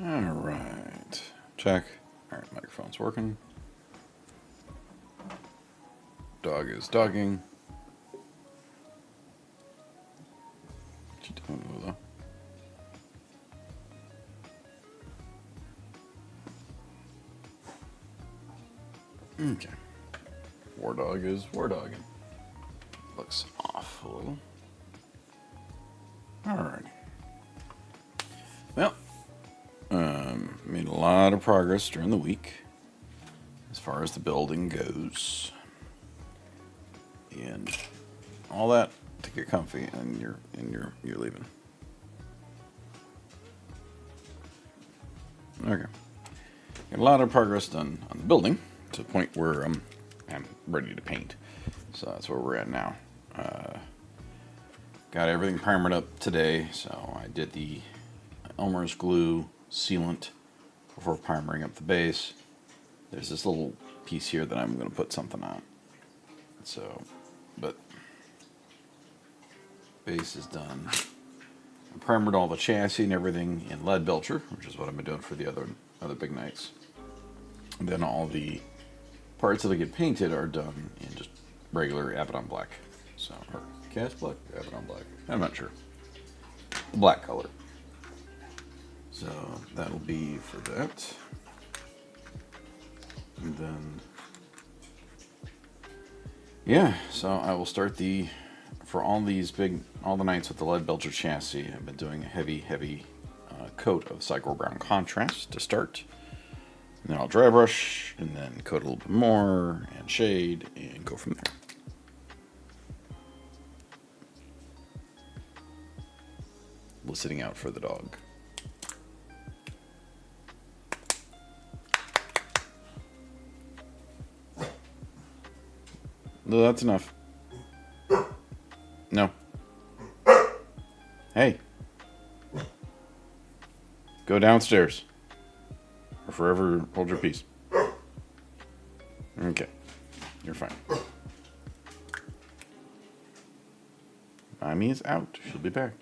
All right. Check. All right, microphone's working. Dog is dogging. What you doing, Lula? Okay. War dog is war dogging. Looks off a little. All right. Well, made a lot of progress during the week as far as the building goes, and all that to get comfy, and you're leaving. Okay, got a lot of progress done on the building to the point where I'm ready to paint. So that's where we're at now. Got everything primered up today, so I did the Elmer's glue sealant before primering up the base. There's this little piece here that I'm going to put something on. So, but base is done. I primered all the chassis and everything in Leadbelcher, which is what I've been doing for the other big nights. And then all the parts that get painted are done in just regular Abaddon black. So, or cast black, Abaddon black. I'm not sure. The black color. So that'll be for that. And then, yeah, so I will start the for all the nights with the Leadbelcher chassis, I've been doing a heavy coat of Cykor Brown Contrast to start. And then I'll dry brush, and then coat a little bit more, and shade, and go from there. Listening out for the dog. No, that's enough. No. Hey. Go downstairs. Or forever hold your peace. Okay. You're fine. Mommy is out. She'll be back.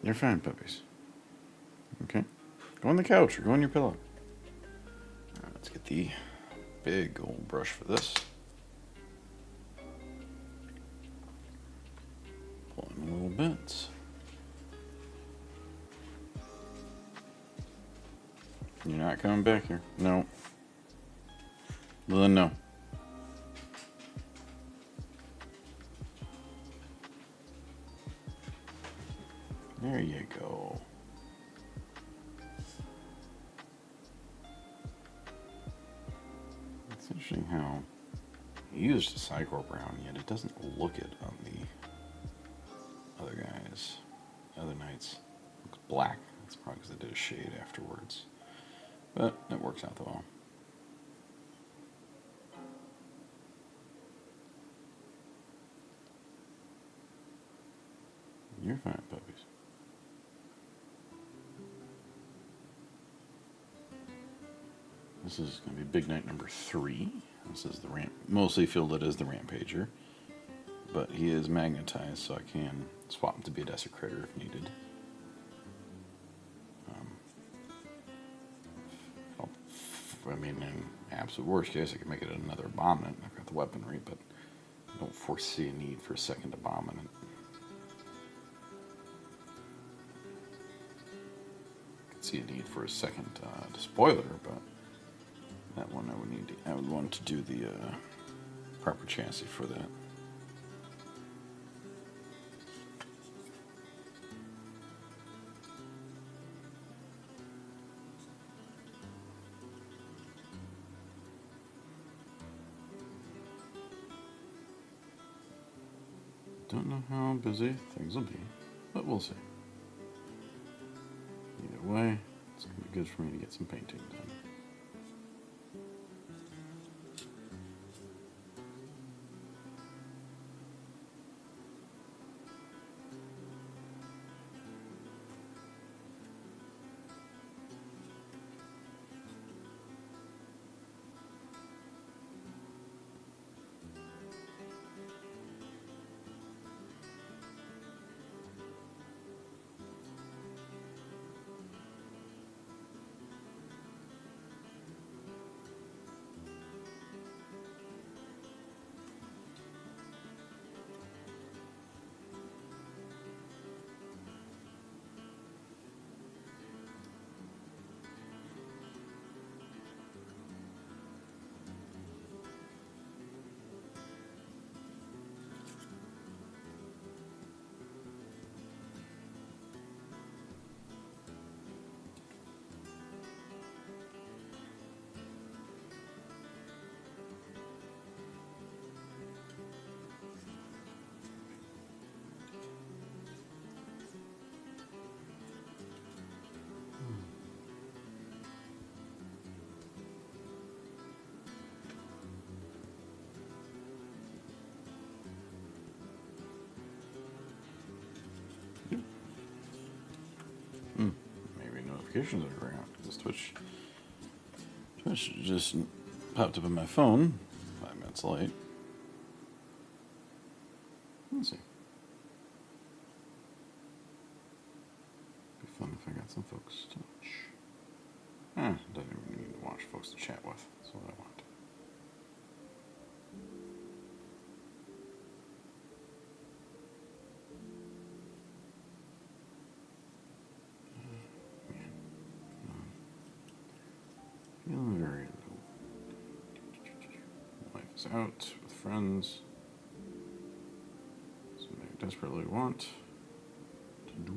You're fine, puppies. Okay. Go on the couch or go on your pillow. Let's get the big old brush for this. Pull in a little bit. You're not coming back here. No. Well, then no. There you go. It's interesting how he used a Cykor Brown, yet it doesn't look it on the other guys, other knights. It looks black. That's probably because I did a shade afterwards. But it works out well. You're fine, puppies. This is going to be big night number 3. This is the mostly fielded as the Rampager, but he is magnetized, so I can swap him to be a Desecrator if needed. I mean, in absolute worst case, I can make it another Abominant. I've got the weaponry, but I don't foresee a need for a second Abominant. I could see a need for a second Despoiler, but that one I would want to do the proper chassis for that. Don't know how busy things will be, but we'll see. Either way, it's going to be good for me to get some painting done. Maybe notifications are going out because Twitch just popped up on my phone 5 minutes late. Let's see. Be fun if I got some folks to watch. Doesn't even need to watch folks to chat with. That's what I want. Feeling very low. this out with friends. Something I desperately want to do.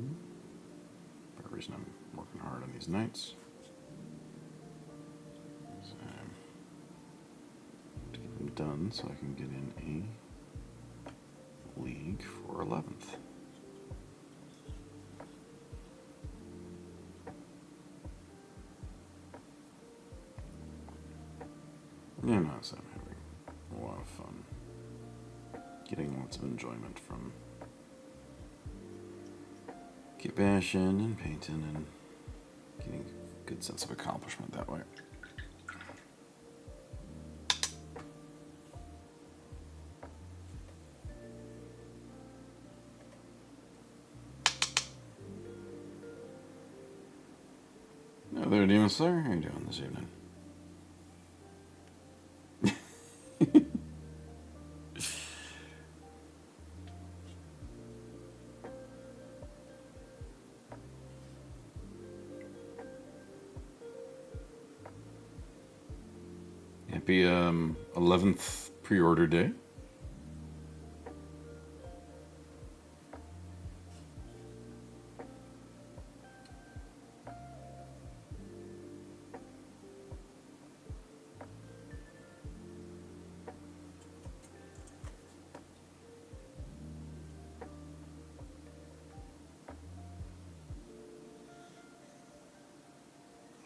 For a reason I'm working hard on these nights. To get them done so I can get in a league for 11th. Yeah, no, so I'm having a lot of fun. Getting lots of enjoyment from kit bashing and painting and getting a good sense of accomplishment that way. Hello there, Demon Slayer. How are you doing this evening? Happy 11th pre-order day.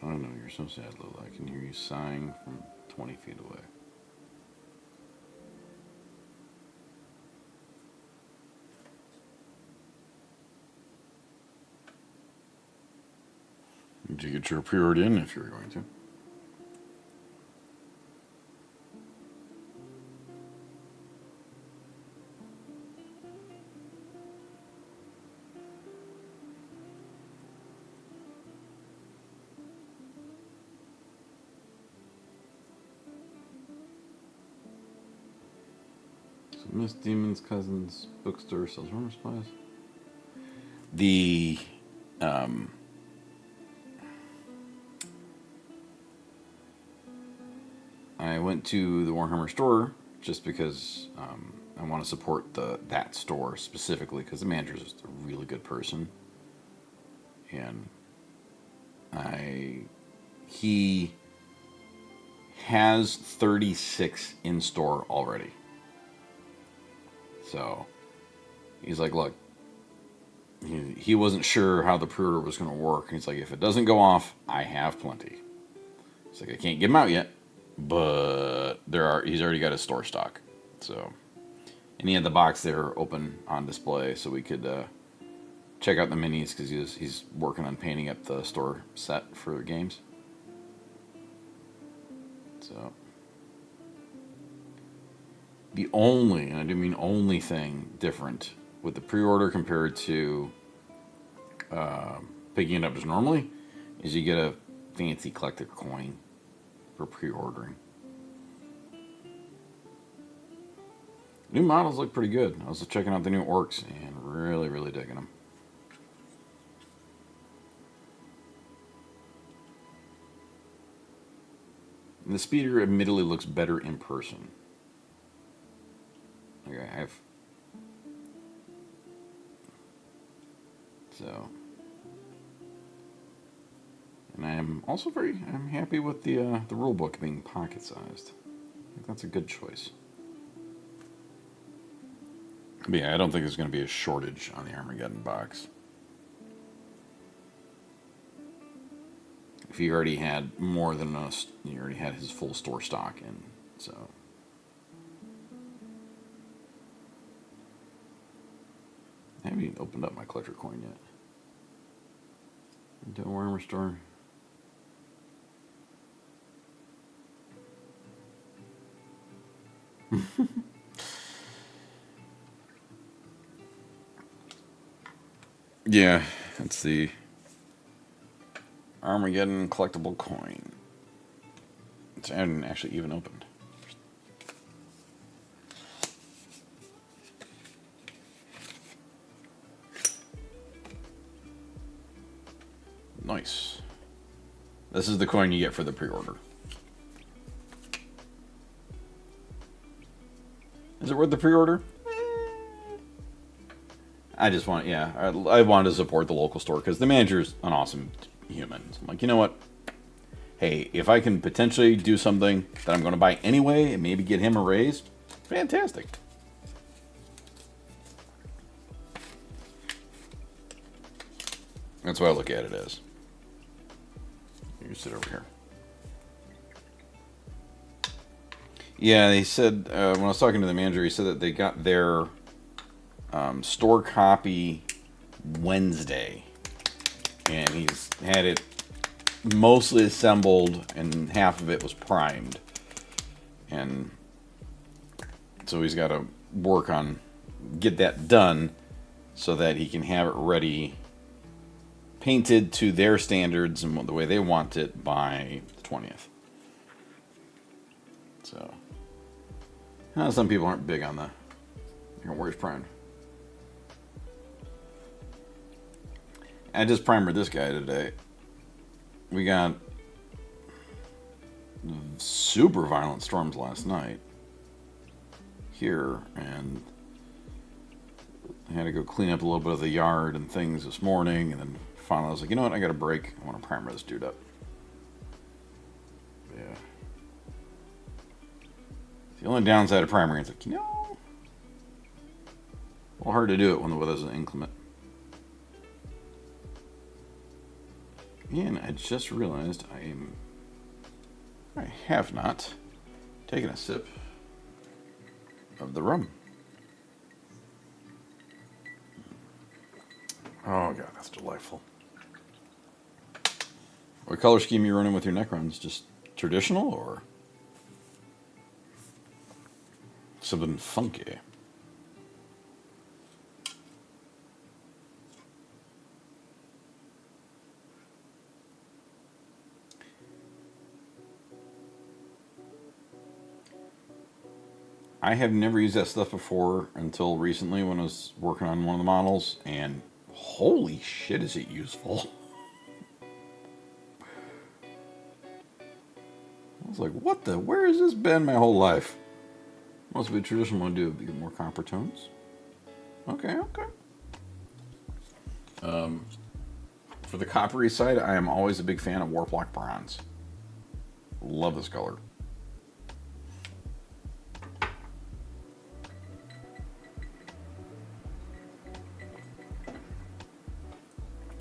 Oh no, you're so sad, Lola. I can hear you sighing from 20 feet away. Did you get your pre-order in if you were going to? So Miss Demon's Cousin's bookstore sells rumor supplies. The I went to the Warhammer store just because I want to support that store specifically because the manager is just a really good person, and he has 36 in store already. So he's like, look, he wasn't sure how the pre-order was going to work. And he's like, if it doesn't go off, I have plenty. He's like, I can't get them out yet, but he's already got his store stock. So, and he had the box there open on display so we could check out the minis because he's working on painting up the store set for games. So the only, and I do mean only thing different with the pre-order compared to picking it up as normally is you get a fancy collector coin for pre-ordering. New models look pretty good. I was checking out the new orcs and really, really digging them. And the speeder admittedly looks better in person. Like I have. So. And I am also I'm happy with the rule book being pocket sized. I think that's a good choice. But yeah, I don't think there's going to be a shortage on the Armageddon box. If he already had more than us, he already had his full store stock in, so. I haven't even opened up my collector coin yet. Into a Warhammer store. Yeah, it's the Armageddon collectible coin. I hadn't actually even opened. Nice. This is the coin you get for the pre-order. Is it worth the pre-order? I just want, yeah, I wanted to support the local store because the manager's an awesome human. So I'm like, you know what? Hey, if I can potentially do something that I'm going to buy anyway and maybe get him a raise, fantastic. That's what I look at it as. You sit over here. Yeah, he said, when I was talking to the manager, he said that they got their store copy Wednesday. And he's had it mostly assembled and half of it was primed. And so he's got to work on, get that done so that he can have it ready, painted to their standards and the way they want it by the 20th. So, some people aren't big on the, where's primed? I just primered this guy today. We got super violent storms last night here, and I had to go clean up a little bit of the yard and things this morning, and then finally I was like, you know what, I got a break. I want to primer this dude up. Yeah. The only downside of primering is like, a little hard to do it when the weather's inclement. And I just realized I have not taken a sip of the rum. Oh god, that's delightful. What color scheme are you running with your Necrons? Just traditional or something funky? I have never used that stuff before until recently when I was working on one of the models, and holy shit is it useful. I was like, what the, where has this been my whole life? Must be a traditional one to do to get more copper tones. Okay. For the coppery side, I am always a big fan of Warplock Bronze. Love this color.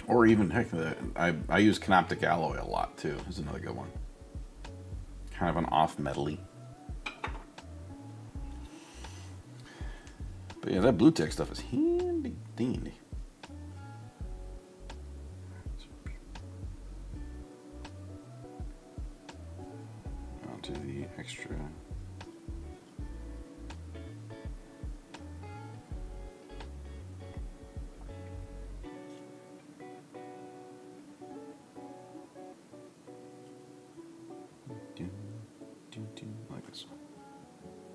Or even, heck, I use Canoptic Alloy a lot, too. There's another good one. Kind of an off-metally. But yeah, that Blue-Tech stuff is handy dandy. Onto the extra. Like this.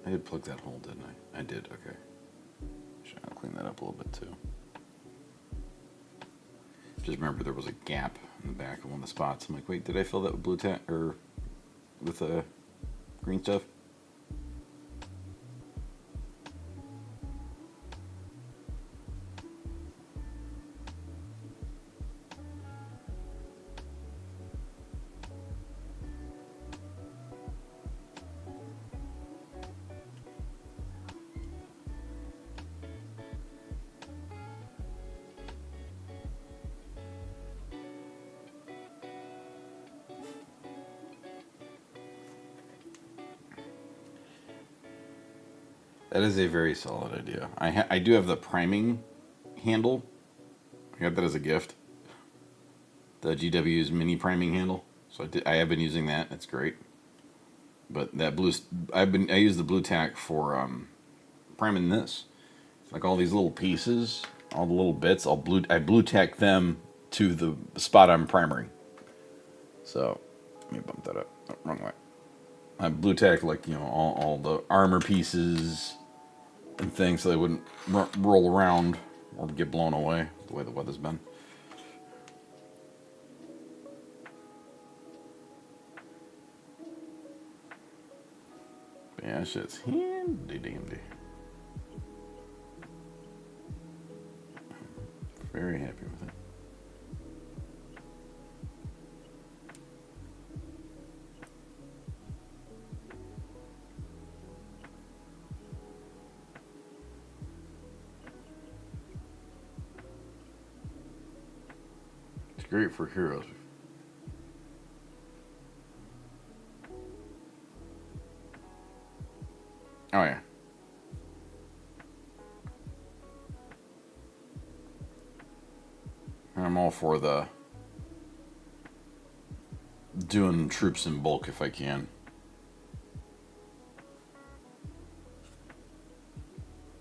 I did plug that hole, didn't I? I did, okay. Should I clean that up a little bit too? Just remember there was a gap in the back of one of the spots. I'm like, wait, did I fill that with blue tack or with green stuff? That is a very solid idea. I do have the priming handle. I got that as a gift. The GW's mini priming handle. So I have been using that. It's great. But that I use the blue tack for priming this. Like all these little pieces, all the little bits. I blue tack them to the spot I'm primering. So let me bump that up. Oh, wrong way. I blue tack like all the armor pieces and things so they wouldn't roll around or get blown away the way the weather's been. But yeah, shit's handy dandy. Very happy with it. It's great for heroes. Oh yeah. I'm all for the doing troops in bulk if I can.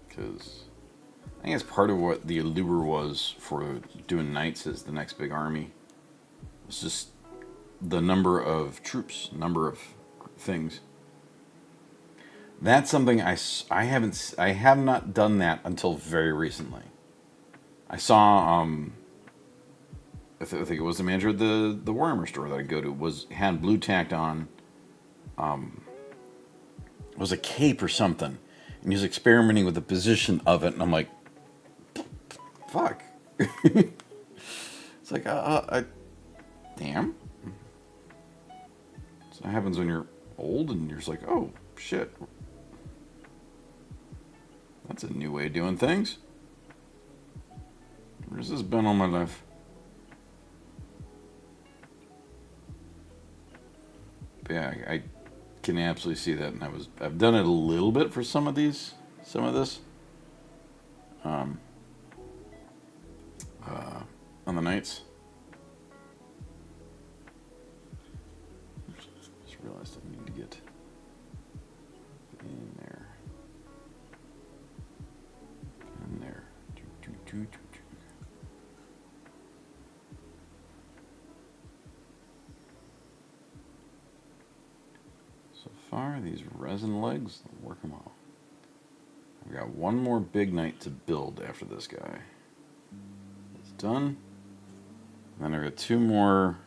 Because I think it's part of what the allure was for doing knights as the next big army. It's just the number of troops, number of things. That's something I have not done that until very recently. I saw I think it was the manager of the Warhammer store that I go to had blue tacked on. It was a cape or something, and he was experimenting with the position of it, and I'm like, fuck. It's like, damn. So that happens when you're old, and you're just like, oh shit, that's a new way of doing things. Where's this been all my life? But yeah, I can absolutely see that, and I've done it a little bit for some of this, um, on the nights. Just realized I need to get in there. In there. So far, these resin legs are working well. I've got one more big knight to build after this guy. It's done. Then I've got two more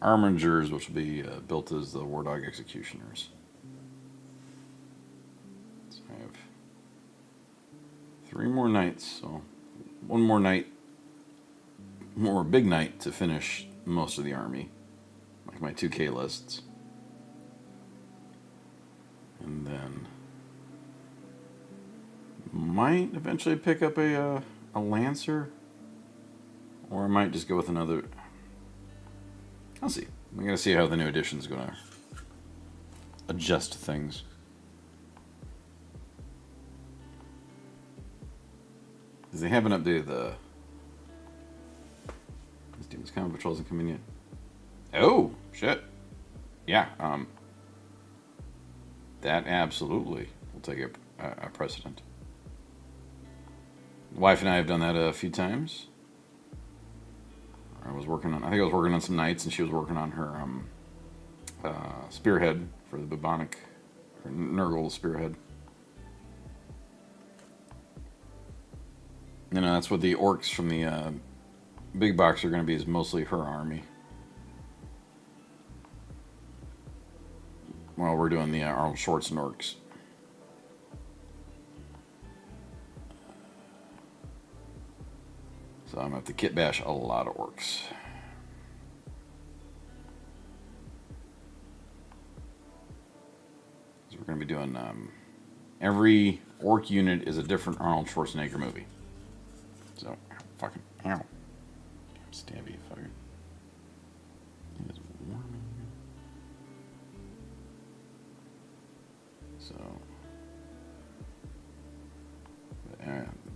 armigers, which will be built as the War Dog Executioners. So I have 3 more knights, so one more big knight to finish most of the army, like my 2K lists. And then might eventually pick up a Lancer, or I might just go with another. I'll see. We gotta see how the new edition is gonna adjust things. Because they haven't updated the. This Demon's Common Patrol isn't coming yet. Oh shit! Yeah. That absolutely will take a precedent. The wife and I have done that a few times. I think I was working on some knights, and she was working on her spearhead for the Bubonic, or Nurgle spearhead. You know, that's what the orcs from the big box are going to be, is mostly her army. While we're doing the Arnold Schwarzenegger orcs. So I'm going to have to kit bash a lot of orcs. So we're going to be doing every orc unit is a different Arnold Schwarzenegger movie. So, fucking, ow. Damn stabby, fucker. It is warm in here. So,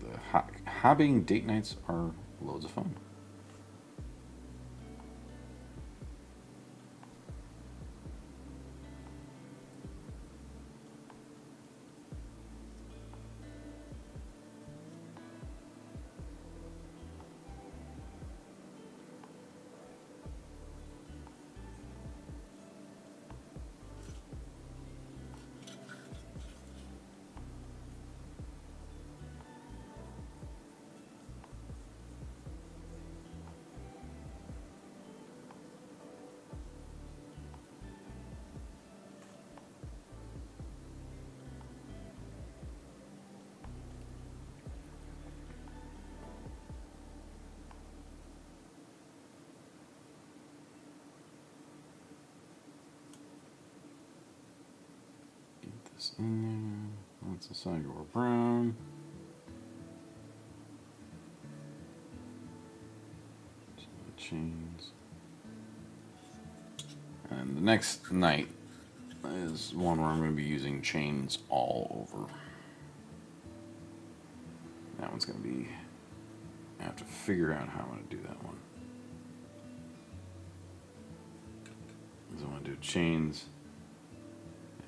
the hobbying date nights are loads of fun. this in there. That's a Sagor Brown. Chains. And the next night is one where I'm going to be using chains all over. That one's going to be... I have to figure out how I'm going to do that one. Because I want to do chains.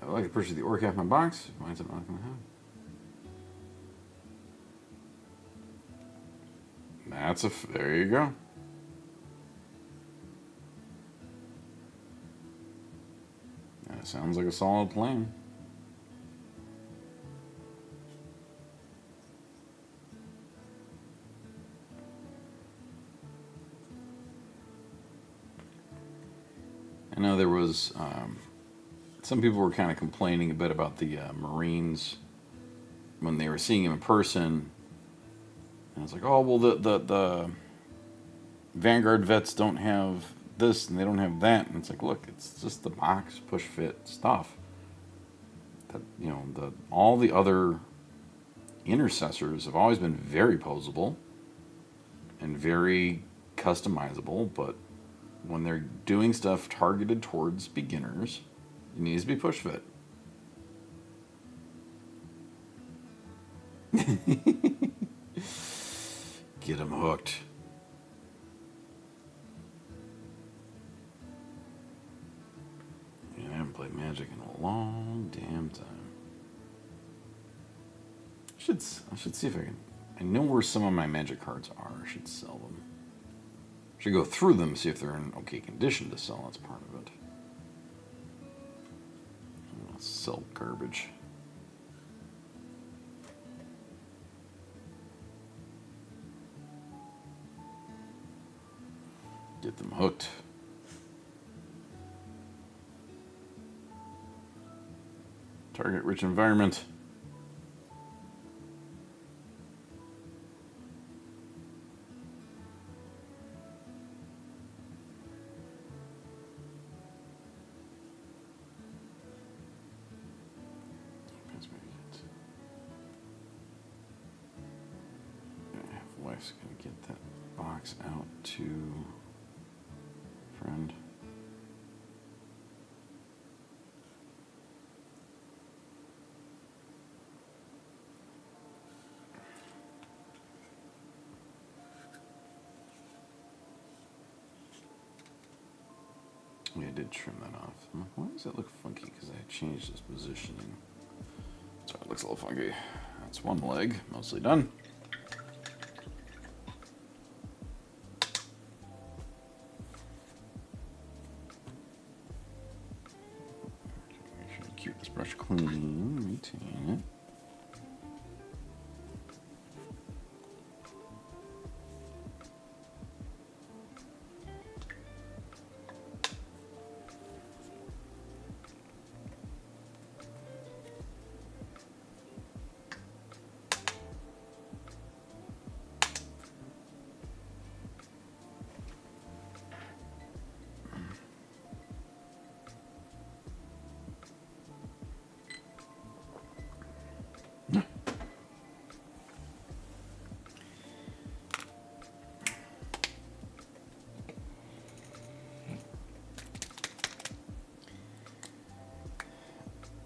I would like to purchase the Orc half my box. Why is it not going to happen? That's there you go. That sounds like a solid plan. I know there was some people were kind of complaining a bit about the Marines when they were seeing him in person. And it's like, oh well, the Vanguard vets don't have this and they don't have that, and it's like, look, it's just the box push fit stuff. That all the other intercessors have always been very posable and very customizable, but when they're doing stuff targeted towards beginners, it needs to be push fit. Get them hooked. Yeah, I haven't played Magic in a long damn time. I should see if I can. I know where some of my Magic cards are. I should sell them. Should go through them, see if they're in okay condition to sell. That's part of it. I'll sell garbage. Get them hooked. Target rich environment. Wife's gonna get that box out to friend. Yeah, I did trim that off. I'm like, why does it look funky? Because I changed this positioning. So it looks a little funky. That's one leg, mostly done. Keep this brush clean, maintain it.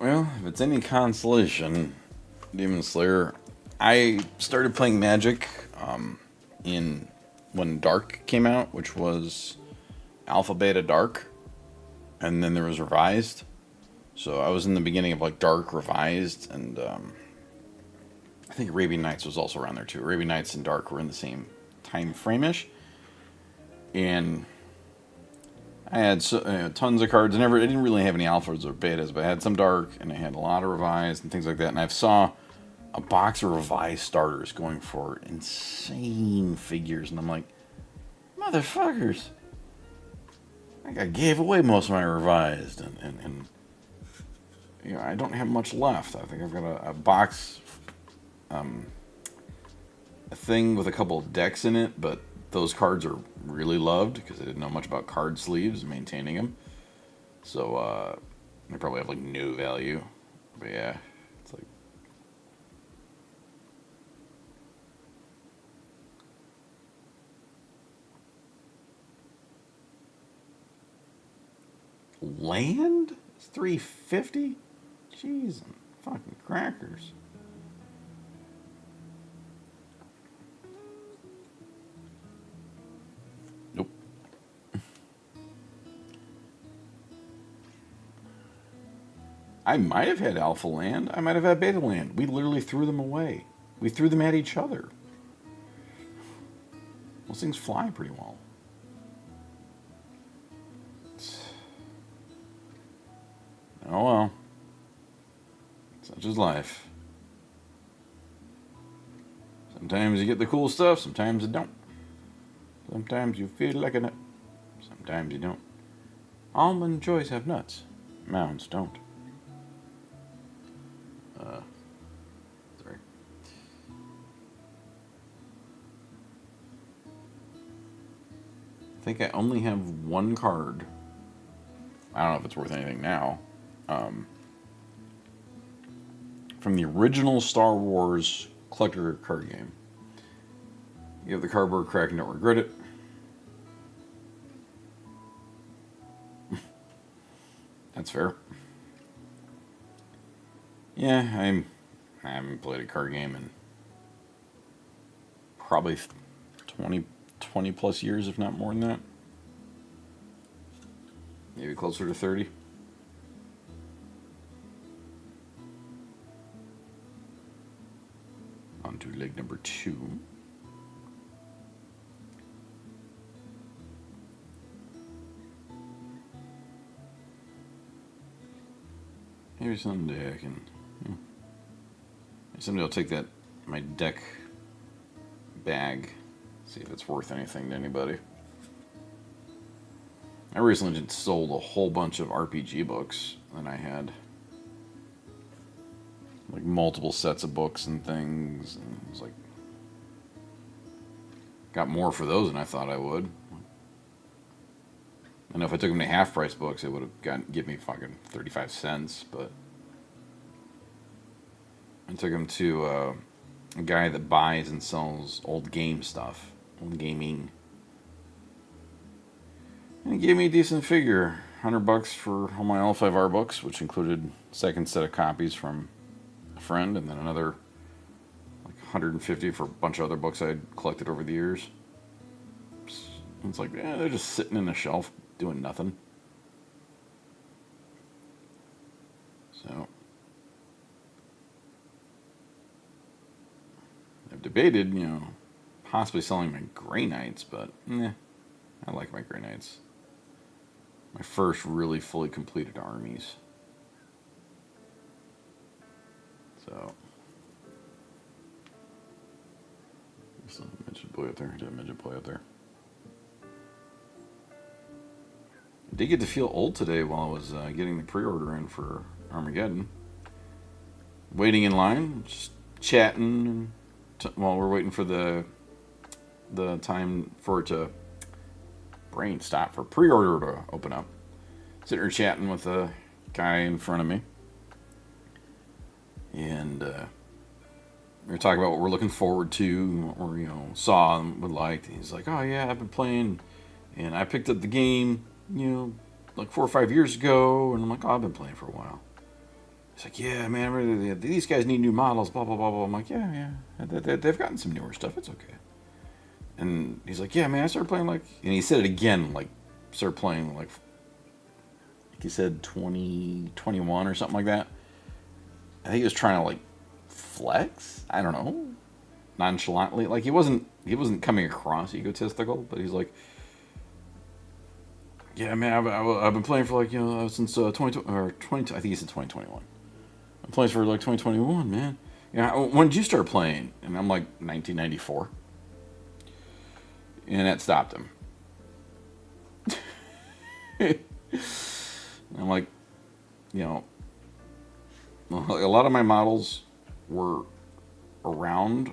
Well, if it's any consolation, Demon Slayer, I started playing Magic when Dark came out, which was Alpha Beta Dark, and then there was Revised. So I was in the beginning of like Dark Revised, and I think Arabian Nights was also around there too. Arabian Nights and Dark were in the same time frame-ish, and I had tons of cards. I didn't really have any alphas or betas, but I had some dark, and I had a lot of revised and things like that. And I saw a box of revised starters going for insane figures, and I'm like, motherfuckers! I gave away most of my revised, and I don't have much left. I think I've got a box, a thing with a couple of decks in it, but those cards are really loved because I didn't know much about card sleeves and maintaining them. So they probably have like no value. But yeah, it's like land. It's 350. Jeez, fucking crackers. Nope. I might have had Alpha Land. I might have had Beta Land. We literally threw them away. We threw them at each other. Those things fly pretty well. Oh well. Such is life. Sometimes you get the cool stuff, sometimes you don't. Sometimes you feel like a nut, sometimes you don't. Almond joys have nuts, mounds don't. Sorry. I think I only have one card. I don't know if it's worth anything now. From the original Star Wars collector card game. You have the cardboard crack and don't regret it. That's fair. Yeah, I haven't played a card game in probably 20 plus years, if not more than that. Maybe closer to 30. On to leg number 2. Maybe someday I can. Maybe someday I'll take that my deck bag, see if it's worth anything to anybody. I recently just sold a whole bunch of RPG books that I had, like multiple sets of books and things, and it was like got more for those than I thought I would. I know if I took them to half price books, it would have give me fucking 35 cents, but I took them to a guy that buys and sells old game stuff, old gaming. And he gave me a decent figure, $100 for all my L5R books, which included second set of copies from a friend, and then another like 150 for a bunch of other books I had collected over the years. It's like, yeah, they're just sitting in a shelf doing nothing. So I've debated, possibly selling my Grey Knights, but I like my Grey Knights. My first really fully completed armies. So there's a midget boy up there. Did a midget boy up there? I did get to feel old today while I was getting the pre-order in for Armageddon. Waiting in line, just chatting while we're waiting for the time for it to brain stop for pre-order to open up. Sitting here chatting with a guy in front of me, and we were talking about what we're looking forward to, or saw and would like. And he's like, "Oh yeah, I've been playing, and I picked up the game." Like 4 or 5 years ago, and I'm like, oh, I've been playing for a while. He's like, yeah, man, these guys need new models, blah, blah, blah, blah. I'm like, yeah, they've gotten some newer stuff, it's okay. And he's like, yeah, man, I started playing and he said it again, started playing like he said 2021 or something like that. I think he was trying to flex, I don't know, nonchalantly. He wasn't coming across egotistical, but he's like, yeah, man, I've been playing for since 2020 or 20. I think he said 2021. I'm playing for 2021, man. Yeah, when did you start playing? And I'm like 1994, and that stopped him. I'm like, a lot of my models were around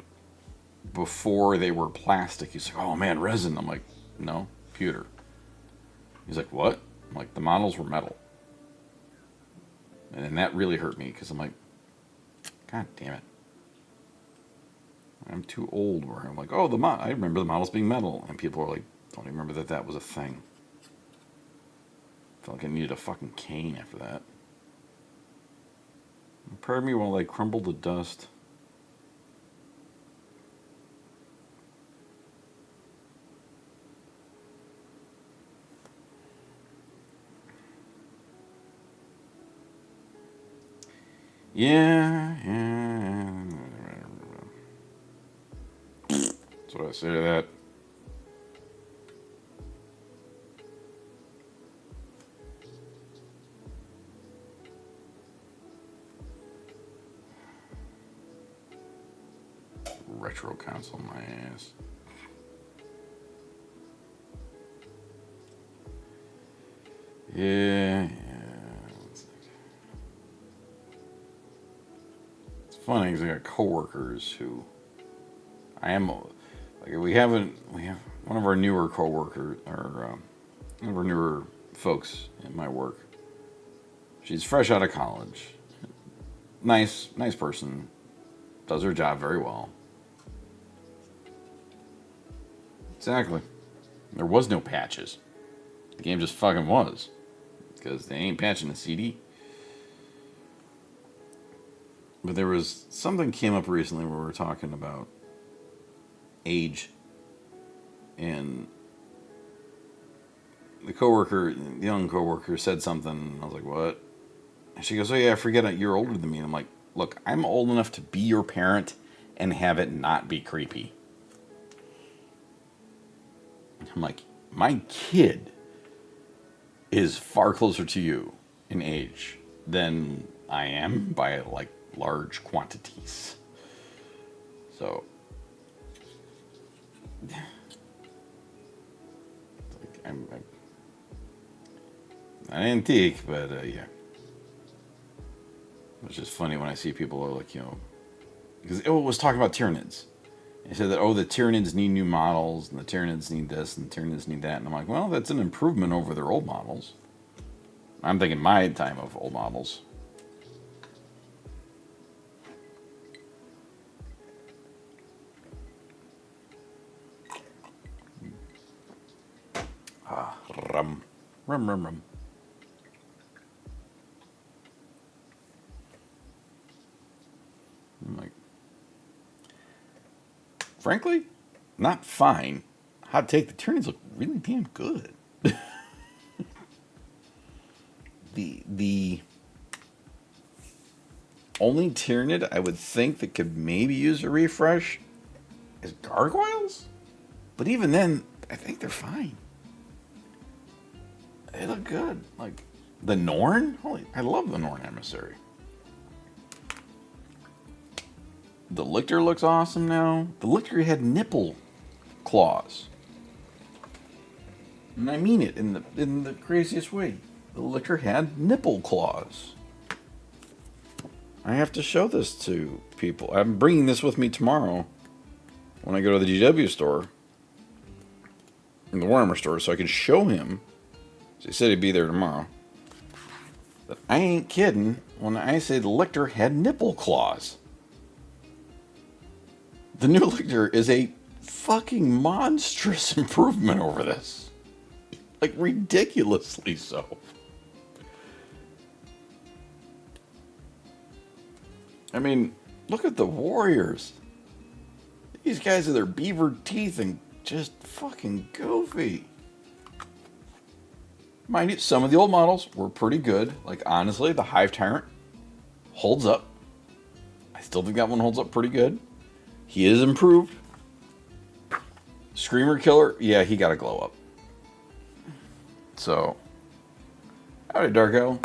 before they were plastic. He's like, oh man, resin. I'm like, no, pewter. He's like, what? I'm like, the models were metal. And then that really hurt me because I'm like, God damn it. I'm too old where I'm like, oh, I remember the models being metal. And people are like, don't even remember that was a thing. I felt like I needed a fucking cane after that. Prepare me while I crumble to dust. Yeah. That's what I say to that. Retro console, my ass. Yeah. It's funny because I got coworkers who we have one of our newer coworkers, or one of our newer folks in my work. She's fresh out of college. Nice person. Does her job very well. Exactly. There was no patches. The game just fucking was. Because they ain't patching the CD. But there was something came up recently where we were talking about age. And the young coworker said something. I was like, what? And she goes, oh yeah, I forget it. You're older than me. And I'm like, look, I'm old enough to be your parent and have it not be creepy. I'm like, my kid is far closer to you in age than I am by like large quantities. So, like, I'm not antique, but yeah. It's just funny when I see people are like, because it was talking about Tyranids. They said that, the Tyranids need new models, and the Tyranids need this, and the Tyranids need that. And I'm like, well, that's an improvement over their old models. I'm thinking my time of old models. Rum. I'm like, frankly, not fine. Hot take, the Tyranids look really damn good. The only Tyranid I would think that could maybe use a refresh is Gargoyles? But even then, I think they're fine. They look good. Like, the Norn? I love the Norn Emissary. The Lictor looks awesome now. The Lictor had nipple claws. And I mean it in the craziest way. The Lictor had nipple claws. I have to show this to people. I'm bringing this with me tomorrow when I go to the GW store, in the Warhammer store, so I can show him. So he said he'd be there tomorrow. But I ain't kidding when I say the Lictor had nipple claws. The new Lictor is a fucking monstrous improvement over this. Like, ridiculously so. I mean, look at the Warriors. These guys have their beaver teeth and just fucking goofy. Mind you, some of the old models were pretty good. Like, honestly, the Hive Tyrant holds up. I still think that one holds up pretty good. He is improved. Screamer Killer, yeah, he got a glow up. So, howdy, Dark Owl.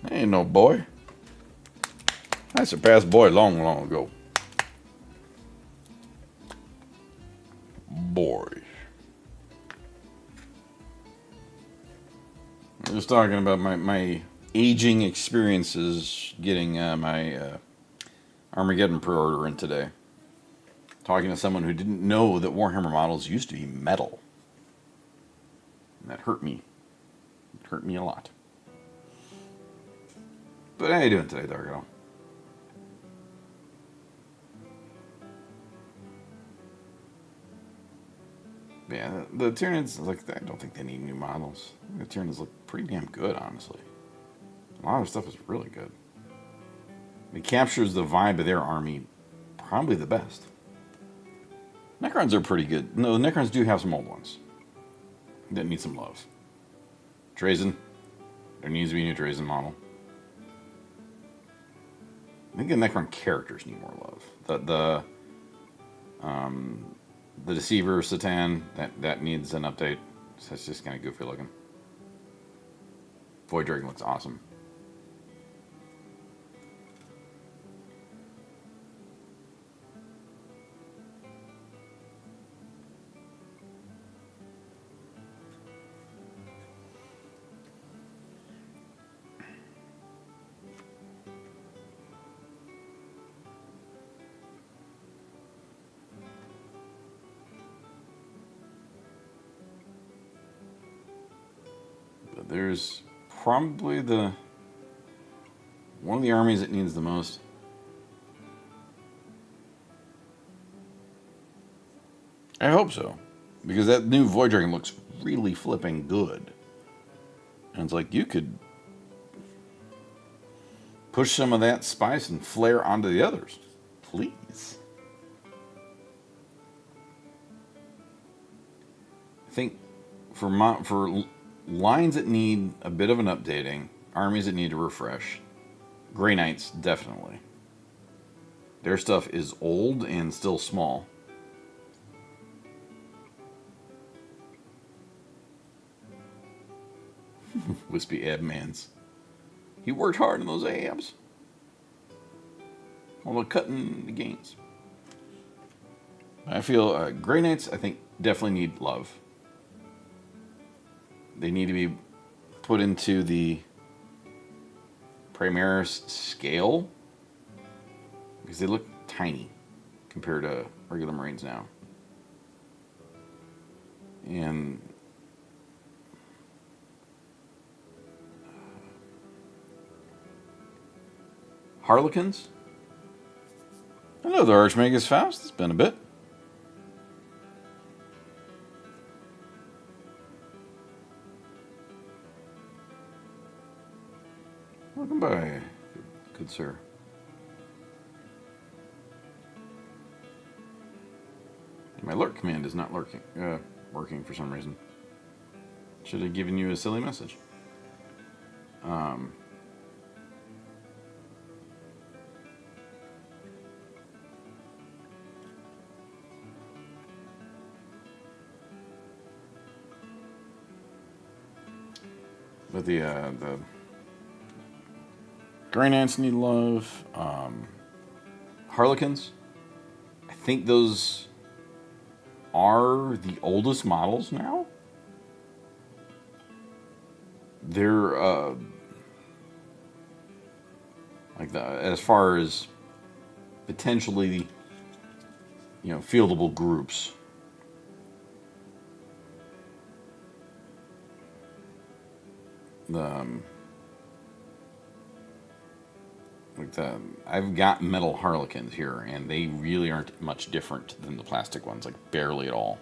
I ain't no boy. I surpassed boy long, long ago. Boy. I was talking about my aging experiences getting my Armageddon pre-order in today. Talking to someone who didn't know that Warhammer models used to be metal. And that hurt me. It hurt me a lot. But how you doing today, Dargo? Yeah, the Tyranids, like, I don't think they need new models. The Tyranids look pretty damn good, honestly. A lot of stuff is really good. It captures the vibe of their army probably the best. Necrons are pretty good. No, the Necrons do have some old ones that need some love. Drazen. There needs to be a new Drazen model. I think the Necron characters need more love. The Deceiver, Satan, that needs an update. So that's just kind of goofy looking. Void Dragon looks awesome. But there's probably one of the armies that needs the most. I hope so. Because that new Void Dragon looks really flipping good. And it's like, you could push some of that spice and flair onto the others. Please. I think for lines that need a bit of an updating, armies that need to refresh, Grey Knights, definitely. Their stuff is old and still small. Wispy Abmans. He worked hard on those abs. Although cutting the gains. I feel Grey Knights, I think, definitely need love. They need to be put into the Primaris scale. Because they look tiny compared to regular Marines now. And Harlequins? Hello there, Archmagus Faust. It's been a bit. Welcome by, good sir. My lurk command is not working for some reason. Should have given you a silly message. But the Grey Knights need love. Harlequins, I think those are the oldest models now. They're like as far as potentially, fieldable groups. I've got metal Harlequins here, and they really aren't much different than the plastic ones, like barely at all.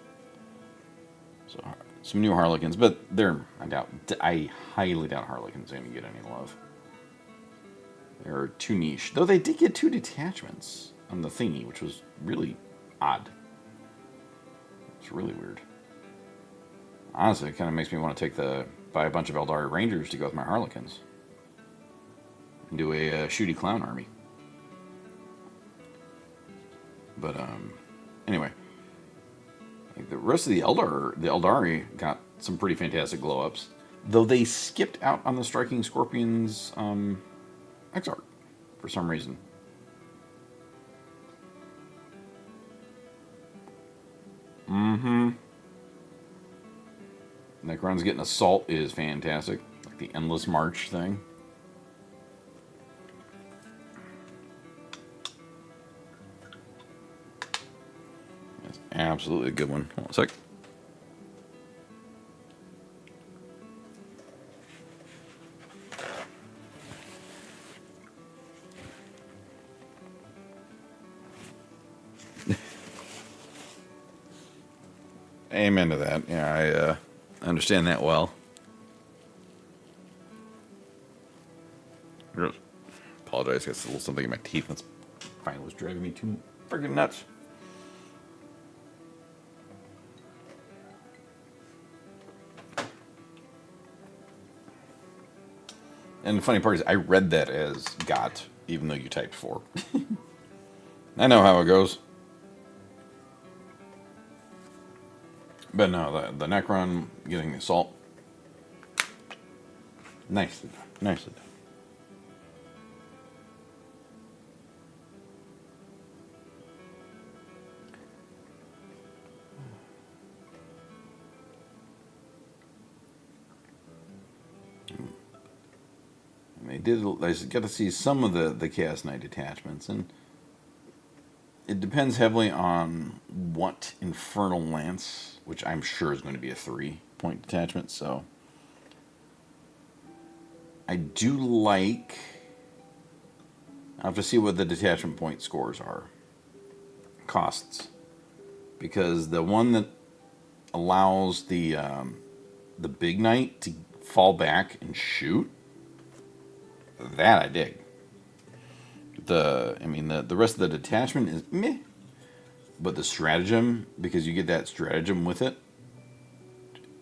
So some new Harlequins, but I highly doubt Harlequins are going to get any love. They're too niche, though they did get 2 detachments on the thingy, which was really odd. It's really weird. Honestly, it kind of makes me want to buy a bunch of Eldari Rangers to go with my Harlequins. And do a shooty clown army. But, anyway. Like the rest of the Eldari got some pretty fantastic glow-ups. Though they skipped out on the Striking Scorpions, Exarch for some reason. Necron's getting Assault is fantastic. Like the Endless March thing. That's absolutely a good one. Hold on a sec. Amen to that. Yeah, I understand that well. Apologize, got a little something in my teeth that's finally was driving me too freaking nuts. And the funny part is, I read that as got, even though you typed for. I know how it goes. But no, the Necron getting the assault. Nicely done. Nicely done. They did. I got to see some of the Chaos Knight detachments, and it depends heavily on what Infernal Lance, which I'm sure is going to be a 3-point detachment. So I do like. I have to see what the detachment point scores are, costs, because the one that allows the big knight to fall back and shoot, that I dig. The rest of the detachment is meh, but the stratagem, because you get that stratagem with it,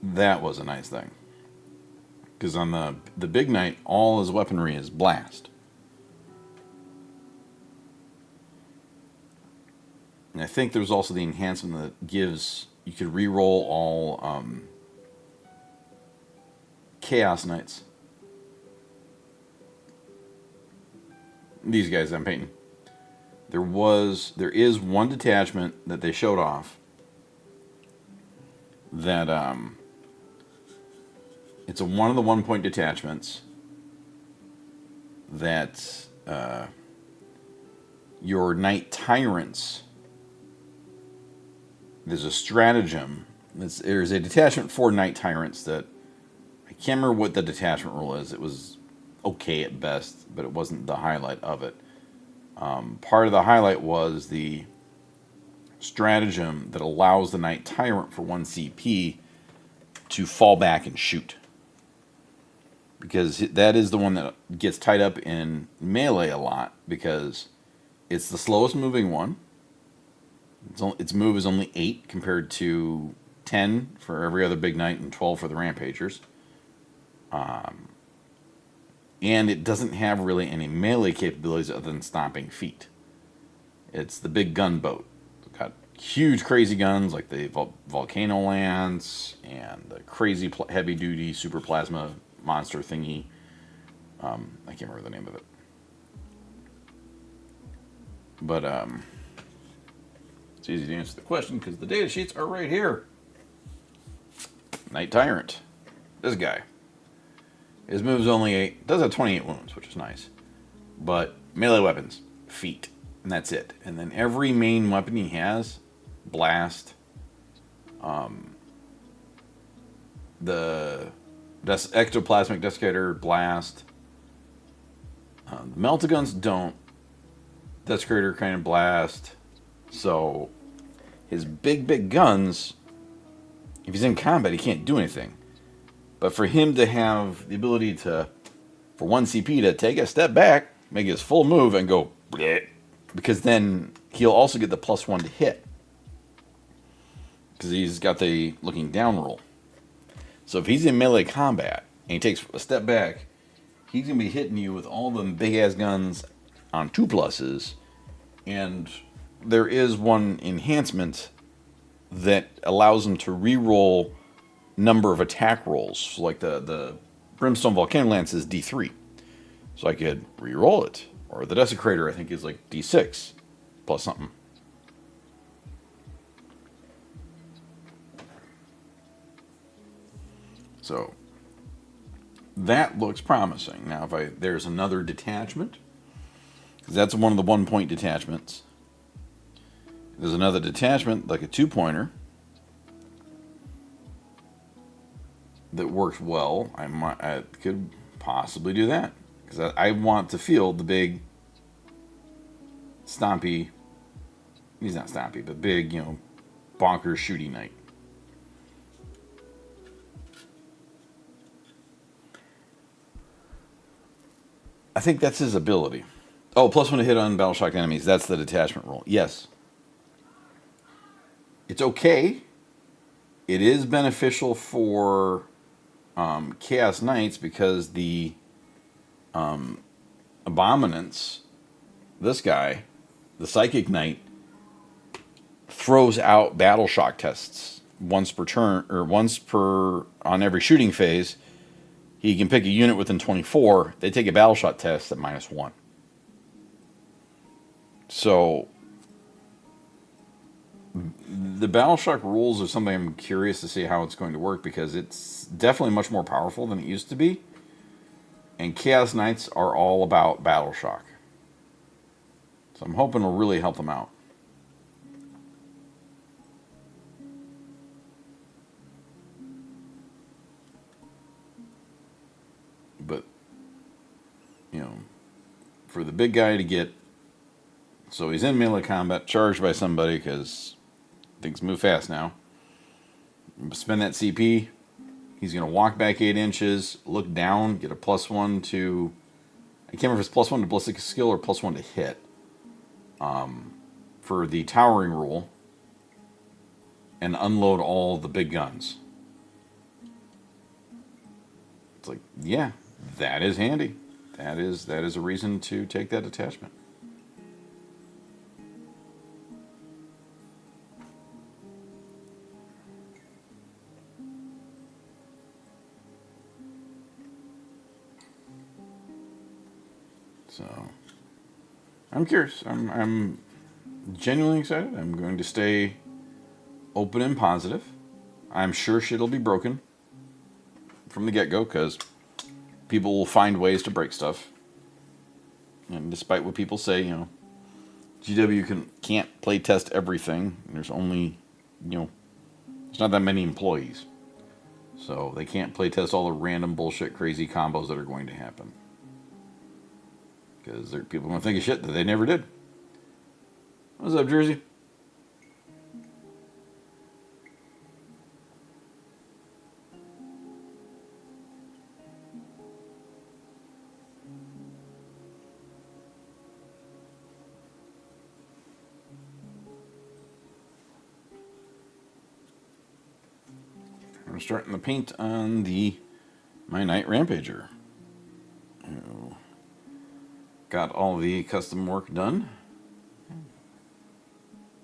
that was a nice thing. Because on the big knight, all his weaponry is blast, and I think there's also the enhancement that gives you could re-roll all Chaos Knights. These guys I'm painting. There is one detachment that they showed off that it's one of the 1-point detachments that your Knight Tyrants. There's a stratagem. There's a detachment for Knight Tyrants that I can't remember what the detachment rule is. It was okay at best, but it wasn't the highlight of it. Part of the highlight was the stratagem that allows the Knight Tyrant for 1 CP to fall back and shoot. Because that is the one that gets tied up in melee a lot, because it's the slowest moving one. Its move is only 8 compared to 10 for every other big knight and 12 for the rampagers. And it doesn't have really any melee capabilities other than stomping feet. It's the big gunboat. It's got huge crazy guns like the Volcano Lance and the crazy heavy duty super plasma monster thingy. I can't remember the name of it. But it's easy to answer the question because the data sheets are right here. Knight Tyrant. This guy. His move's only 8. Does have 28 wounds, which is nice. But melee weapons, feet, and that's it. And then every main weapon he has, blast, the ectoplasmic desiccator, blast. The meltaguns don't. Desecrator kind of blast. So his big guns, if he's in combat, he can't do anything. But for him to have the ability to, for 1 CP, to take a step back, make his full move, and go, bleh, because then he'll also get the +1 to hit. Because he's got the looking down roll. So if he's in melee combat, and he takes a step back, he's going to be hitting you with all them big-ass guns on 2+s, and there is one enhancement that allows him to re-roll number of attack rolls. So like the Brimstone Volcano Lance is D3. So I could re-roll it. Or the Desecrator, I think, is like D6 plus something. So that looks promising. Now there's another detachment, because that's one of the 1-point detachments. There's another detachment, like a 2-pointer, that works well. I could possibly do that, because I want to field the big stompy. He's not stompy, but big, bonkers shooty knight. I think that's his ability. Oh, plus one to hit on battle shocked enemies. That's the detachment rule. Yes. It's okay. It is beneficial for Chaos Knights because the Abominants, this guy, the Psychic Knight, throws out battle shock tests once per turn, or once per on every shooting phase. He can pick a unit within 24. They take a battle shock test at -1. So the battle shock rules are something I'm curious to see how it's going to work, because it's definitely much more powerful than it used to be. And Chaos Knights are all about battle shock. So I'm hoping it'll really help them out. But, you know, for the big guy to get... So he's in melee combat, charged by somebody, because things move fast now. Spend that CP. He's going to walk back 8 inches, look down, get a +1 to... I can't remember if it's +1 to ballistic skill or +1 to hit. For the towering rule. And unload all the big guns. It's like, yeah, that is handy. That is a reason to take that attachment. So, I'm curious. I'm genuinely excited. I'm going to stay open and positive. I'm sure shit'll be broken from the get-go, because people will find ways to break stuff. And despite what people say, you know, GW can't play test everything. There's only, you know, there's not that many employees. So they can't play test all the random bullshit crazy combos that are going to happen. Because people are going to think of shit that they never did. What's up, Jersey? I'm starting the paint on my Knight Rampager. Got all the custom work done.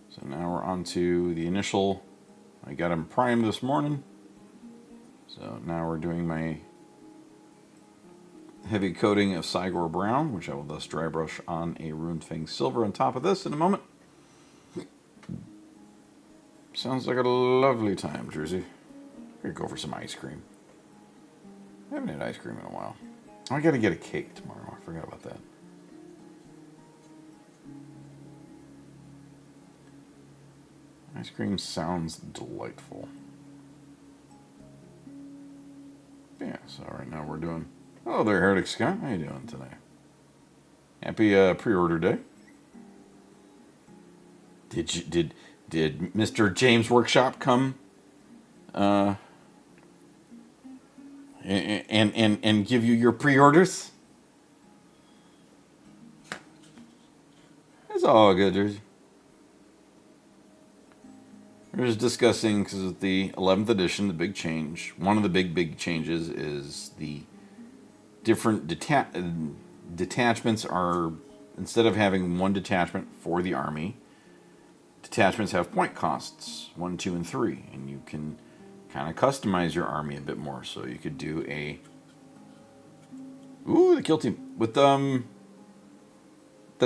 So now we're on to the initial. I got him primed this morning. So now we're doing my heavy coating of Cygor Brown, which I will thus dry brush on a Runed Fang Silver on top of this in a moment. Sounds like a lovely time, Jersey. I'm gonna go for some ice cream. I haven't had ice cream in a while. I gotta get a cake tomorrow. I forgot about that. Ice cream sounds delightful. Yeah, so right now we're doing... Hello there, Heretic Scott. How you doing today? Happy pre-order day. Did Mr. James Workshop come and give you your pre-orders? It's all good, Jersey. We're just discussing, because of the 11th edition, the big change. One of the big changes is the different detachments are, instead of having one detachment for the army, detachments have point costs, 1, 2, and 3. And you can kind of customize your army a bit more. So you could do a... Ooh, the kill team. With, that's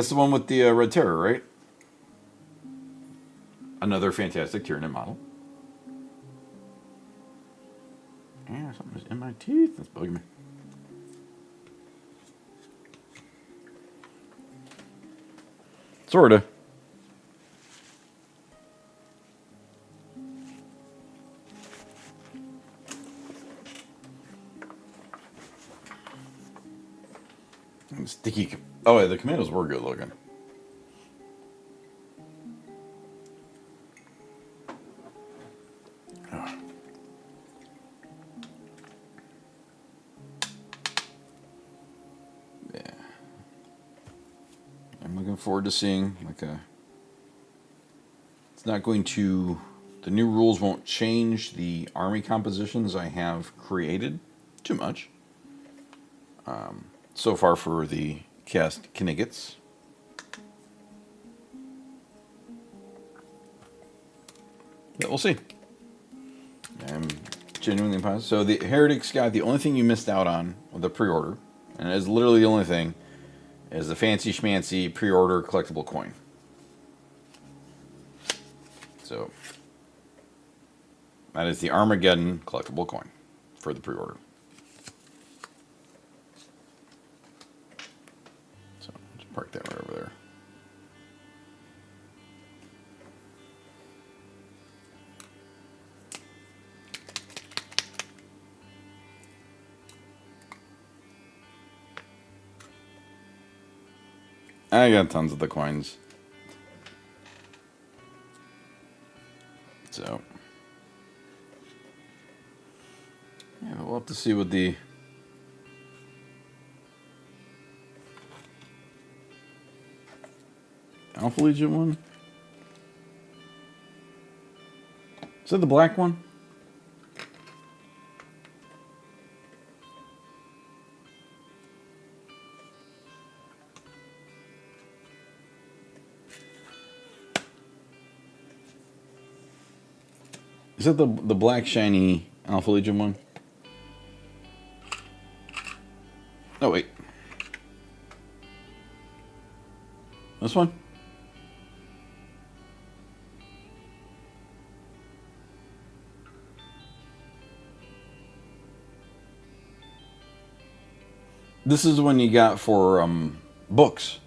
the one with the Red Terror, right? Another fantastic Tyranid model. Yeah, something's in my teeth. That's bugging me. Sorta. Sticky. Oh, yeah, the commandos were good looking. Yeah. forward to seeing it's not going to, the new rules won't change the army compositions I have created too much. So far for the cast Kniggets. But we'll see. I'm genuinely positive. So the Heretic Sky, the only thing you missed out on with the pre-order, and it is literally the only thing, is the fancy schmancy pre-order collectible coin. So that is the Armageddon collectible coin for the pre-order. So just park that right over there. I got tons of the coins. So, yeah, we'll have to see what the Alpha Legion one. Is that the black one? Is that the black shiny Alpha Legion one? Oh, wait. This one? This is the one you got for books.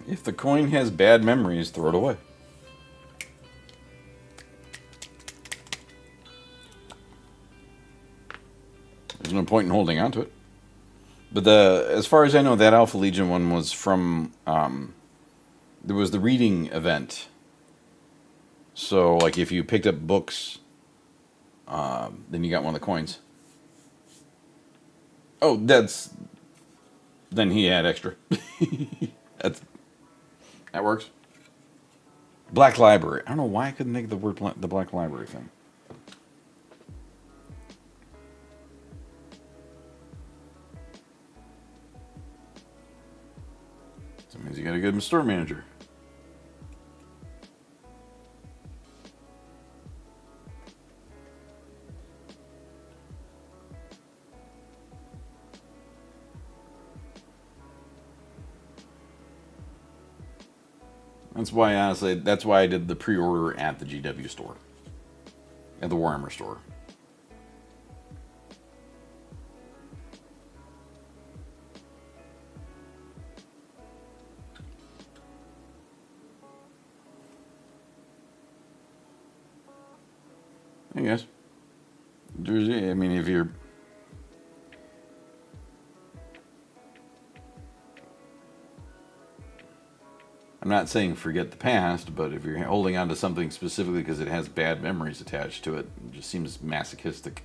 If the coin has bad memories, throw it away. There's no point in holding on to it. But as far as I know, that Alpha Legion one was from there was the reading event. So, like, if you picked up books, then you got one of the coins. Oh, then he had extra. That works. Black Library. I don't know why I couldn't think of the word the Black Library thing. That means you got a good store manager. That's why, honestly, that's why I did the pre-order at the GW store. At the Warhammer store. I guess. I mean, if you're... I'm not saying forget the past, but if you're holding on to something specifically because it has bad memories attached to it, it just seems masochistic.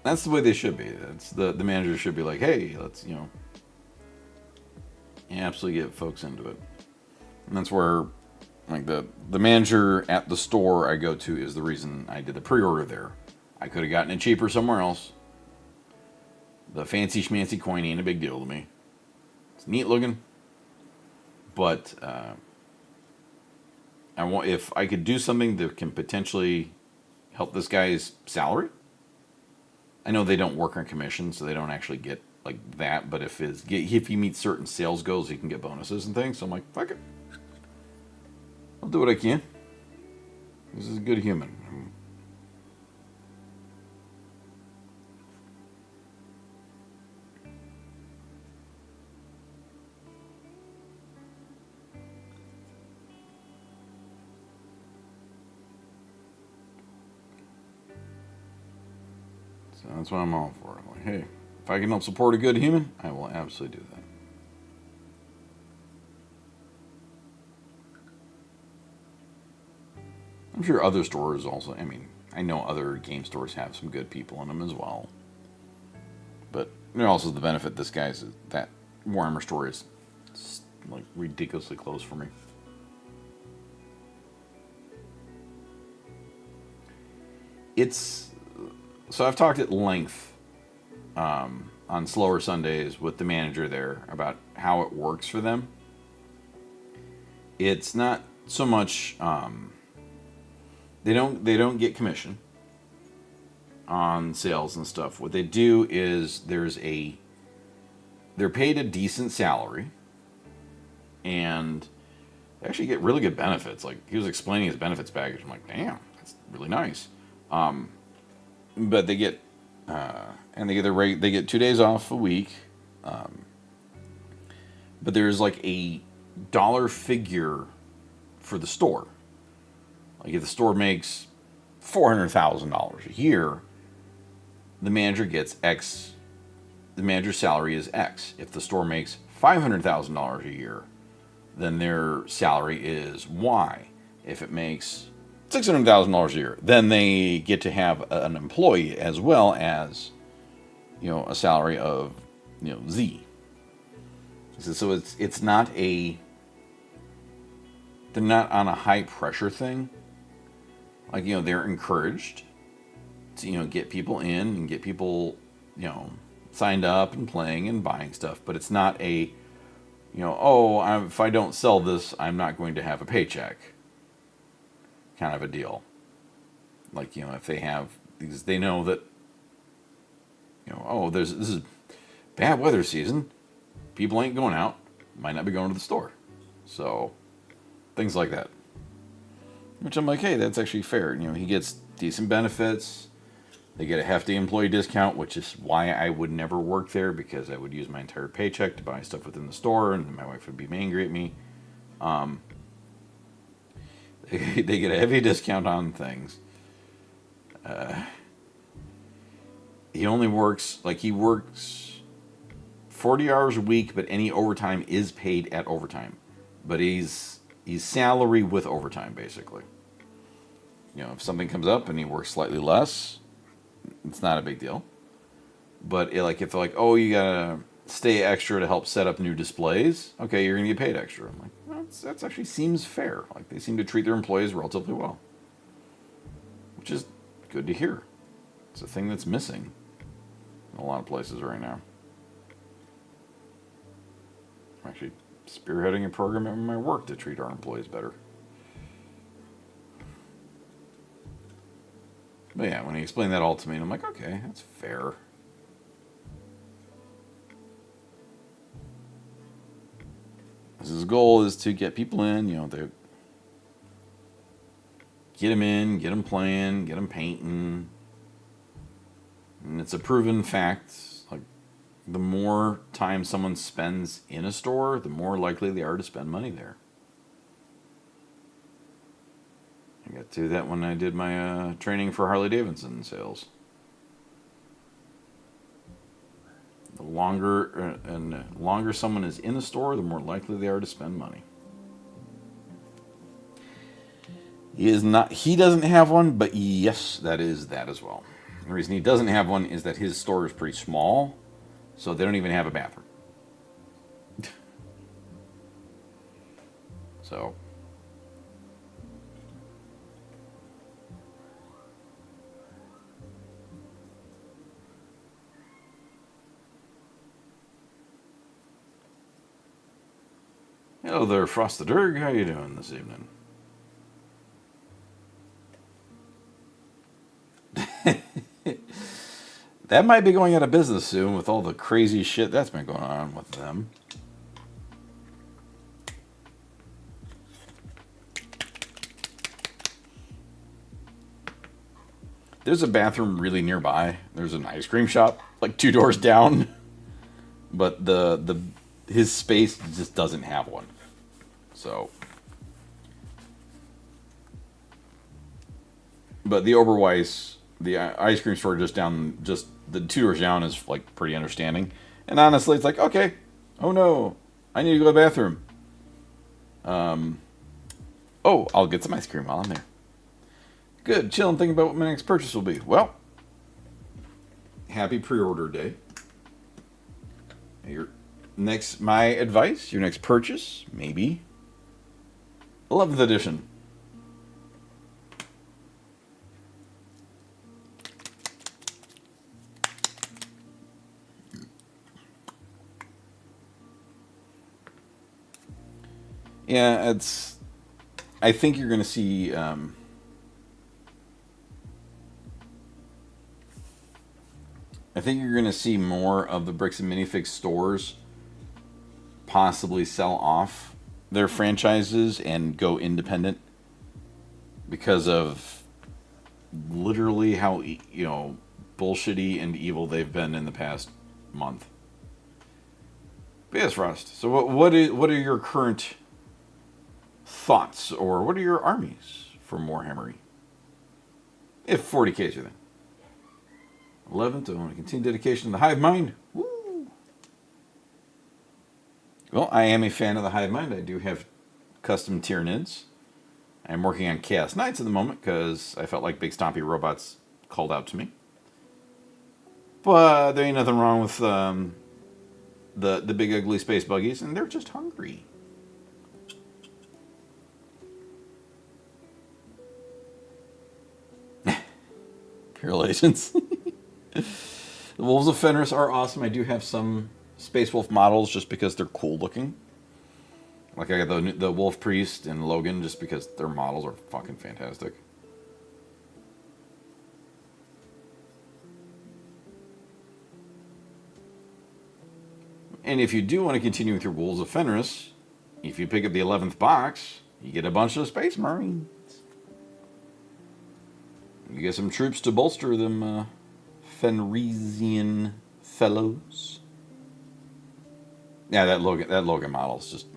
That's the way they should be. That's the manager should be like, hey, let's, absolutely get folks into it. And that's where, like, the manager at the store I go to is the reason I did the pre-order there. I could have gotten it cheaper somewhere else. The fancy schmancy coin ain't a big deal to me. It's neat looking, but if I could do something that can potentially help this guy's salary. I know they don't work on commission, so they don't actually get like that. But if he meets certain sales goals, he can get bonuses and things. So I'm like, fuck it, I'll do what I can. This is a good human. So that's what I'm all for. I'm like, hey, if I can help support a good human, I will absolutely do that. I'm sure other stores also. I mean, I know other game stores have some good people in them as well. But also the benefit this guy's that Warhammer store is like ridiculously close for me. It's so I've talked at length on slower Sundays with the manager there about how it works for them. It's not so much they don't get commission on sales and stuff. What they do is they're paid a decent salary, and they actually get really good benefits. Like he was explaining his benefits package. I'm like, damn, that's really nice. But they get and they get they get 2 days off a week. But there's like a dollar figure for the store. Like if the store makes $400,000 a year, the manager gets X. The manager's salary is X. If the store makes $500,000 a year, then their salary is Y. If it makes $600,000 a year, then they get to have an employee as well as, a salary of, Z. So it's not they're not on a high pressure thing. Like, they're encouraged to, get people in and get people, signed up and playing and buying stuff. But it's not a, if I don't sell this, I'm not going to have a paycheck kind of a deal. Like, if they have these, they know that, this is bad weather season. People ain't going out. Might not be going to the store. So, things like that. Which I'm like, hey, that's actually fair. He gets decent benefits. They get a hefty employee discount, which is why I would never work there, because I would use my entire paycheck to buy stuff within the store, and my wife would be angry at me. They get a heavy discount on things. He only works, he works 40 hours a week, but any overtime is paid at overtime. But he's salary with overtime, basically. If something comes up and he works slightly less, it's not a big deal. But if they're like, oh, you gotta stay extra to help set up new displays, okay, you're gonna get paid extra. I'm like, well, that's actually seems fair. Like they seem to treat their employees relatively well, which is good to hear. It's a thing that's missing in a lot of places right now. I'm actually spearheading a program at my work to treat our employees better. But yeah, when he explained that all to me, I'm like, okay, that's fair. His goal is to get people in, they get them in, get them playing, get them painting. And it's a proven fact. Like, the more time someone spends in a store, the more likely they are to spend money there. I got to that when I did my training for Harley Davidson sales. The longer someone is in the store, the more likely they are to spend money. He doesn't have one, but yes, that is that as well. The reason he doesn't have one is that his store is pretty small, so they don't even have a bathroom. So, hello there, Frost the Durg. How you doing this evening? That might be going out of business soon with all the crazy shit that's been going on with them. There's a bathroom really nearby. There's an ice cream shop like 2 doors down, but his space just doesn't have one. So, but the Oberweis, the ice cream store just the 2 doors down is like pretty understanding. And honestly, it's like, okay, oh no, I need to go to the bathroom. I'll get some ice cream while I'm there. Good. Chilling, thinking about what my next purchase will be. Well, happy pre-order day. Your my advice, your next purchase, maybe 11th edition. Yeah, it's. I think you're going to see. I think you're going to see more of the Bricks and Minifix stores possibly sell off their franchises and go independent because of literally how bullshitty and evil they've been in the past month. But yes, Frost. So what are your current thoughts, or what are your armies for Warhammer? If 40k is your thing. 11th, I want to continue dedication to the Hive Mind. Woo! Well, I am a fan of the Hive Mind. I do have custom Tyranids. I'm working on Chaos Knights at the moment because I felt like big stompy robots called out to me. But there ain't nothing wrong with the big ugly space buggies, and they're just hungry. Imperial agents. The Wolves of Fenris are awesome. I do have some Space Wolf models just because they're cool looking. Like I got the Wolf Priest and Logan just because their models are fucking fantastic. And if you do want to continue with your Wolves of Fenris, if you pick up the 11th box, you get a bunch of Space Marines. You get some troops to bolster them Fenrisian fellows. Yeah, that Logan model is just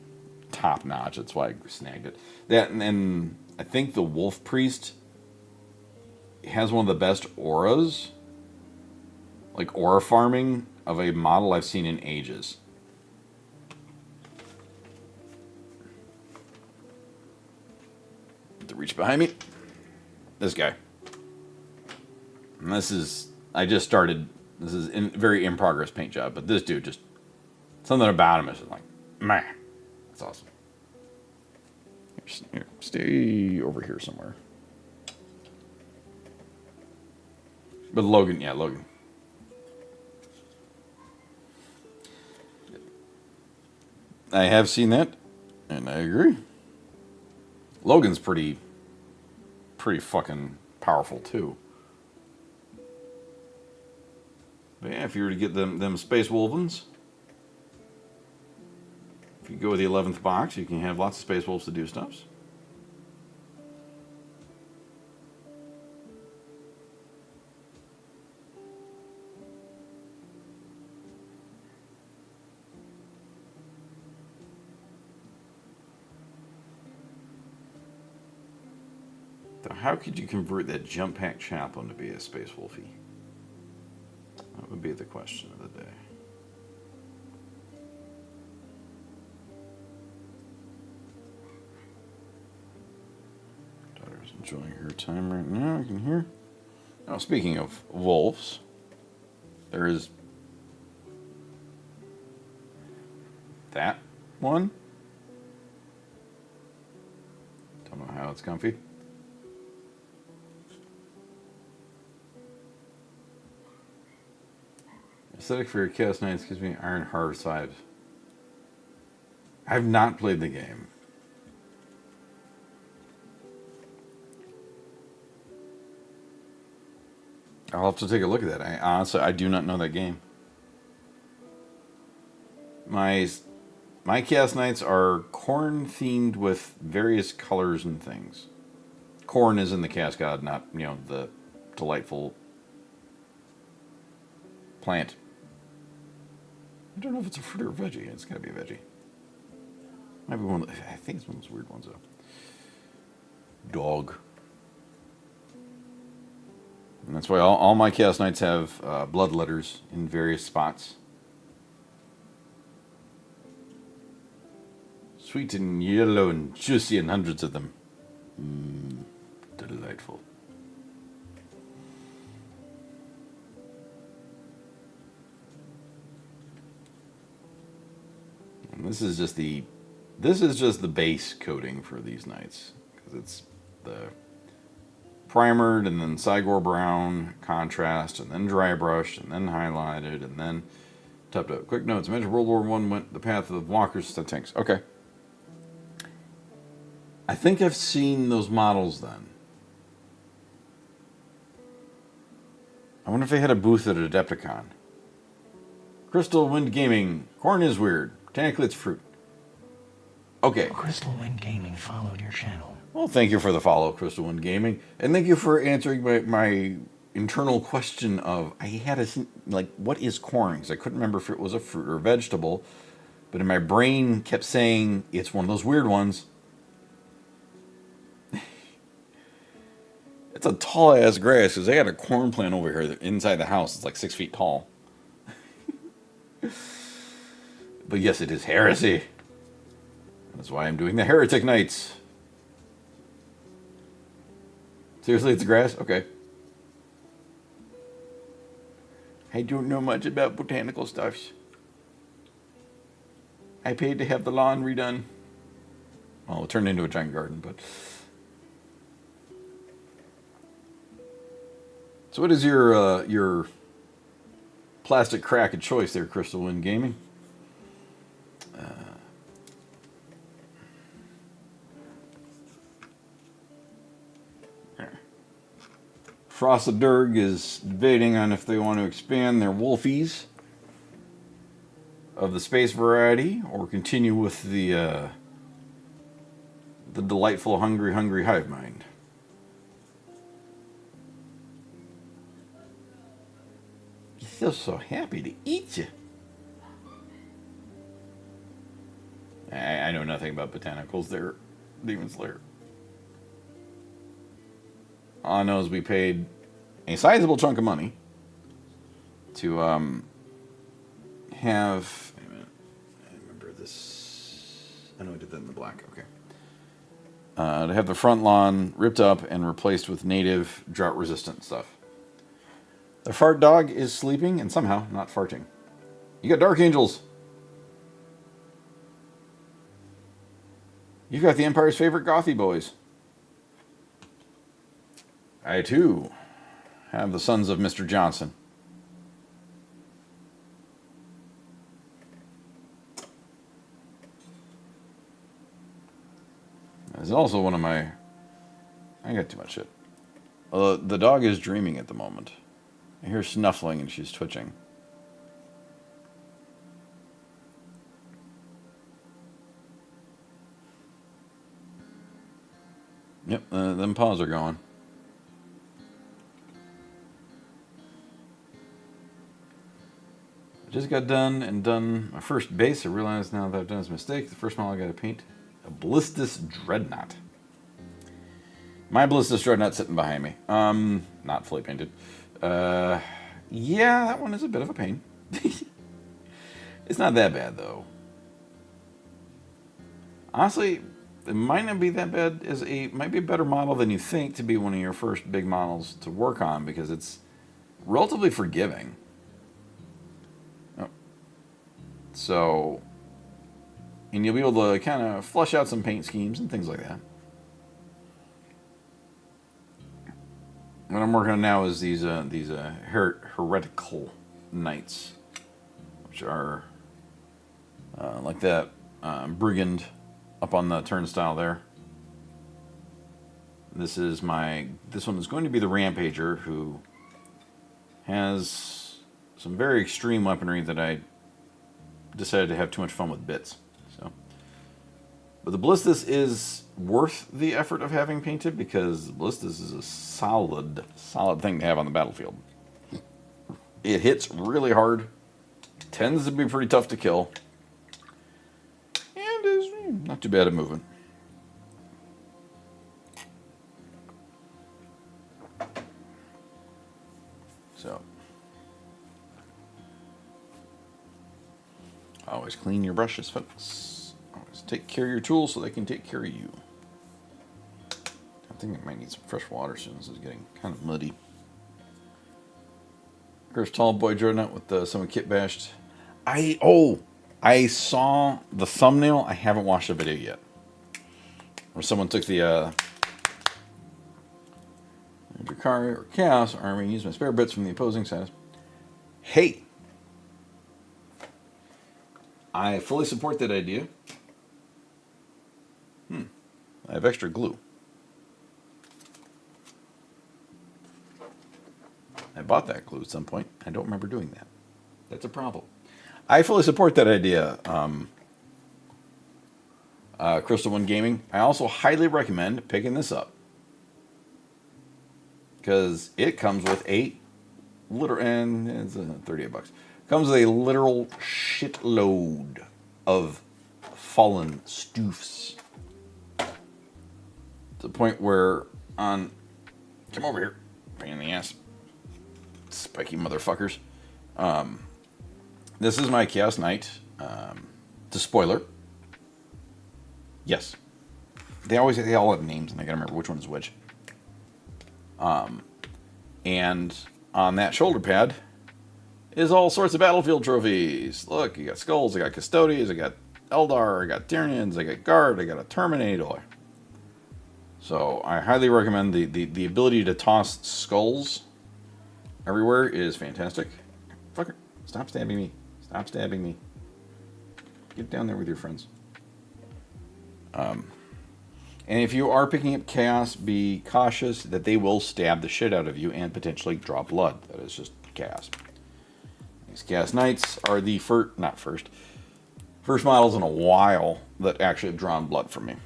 top notch. That's why I snagged it. That and I think the Wolf Priest has one of the best auras, like aura farming of a model I've seen in ages. To reach behind me, this guy. And this is, I just started, this is very in progress paint job, but this dude just, something about him is like, man, that's awesome. Here, stay over here somewhere. But Logan, yeah, Logan. I have seen that, and I agree. Logan's pretty fucking powerful too. But yeah, if you were to get them Space Wolvens, if you go with the 11th box, you can have lots of Space Wolves to do stuff. So how could you convert that Jump Pack Chaplain to be a Space Wolfie? That would be the question of the day. Daughter's enjoying her time right now, I can hear. Now, speaking of wolves, there is that one. Don't know how it's comfy. Aesthetic for your Chaos Knights gives me Iron Harvest vibes. I've not played the game. I'll have to take a look at that. I do not know that game. My Chaos Knights are Khorne themed with various colors and things. Khorne is in the Chaos God, not the delightful plant. I don't know if it's a fruit or a veggie. It's got to be a veggie. Might be one. I think it's one of those weird ones though. Dog. And that's why all my Chaos Knights have blood letters in various spots. Sweet and yellow and juicy and hundreds of them. Delightful. This is just the base coating for these knights, because it's the primered and then Cygor brown contrast and then dry brushed and then highlighted and then topped up. Quick notes: Imagine World War I went the path of walkers to tanks. Okay, I think I've seen those models then. I wonder if they had a booth at Adepticon. Crystal Wind Gaming. Corn is weird. Botanically, it's fruit. Okay. Crystal Wind Gaming followed your channel. Well, thank you for the follow, Crystal Wind Gaming. And thank you for answering my internal question of, I had a, like, what is corn? Because I couldn't remember if it was a fruit or a vegetable. But in my brain kept saying, it's one of those weird ones. It's a tall-ass grass, because they had a corn plant over here inside the house. It's like 6 feet tall. But yes, it is heresy. That's why I'm doing the Heretic Knights. Seriously, it's grass? Okay. I don't know much about botanical stuffs. I paid to have the lawn redone. Well, it turned into a giant garden, but... So what is your plastic crack of choice there, Crystal Wind Gaming? Frostadurg is debating on if they want to expand their Wolfies of the space variety or continue with the delightful hungry hive mind. He feels so happy to eat you. I know nothing about botanicals. They're Demon Slayer. All I know is we paid a sizable chunk of money to have... Wait a minute. I remember this. I know I did that in the black. Okay. To have the front lawn ripped up and replaced with native drought-resistant stuff. The fart dog is sleeping and somehow not farting. You got Dark Angels. You've got the Empire's favorite gothy boys. I, too, have the Sons of Mr. Johnson. It's also one of my... I got too much shit. The dog is dreaming at the moment. I hear snuffling and she's twitching. Yep, them paws are going. Just got done my first base. I realized now that I've done this mistake. The first model I got to paint, a Ballistus Dreadnought. My Ballistus Dreadnought sitting behind me. Not fully painted. Yeah, that one is a bit of a pain. It's not that bad though. Honestly, it might not be that bad. Might be a better model than you think to be one of your first big models to work on, because it's relatively forgiving. So, and you'll be able to kind of flush out some paint schemes and things like that. What I'm working on now is these heretical knights, which are like that brigand up on the turnstile there. This one is going to be the Rampager, who has some very extreme weaponry that I decided to have too much fun with bits. So, but the Ballistus is worth the effort of having painted, because the Ballistus is a solid thing to have on the battlefield. It hits really hard, tends to be pretty tough to kill, and is not too bad at moving. So, always clean your brushes, folks. Always take care of your tools so they can take care of you. I think I might need some fresh water soon. This is getting kind of muddy. Here's Tall Boy Dreadnought with some Kit Bashed. I I saw the thumbnail. I haven't watched the video yet. Where someone took the Drukhari or Chaos Army, used my spare bits from the opposing side. Hey! I fully support that idea. I have extra glue. I bought that glue at some point. I don't remember doing that. That's a problem. I fully support that idea, Crystal One Gaming. I also highly recommend picking this up. Because it comes with a literal, and it's $38. Comes with a literal shitload of fallen stoofs. To the point where come over here, pain in the ass, spiky motherfuckers. This is my Chaos Knight. It's a spoiler. Yes. They all have names, and I gotta remember which one is which. And on that shoulder pad is all sorts of battlefield trophies. Look, you got skulls, I got custodians, I got Eldar, I got Tyranids, I got guard, I got a Terminator. So I highly recommend the ability to toss skulls everywhere is fantastic. Fucker, stop stabbing me. Stop stabbing me. Get down there with your friends. And if you are picking up Chaos, be cautious that they will stab the shit out of you and potentially draw blood. That is just Chaos. These Chaos Knights are the first models in a while that actually have drawn blood from me.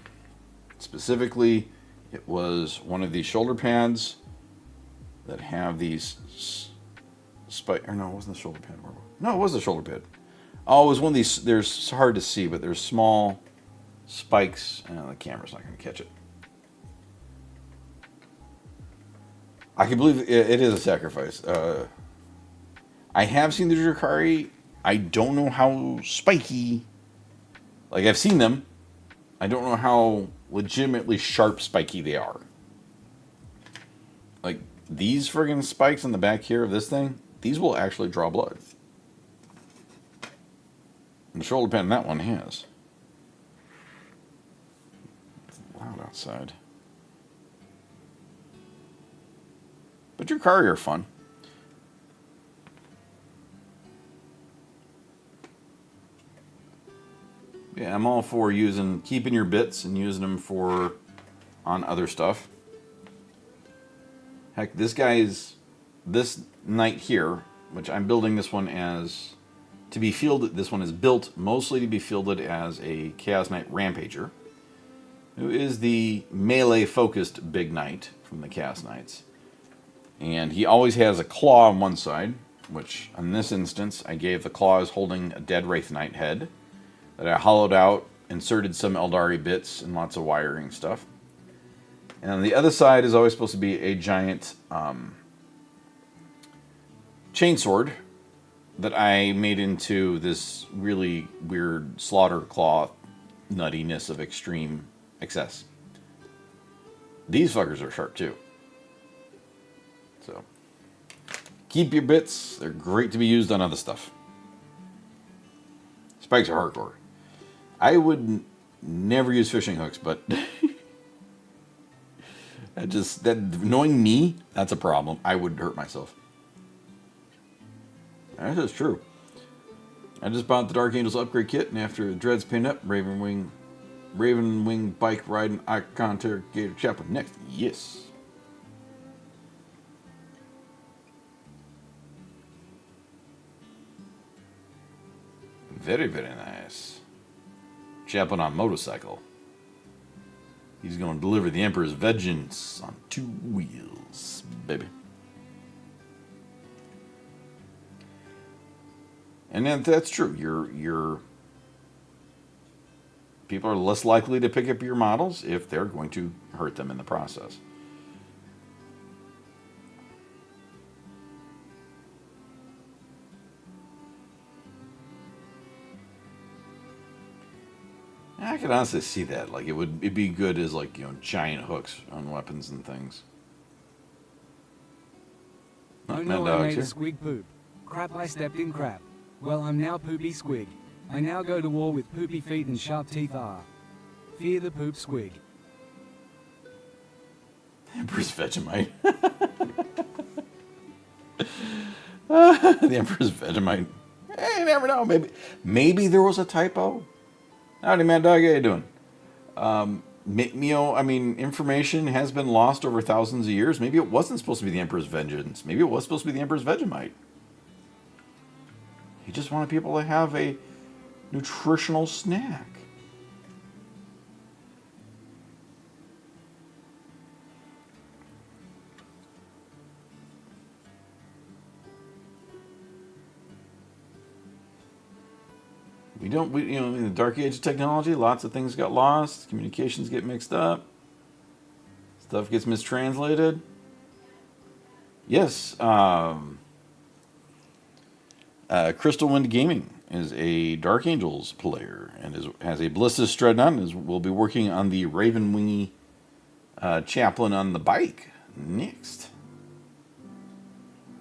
Specifically, it was one of these shoulder pads that have these or no, it wasn't the shoulder pad. No, it was the shoulder pad. Oh, it was one of these. There's hard to see, but there's small spikes. The camera's not going to catch it. I can believe it is a sacrifice. I have seen the Drukhari. I don't know how spiky. Like, I've seen them. I don't know how legitimately sharp spiky they are. Like, these friggin' spikes on the back here of this thing, these will actually draw blood. And the shoulder pad on that one has. It's loud outside. But Drukhari are fun. Yeah, I'm all for keeping your bits and using them on other stuff. Heck, this knight here, which I'm building this one as to be fielded. This one is built mostly to be fielded as a Chaos Knight Rampager, who is the melee-focused big knight from the Chaos Knights. And he always has a claw on one side, which in this instance I gave the claws holding a dead Wraith Knight head that I hollowed out, inserted some Eldari bits and lots of wiring stuff. And on the other side is always supposed to be a giant chainsword that I made into this really weird slaughter claw nuttiness of extreme excess. These fuckers are sharp too. So, keep your bits. They're great to be used on other stuff. Spikes are hardcore. I would never use fishing hooks, but knowing me, that's a problem. I would hurt myself. That is true. I just bought the Dark Angels upgrade kit, and after the dreads paint up, Raven Wing bike riding icon interrogator chaplain next. Yes. Very, very nice. Chaplain on motorcycle. He's going to deliver the Emperor's vengeance on 2 wheels, baby. And that's true. Your people are less likely to pick up your models if they're going to hurt them in the process. I could honestly see that. Like, it'd be good as, like, giant hooks on weapons and things. Oh no, I made a squig poop. Crap, I stepped in crap. Well, I'm now poopy squig. I now go to war with poopy feet and sharp teeth are. Fear the poop squig. Emperor's Vegemite. The Emperor's Vegemite. Hey, you never know. Maybe there was a typo. Howdy, Mad Dog. How you doing? I mean, information has been lost over thousands of years. Maybe it wasn't supposed to be the Emperor's Vengeance. Maybe it was supposed to be the Emperor's Vegemite. He just wanted people to have a nutritional snack. In the dark age of technology, lots of things got lost, communications get mixed up, stuff gets mistranslated. Yes, Crystal Wind Gaming is a Dark Angels player and has a Ballistus Dreadnought and will be working on the Ravenwing Chaplain on the bike next.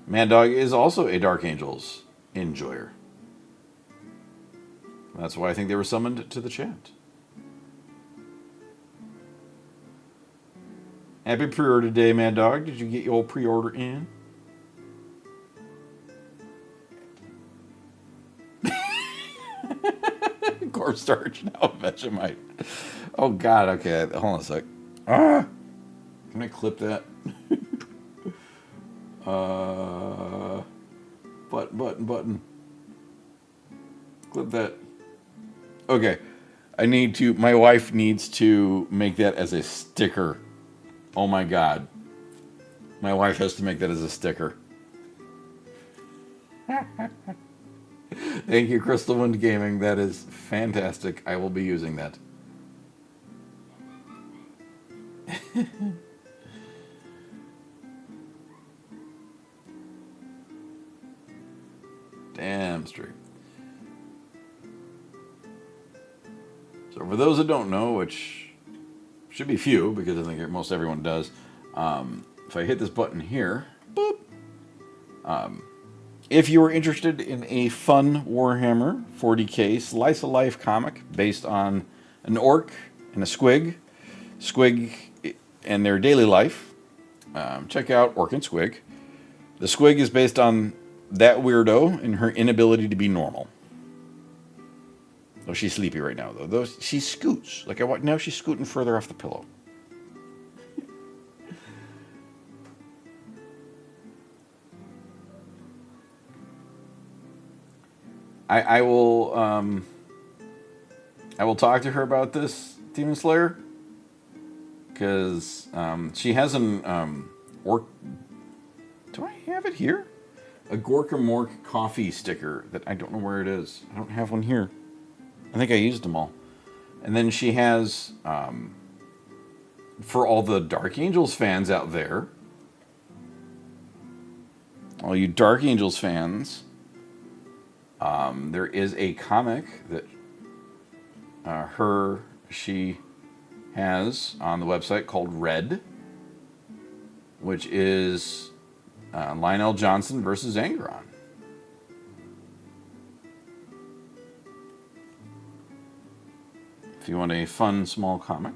Mad Dog is also a Dark Angels enjoyer. That's why I think they were summoned to the chat. Happy pre-order day, Mad Dog. Did you get your pre-order in? Corpse starch, now Vegemite. Oh, God. Okay, hold on a sec. Can I clip that? Button. Clip that. Okay. My wife needs to make that as a sticker. Oh my God. My wife has to make that as a sticker. Thank you, Crystal Wind Gaming. That is fantastic. I will be using that. Damn straight. So for those that don't know, which should be few, because I think most everyone does, if I hit this button here, boop, if you are interested in a fun Warhammer 40k slice of life comic based on an orc and a squig and their daily life, check out Orc and Squig. The squig is based on that weirdo and her inability to be normal. Oh, she's sleepy right now, though. She scoots. Now she's scooting further off the pillow. I will talk to her about this, Demon Slayer, because she has an orc. Do I have it here? A Gorka Mork coffee sticker that I don't know where it is. I don't have one here. I think I used them all. And then she has, for all the Dark Angels fans out there, all you Dark Angels fans, there is a comic that she has on the website called Red, which is Lionel Johnson versus Angron. If you want a fun, small comic,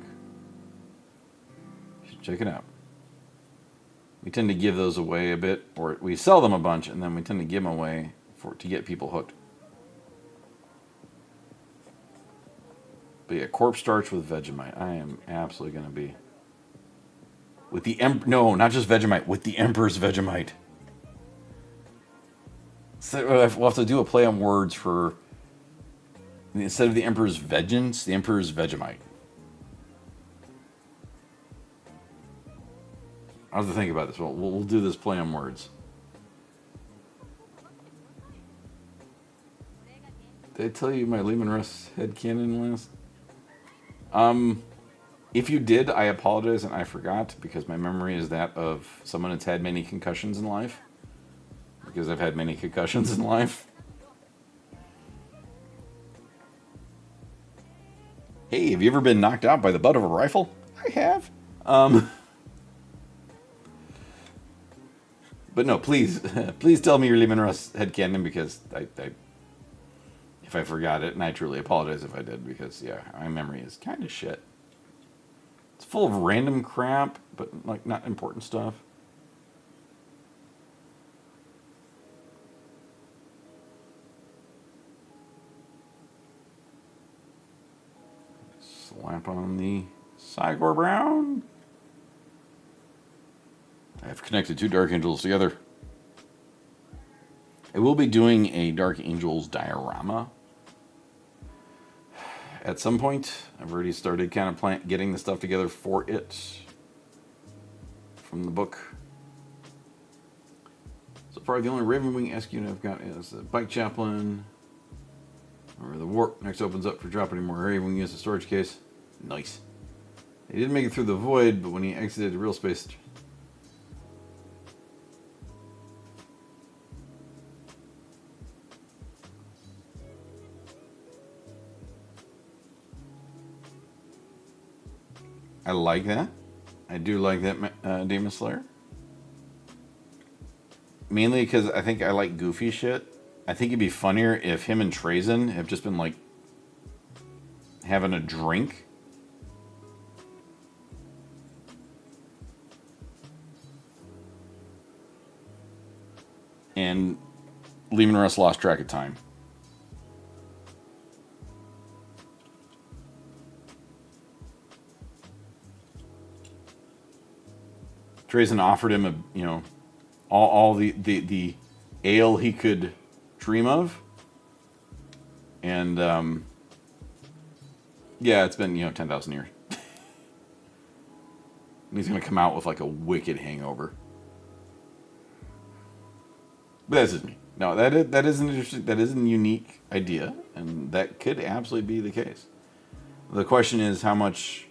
you should check it out. We tend to give those away a bit, or we sell them a bunch, and then we tend to give them away to get people hooked. But yeah, Corpse Starch with Vegemite. I am absolutely going to be... With the No, not just Vegemite. With the Emperor's Vegemite. So we'll have to do a play on words for... Instead of the Emperor's Vengeance, the Emperor's Vegemite. I'll have to think about this. We'll do this play on words. Did I tell you my Lehman Russ headcanon last? If you did, I apologize and I forgot, because my memory is that of someone that's had many concussions in life. Because I've had many concussions in life. Hey, have you ever been knocked out by the butt of a rifle? I have. But no, please tell me your Lehman Russ headcanon, because if if I forgot it, and I truly apologize if I did, because, yeah, my memory is kind of shit. It's full of random crap, but, like, not important stuff. Slap on the Cygor Brown. I've connected two Dark Angels together. I will be doing a Dark Angels diorama at some point. I've already started kind of getting the stuff together for it from the book. So far, the only Ravenwing SQ I've got is the Bike Chaplain, or the Warp. Next opens up for dropping any more Ravenwing units in storage case. Nice. He didn't make it through the void, but when he exited real space... I like that. I do like that, Demon Slayer. Mainly because I think I like goofy shit. I think it'd be funnier if him and Trazen have just been, like, having a drink. And Leaving Russ lost track of time. Trazen offered him all the ale he could dream of, and yeah, it's been 10,000 years. And he's gonna come out with like a wicked hangover. But that's just me. No, that is an interesting, that is a unique idea, and that could absolutely be the case. The question is how much.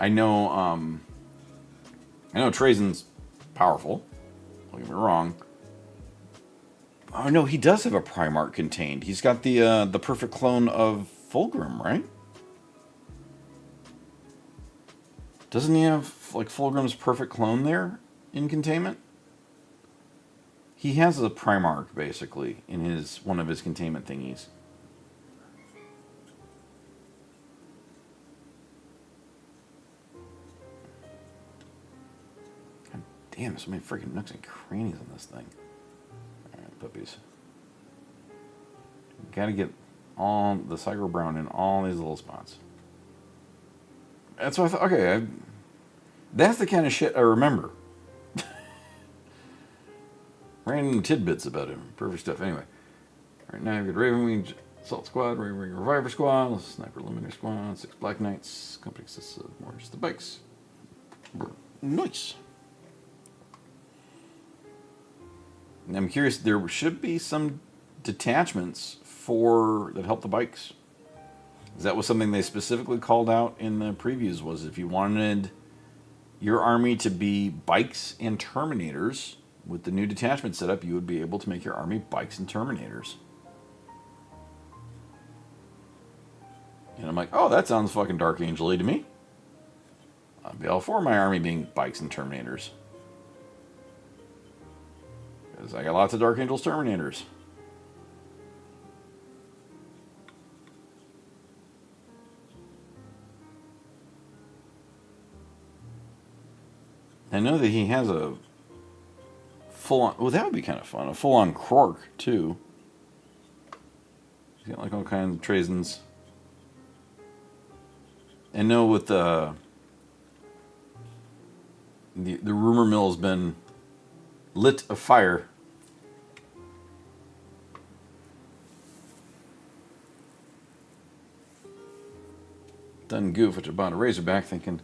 I know Trazen's powerful. Don't get me wrong. Oh no, he does have a Primarch contained. He's got the perfect clone of Fulgrim, right? Doesn't he have like Fulgrim's perfect clone there in containment? He has a Primarch basically in one of his containment thingies. Damn, so many freaking nooks and crannies on this thing. Alright, puppies. Gotta get all the Cygor Brown in all these little spots. That's what I thought. Okay, that's the kind of shit I remember. Random tidbits about him. Perfect stuff. Anyway. Alright, now you've got Ravenwing Assault Squad, Ravenwing Reviver Squad, Sniper Eliminator Squad, 6 Black Knights. Company consists of more just the bikes. Nice. I'm curious, there should be some detachments that help the bikes. That was something they specifically called out in the previews, was if you wanted your army to be bikes and Terminators, with the new detachment setup, you would be able to make your army bikes and Terminators. And I'm like, oh, that sounds fucking Dark Angel-y to me. I'd be all for my army being bikes and Terminators. Because I got lots of Dark Angels Terminators. I know that he has a full-on... Well, that would be kind of fun. A full-on Krork, too. He's got like all kinds of Trazens. And know with the rumor mill has been lit afire. Done goof, which I bought a Razorback thinking,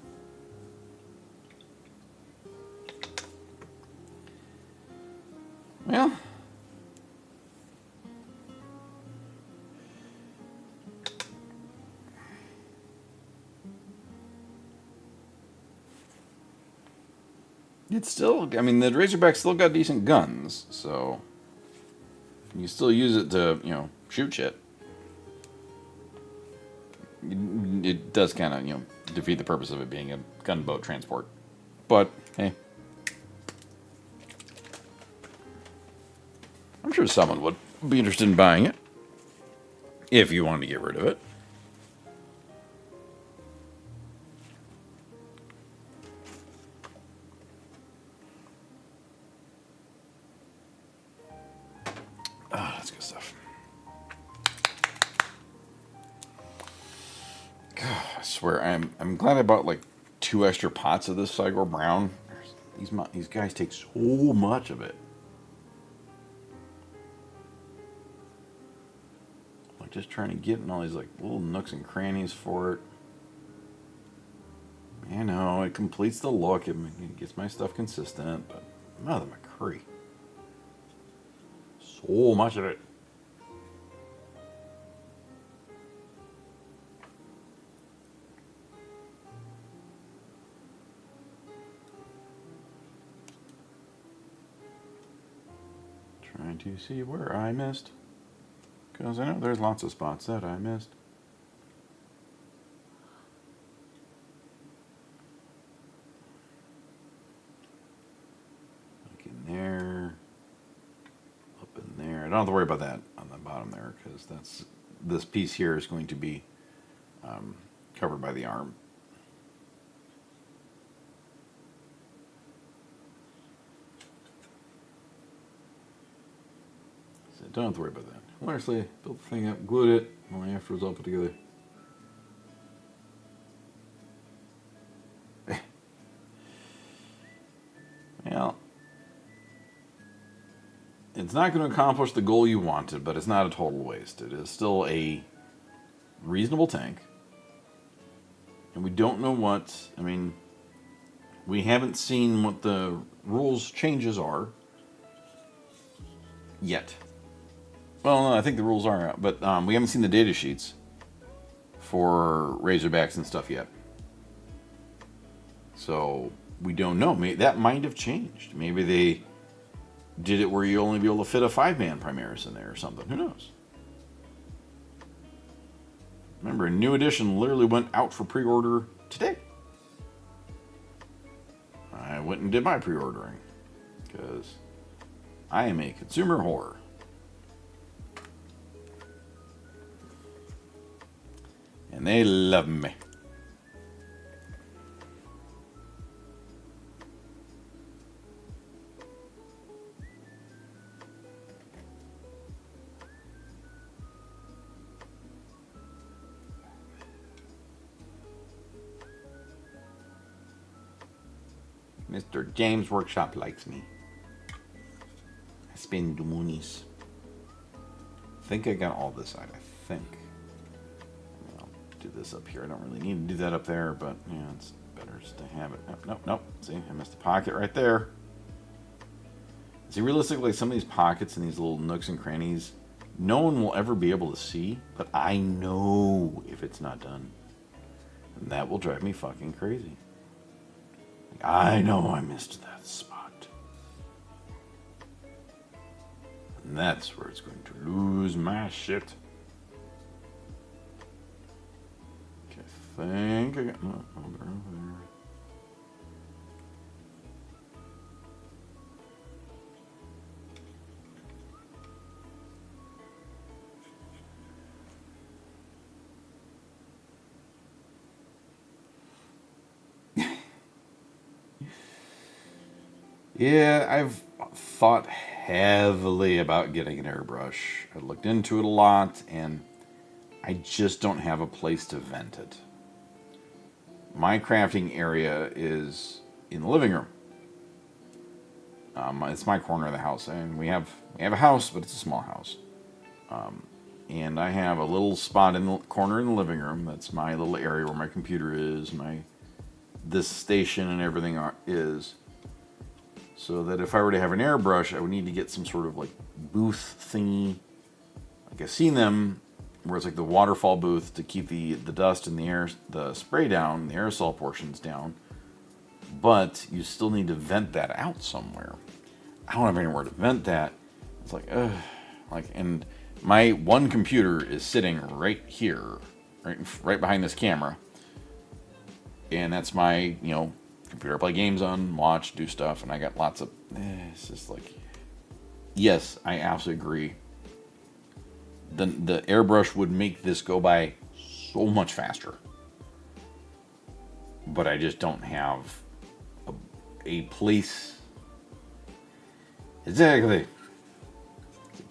well, it's still, I mean, the Razorback still got decent guns, so you still use it to, shoot shit. It does kind of, defeat the purpose of it being a gunboat transport. But, hey. I'm sure someone would. be interested in buying it if you want to get rid of it. Ah, that's good stuff. God, I swear, I'm glad I bought like 2 extra pots of this Sigor Brown. These guys take so much of it. I'm just trying to get in all these like little nooks and crannies for it. You know, it completes the look. It gets my stuff consistent, but Mother McCree. So much of it. Trying to see where I missed. Because I know there's lots of spots that I missed. Like in there. Up in there. I don't have to worry about that on the bottom there, because this piece here is going to be covered by the arm. So don't have to worry about that. Largely built the thing up, glued it, only after it was all put together. Well, it's not going to accomplish the goal you wanted, but it's not a total waste. It is still a reasonable tank. And we don't know what, I mean, we haven't seen what the rules changes are yet. Well, no, I think the rules are out, but we haven't seen the data sheets for Razorbacks and stuff yet. So we don't know. Maybe that might have changed. Maybe they did it where you only be able to fit a 5-man Primaris in there or something. Who knows? Remember, a new edition literally went out for pre-order today. I went and did my pre-ordering because I am a consumer whore. And they love me. Mr. James Workshop likes me. I spend moonies. I think I got all this side, I think. I'll do this up here. I don't really need to do that up there, but yeah, it's better just to have it. Nope. See, I missed a pocket right there. See, realistically, some of these pockets and these little nooks and crannies, no one will ever be able to see, but I know if it's not done. And that will drive me fucking crazy. I know I missed that spot. And that's where it's going to lose my shit. Okay, I think I got... Oh, they're over there. Yeah, I've thought heavily about getting an airbrush. I looked into it a lot, and I just don't have a place to vent it. My crafting area is in the living room. It's my corner of the house, and we have a house, but it's a small house. And I have a little spot in the corner in the living room. That's my little area where my computer is, this station and everything is. So that if I were to have an airbrush, I would need to get some sort of like booth thingy. Like I've seen them where it's like the waterfall booth to keep the dust and the spray down, the aerosol portions down. But you still need to vent that out somewhere. I don't have anywhere to vent that. It's like, and my one computer is sitting right here, right behind this camera. And that's my, computer I play games on, watch, do stuff, and I got lots of... It's just like... Yes, I absolutely agree. the airbrush would make this go by so much faster. But I just don't have a place. Exactly.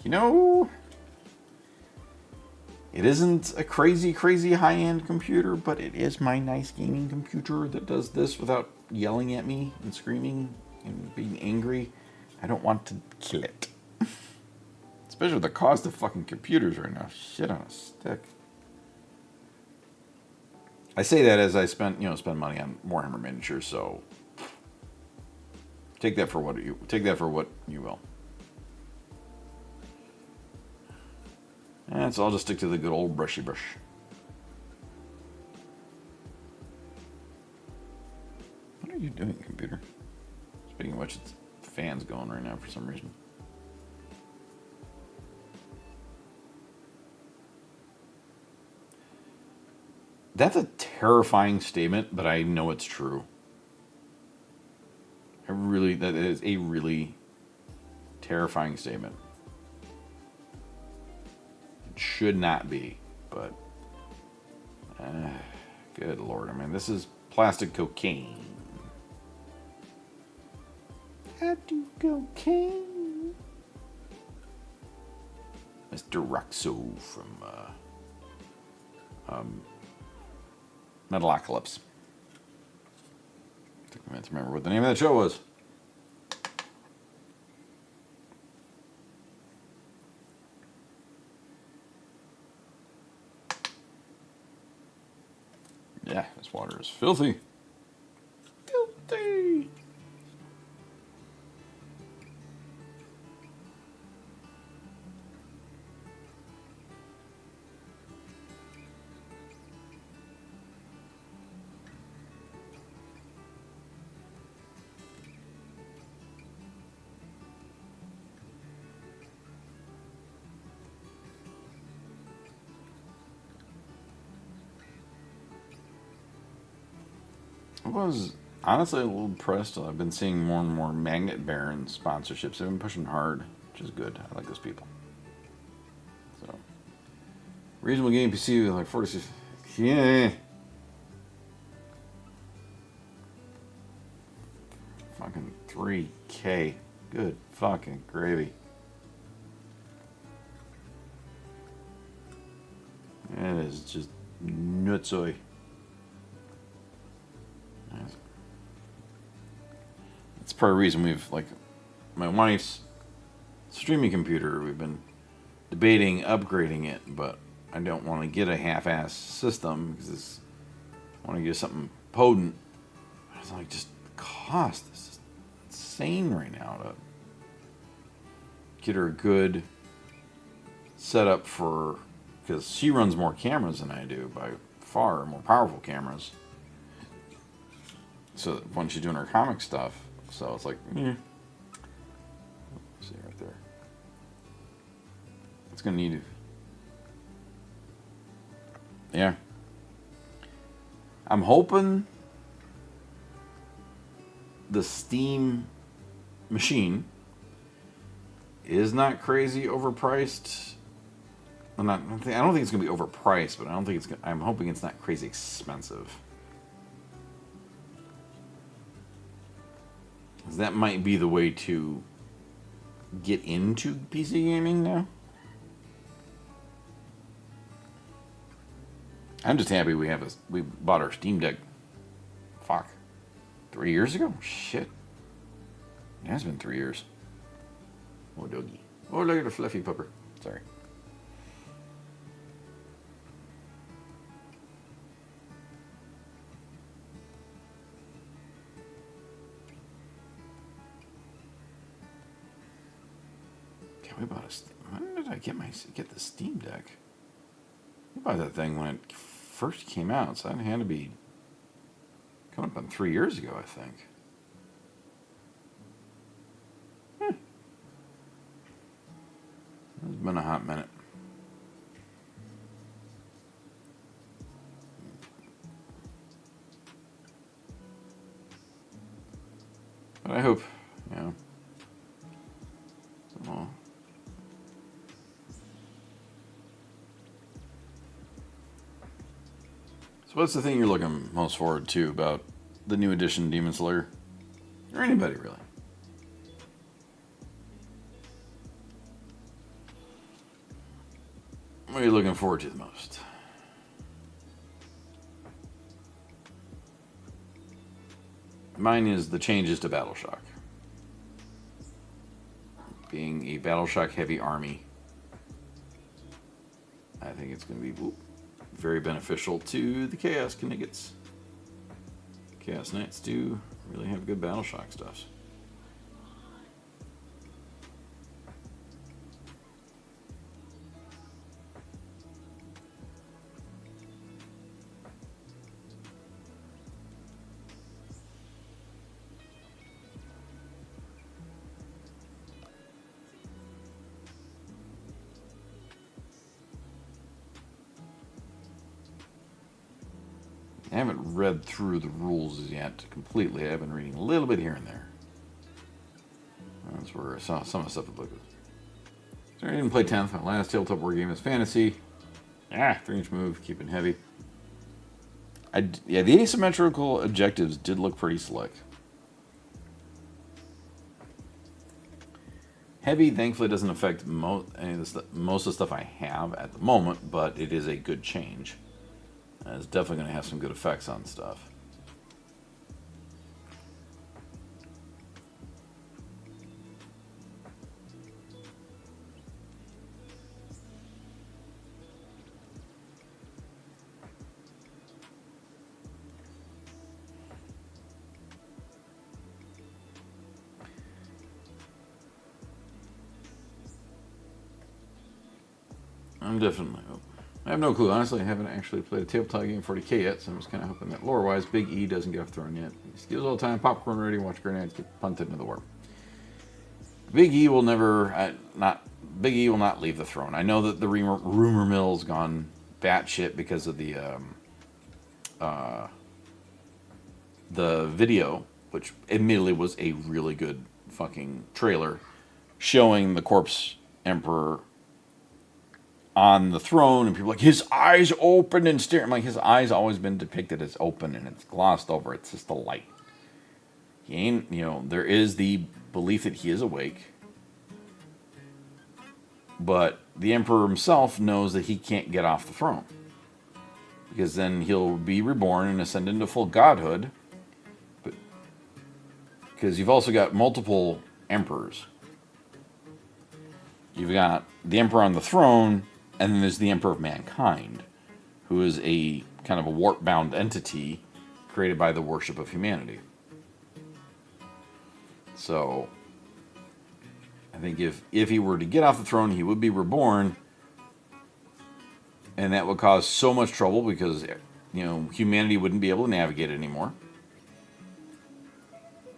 You know, it isn't a crazy high-end computer, but it is my nice gaming computer that does this without yelling at me and screaming and being angry. I don't want to kill it. Especially with the cost of fucking computers right now. Shit on a stick. I say that as I spend money on Warhammer miniatures, so take that for what you will. And so I'll just stick to the good old brushy brush. What are you doing, computer? Speaking of which, the fan's going right now for some reason. That's a terrifying statement, but I know it's true. That is a really terrifying statement. It should not be, but good Lord. I mean, this is plastic cocaine. I do cocaine. Mr. Roxo from Metalocalypse. Took a minute to remember what the name of that show was. Yeah, this water is filthy. Filthy. I was honestly a little impressed. I've been seeing more and more Magnet Baron sponsorships. They've been pushing hard, which is good. I like those people. So, reasonable game PC with like 46. Yeah. Fucking 3K. Good fucking gravy. It is just nutsoy. That's part of the reason we've, like, my wife's streaming computer, we've been debating upgrading it, but I don't want to get a half-ass system because I want to get something potent. It's like, just the cost is insane right now to get her a good setup for, because she runs more cameras than I do by far, more powerful cameras. So when she's doing her comic stuff, so it's like, see right there. It's gonna need. Yeah. I'm hoping the Steam machine is not crazy overpriced. I don't think it's gonna be overpriced, but I don't think it's. I'm hoping it's not crazy expensive. That might be the way to get into PC gaming now. I'm just happy we bought our Steam Deck. Fuck. 3 years ago? Shit. It has been 3 years. Oh, doggy. Oh, look at the fluffy pupper. Sorry. We bought when did I get the Steam Deck? We bought that thing when it first came out, so that had to be coming up on 3 years ago, I think. It's been a hot minute. But I hope, well, So what's the thing you're looking most forward to about the new edition Demon Slayer? Or anybody, really? What are you looking forward to the most? Mine is the changes to Battleshock. Being a Battleshock heavy army, I think it's going to be very beneficial to the Chaos Knights. Chaos Knights do really have good Battleshock stuff. I haven't read through the rules yet completely. I've been reading a little bit here and there. That's where I saw some of the stuff that looked good. So I didn't play 10th. My last tabletop board game is Fantasy. 3-inch move, keeping heavy. Yeah, the asymmetrical objectives did look pretty slick. Heavy, thankfully, doesn't affect most of the stuff I have at the moment, but it is a good change. It's definitely going to have some good effects on stuff. I'm definitely... I have no clue. Honestly, I haven't actually played a tabletop game 40k yet, so I'm just kind of hoping that lore-wise, Big E doesn't get off throne yet. He steals all the time, popcorn ready, watch grenades get punted into the warp. Big E will never... Big E will not leave the throne. I know that the rumor mill's gone batshit because of the video, which admittedly was a really good fucking trailer, showing the corpse emperor on the throne, and people are like, his eyes open and staring. I'm like, his eyes always been depicted as open, and it's glossed over. It's just a light. He ain't, there is the belief that he is awake, but the emperor himself knows that he can't get off the throne, because then he'll be reborn and ascend into full godhood. But because you've also got multiple emperors. You've got the emperor on the throne, and then there's the Emperor of Mankind, who is a kind of a warp-bound entity created by the worship of humanity. So, I think if he were to get off the throne, he would be reborn, and that would cause so much trouble because, humanity wouldn't be able to navigate it anymore.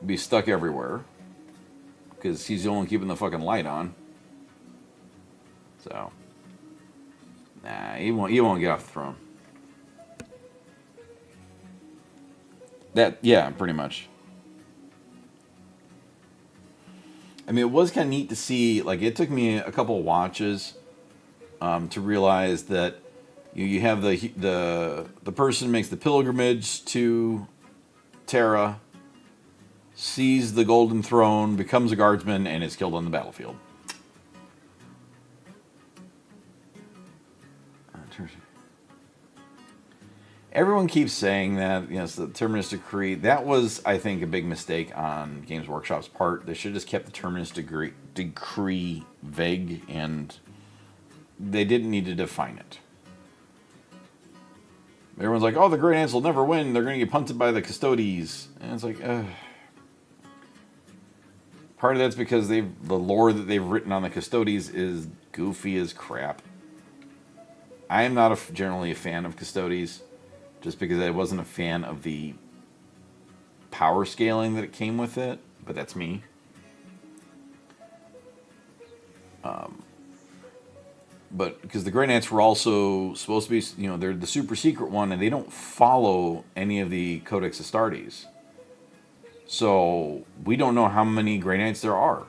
Be stuck everywhere because he's the only one keeping the fucking light on. So... Nah, he won't get off the throne. Yeah, pretty much. I mean, it was kind of neat to see, like, it took me a couple of watches to realize that you have the person makes the pilgrimage to Terra, sees the Golden Throne, becomes a guardsman, and is killed on the battlefield. Everyone keeps saying that, it's the Terminus Decree. That was, I think, a big mistake on Games Workshop's part. They should have just kept the Terminus Decree vague, and they didn't need to define it. Everyone's like, oh, the Great Ants will never win. They're going to get punted by the Custodes. And it's like, part of that's because the lore that they've written on the Custodes is goofy as crap. I am not generally a fan of Custodes, just because I wasn't a fan of the power scaling that it came with it, but that's me. But because the Great Ants were also supposed to be, they're the super secret one, and they don't follow any of the Codex Astartes. So we don't know how many Great Ants there are.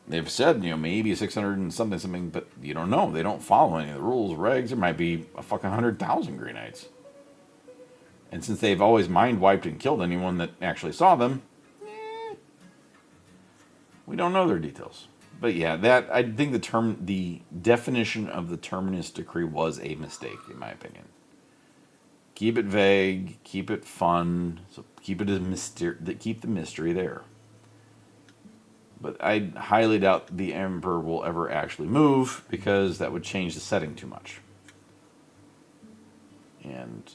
they've said, maybe 600 and something, but you don't know. They don't follow any of the rules, regs. There might be a fucking 100,000 Grey Knights. And since they've always mind wiped and killed anyone that actually saw them, we don't know their details. But yeah, I think the definition of the Terminus Decree was a mistake, in my opinion. Keep it vague, keep it fun, so keep it keep the mystery there. But I highly doubt the Emperor will ever actually move, because that would change the setting too much. And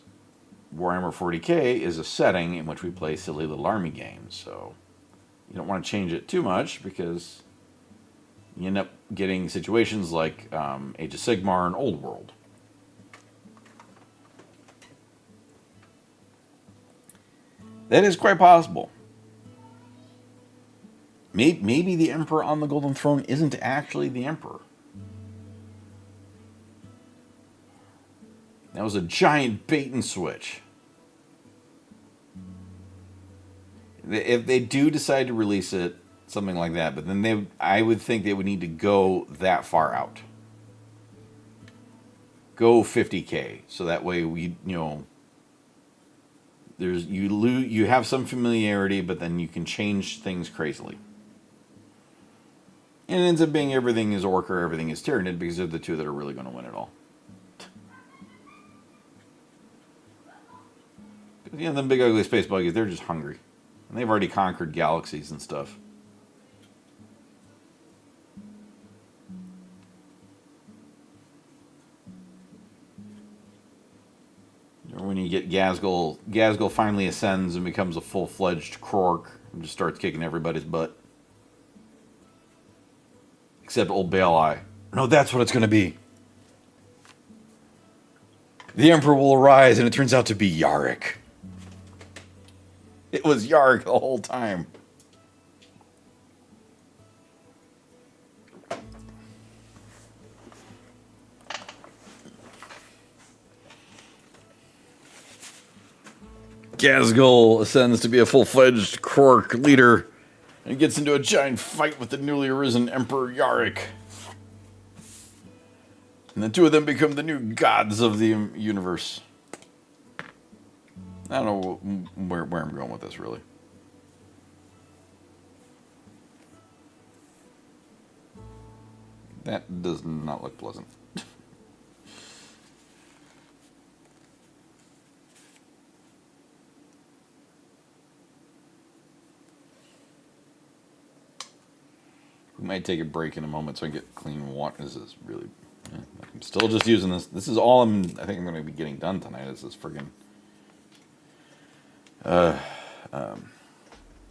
Warhammer 40k is a setting in which we play silly little army games, so you don't want to change it too much, because you end up getting situations like Age of Sigmar and Old World. That is quite possible. Maybe the Emperor on the Golden Throne isn't actually the Emperor. That was a giant bait and switch. If they do decide to release it, something like that, but then I would think they would need to go that far out. Go 50k, so that way you have some familiarity, but then you can change things crazily. And it ends up being everything is Orc or everything is Tyranid, because they're the two that are really going to win it all. Them big ugly space buggies, they're just hungry. And they've already conquered galaxies and stuff. Or when you get Gazgul finally ascends and becomes a full-fledged Krork and just starts kicking everybody's butt. Except old Baelai. No, that's what it's going to be. The Emperor will arise, and it turns out to be Yarick. It was Yarick the whole time. Gazgul ascends to be a full-fledged Krork leader and gets into a giant fight with the newly arisen Emperor Yarick. And the two of them become the new gods of the universe. I don't know where I'm going with this, really. That does not look pleasant. We might take a break in a moment so I can get clean water. This is really... I'm still just using this. This is all I think I'm going to be getting done tonight. Is this friggin'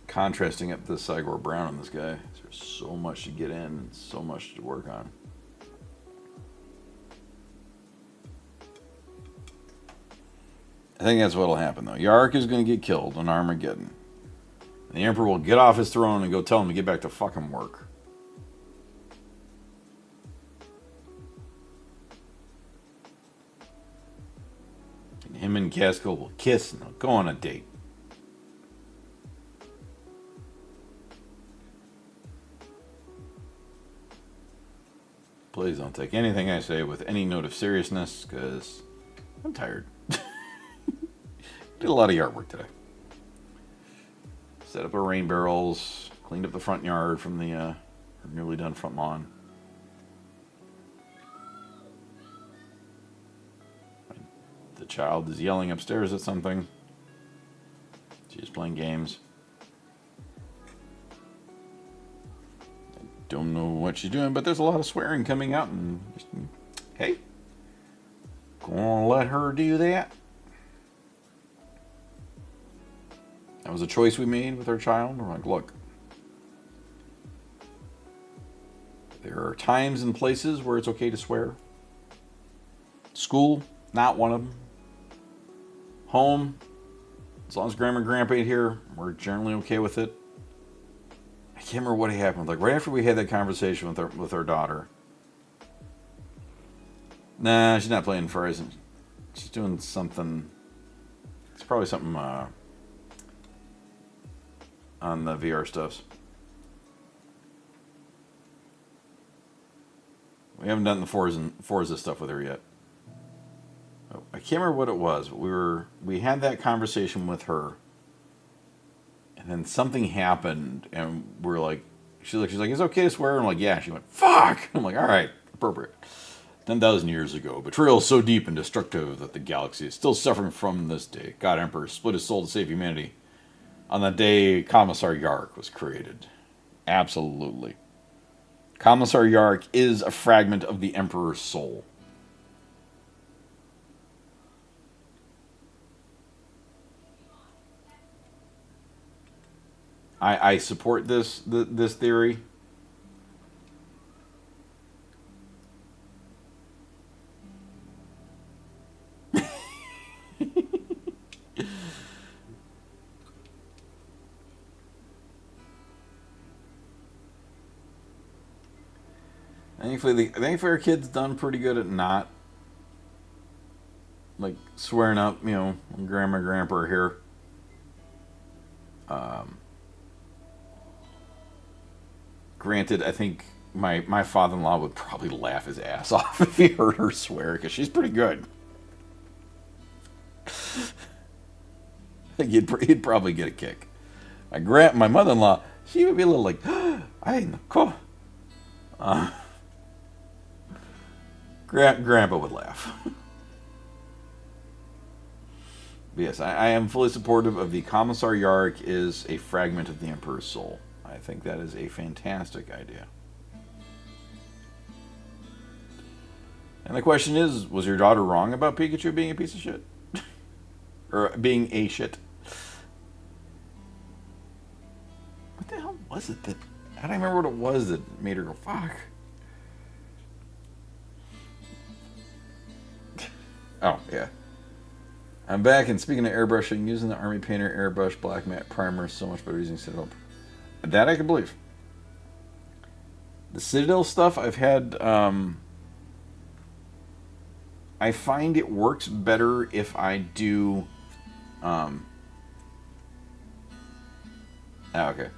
contrasting up the Cygor Brown on this guy. There's so much to get in and so much to work on. I think that's what'll happen, though. Yarick is going to get killed on Armageddon. And the Emperor will get off his throne and go tell him to get back to fucking work. And him and Gazgul will kiss and they'll go on a date. Please don't take anything I say with any note of seriousness, because I'm tired. Did a lot of yard work today. Set up our rain barrels, cleaned up the front yard from the newly done front lawn. The child is yelling upstairs at something. She's playing games. Don't know what she's doing, but there's a lot of swearing coming out, and just, hey, gonna let her do that. That was a choice we made with our child. We're like, look, there are times and places where it's okay to swear. School, not one of them. Home, as long as Grandma and Grandpa ain't here, we're generally okay with it. I can't remember what happened. Like right after we had that conversation with our daughter. Nah, she's not playing Verizon. She's doing something. It's probably something on the VR stuffs. We haven't done the Forza stuff with her yet. I can't remember what it was, but we had that conversation with her, and then something happened, and we're like, she's like, it's okay to swear. And I'm like, yeah. She went, fuck. I'm like, all right, appropriate. 10,000 years ago, betrayal is so deep and destructive that the galaxy is still suffering from this day. God Emperor split his soul to save humanity on the day Commissar Yark was created. Absolutely. Commissar Yark is a fragment of the Emperor's soul. I support this theory. Thankfully our kid's done pretty good at not like swearing up, when grandma and grandpa are here. Granted, I think my father-in-law would probably laugh his ass off if he heard her swear, because she's pretty good. He'd probably get a kick. My mother-in-law, she would be a little like, I know, cool. Grandpa would laugh. But yes, I am fully supportive of the Commissar Yark is a fragment of the Emperor's soul. I think that is a fantastic idea. And the question is, was your daughter wrong about Pikachu being a piece of shit? Or being a shit? What the hell was it that... I don't remember what it was that made her go, fuck. Oh, yeah. I'm back, and speaking of airbrushing, using the Army Painter Airbrush Black Matte Primer is so much better using Citadel. That I can believe. The Citadel stuff I've had... I find it works better if I do... okay.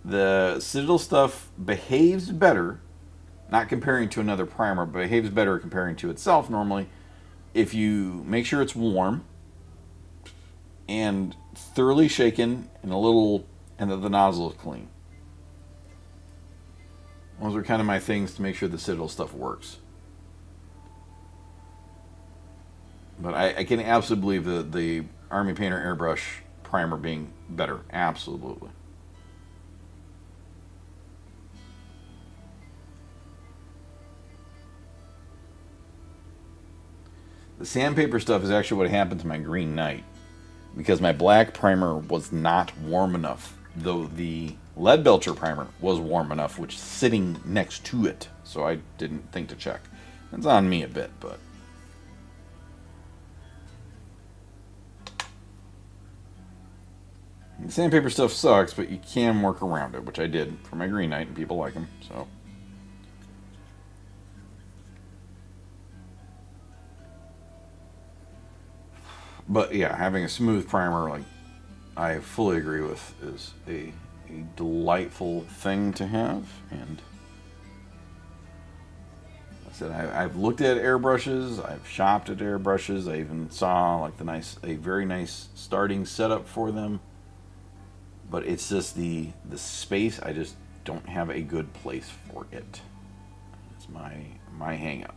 The Citadel stuff behaves better, not comparing to another primer, but behaves better comparing to itself normally, if you make sure it's warm and thoroughly shaken and that the nozzle is clean. Those are kind of my things to make sure the Citadel stuff works. But I can absolutely believe the Army Painter Airbrush primer being better. Absolutely. The sandpaper stuff is actually what happened to my Green Knight, because my black primer was not warm enough, though the lead belcher primer was warm enough, which is sitting next to it, so I didn't think to check. It's on me a bit, but... The sandpaper stuff sucks, but you can work around it, which I did for my Green Knight, and people like them, so... But yeah, having a smooth primer, like I fully agree with, is a delightful thing to have. And like I said, I've looked at airbrushes, I've shopped at airbrushes, I even saw like a very nice starting setup for them. But it's just the space, I just don't have a good place for it. It's my hang up.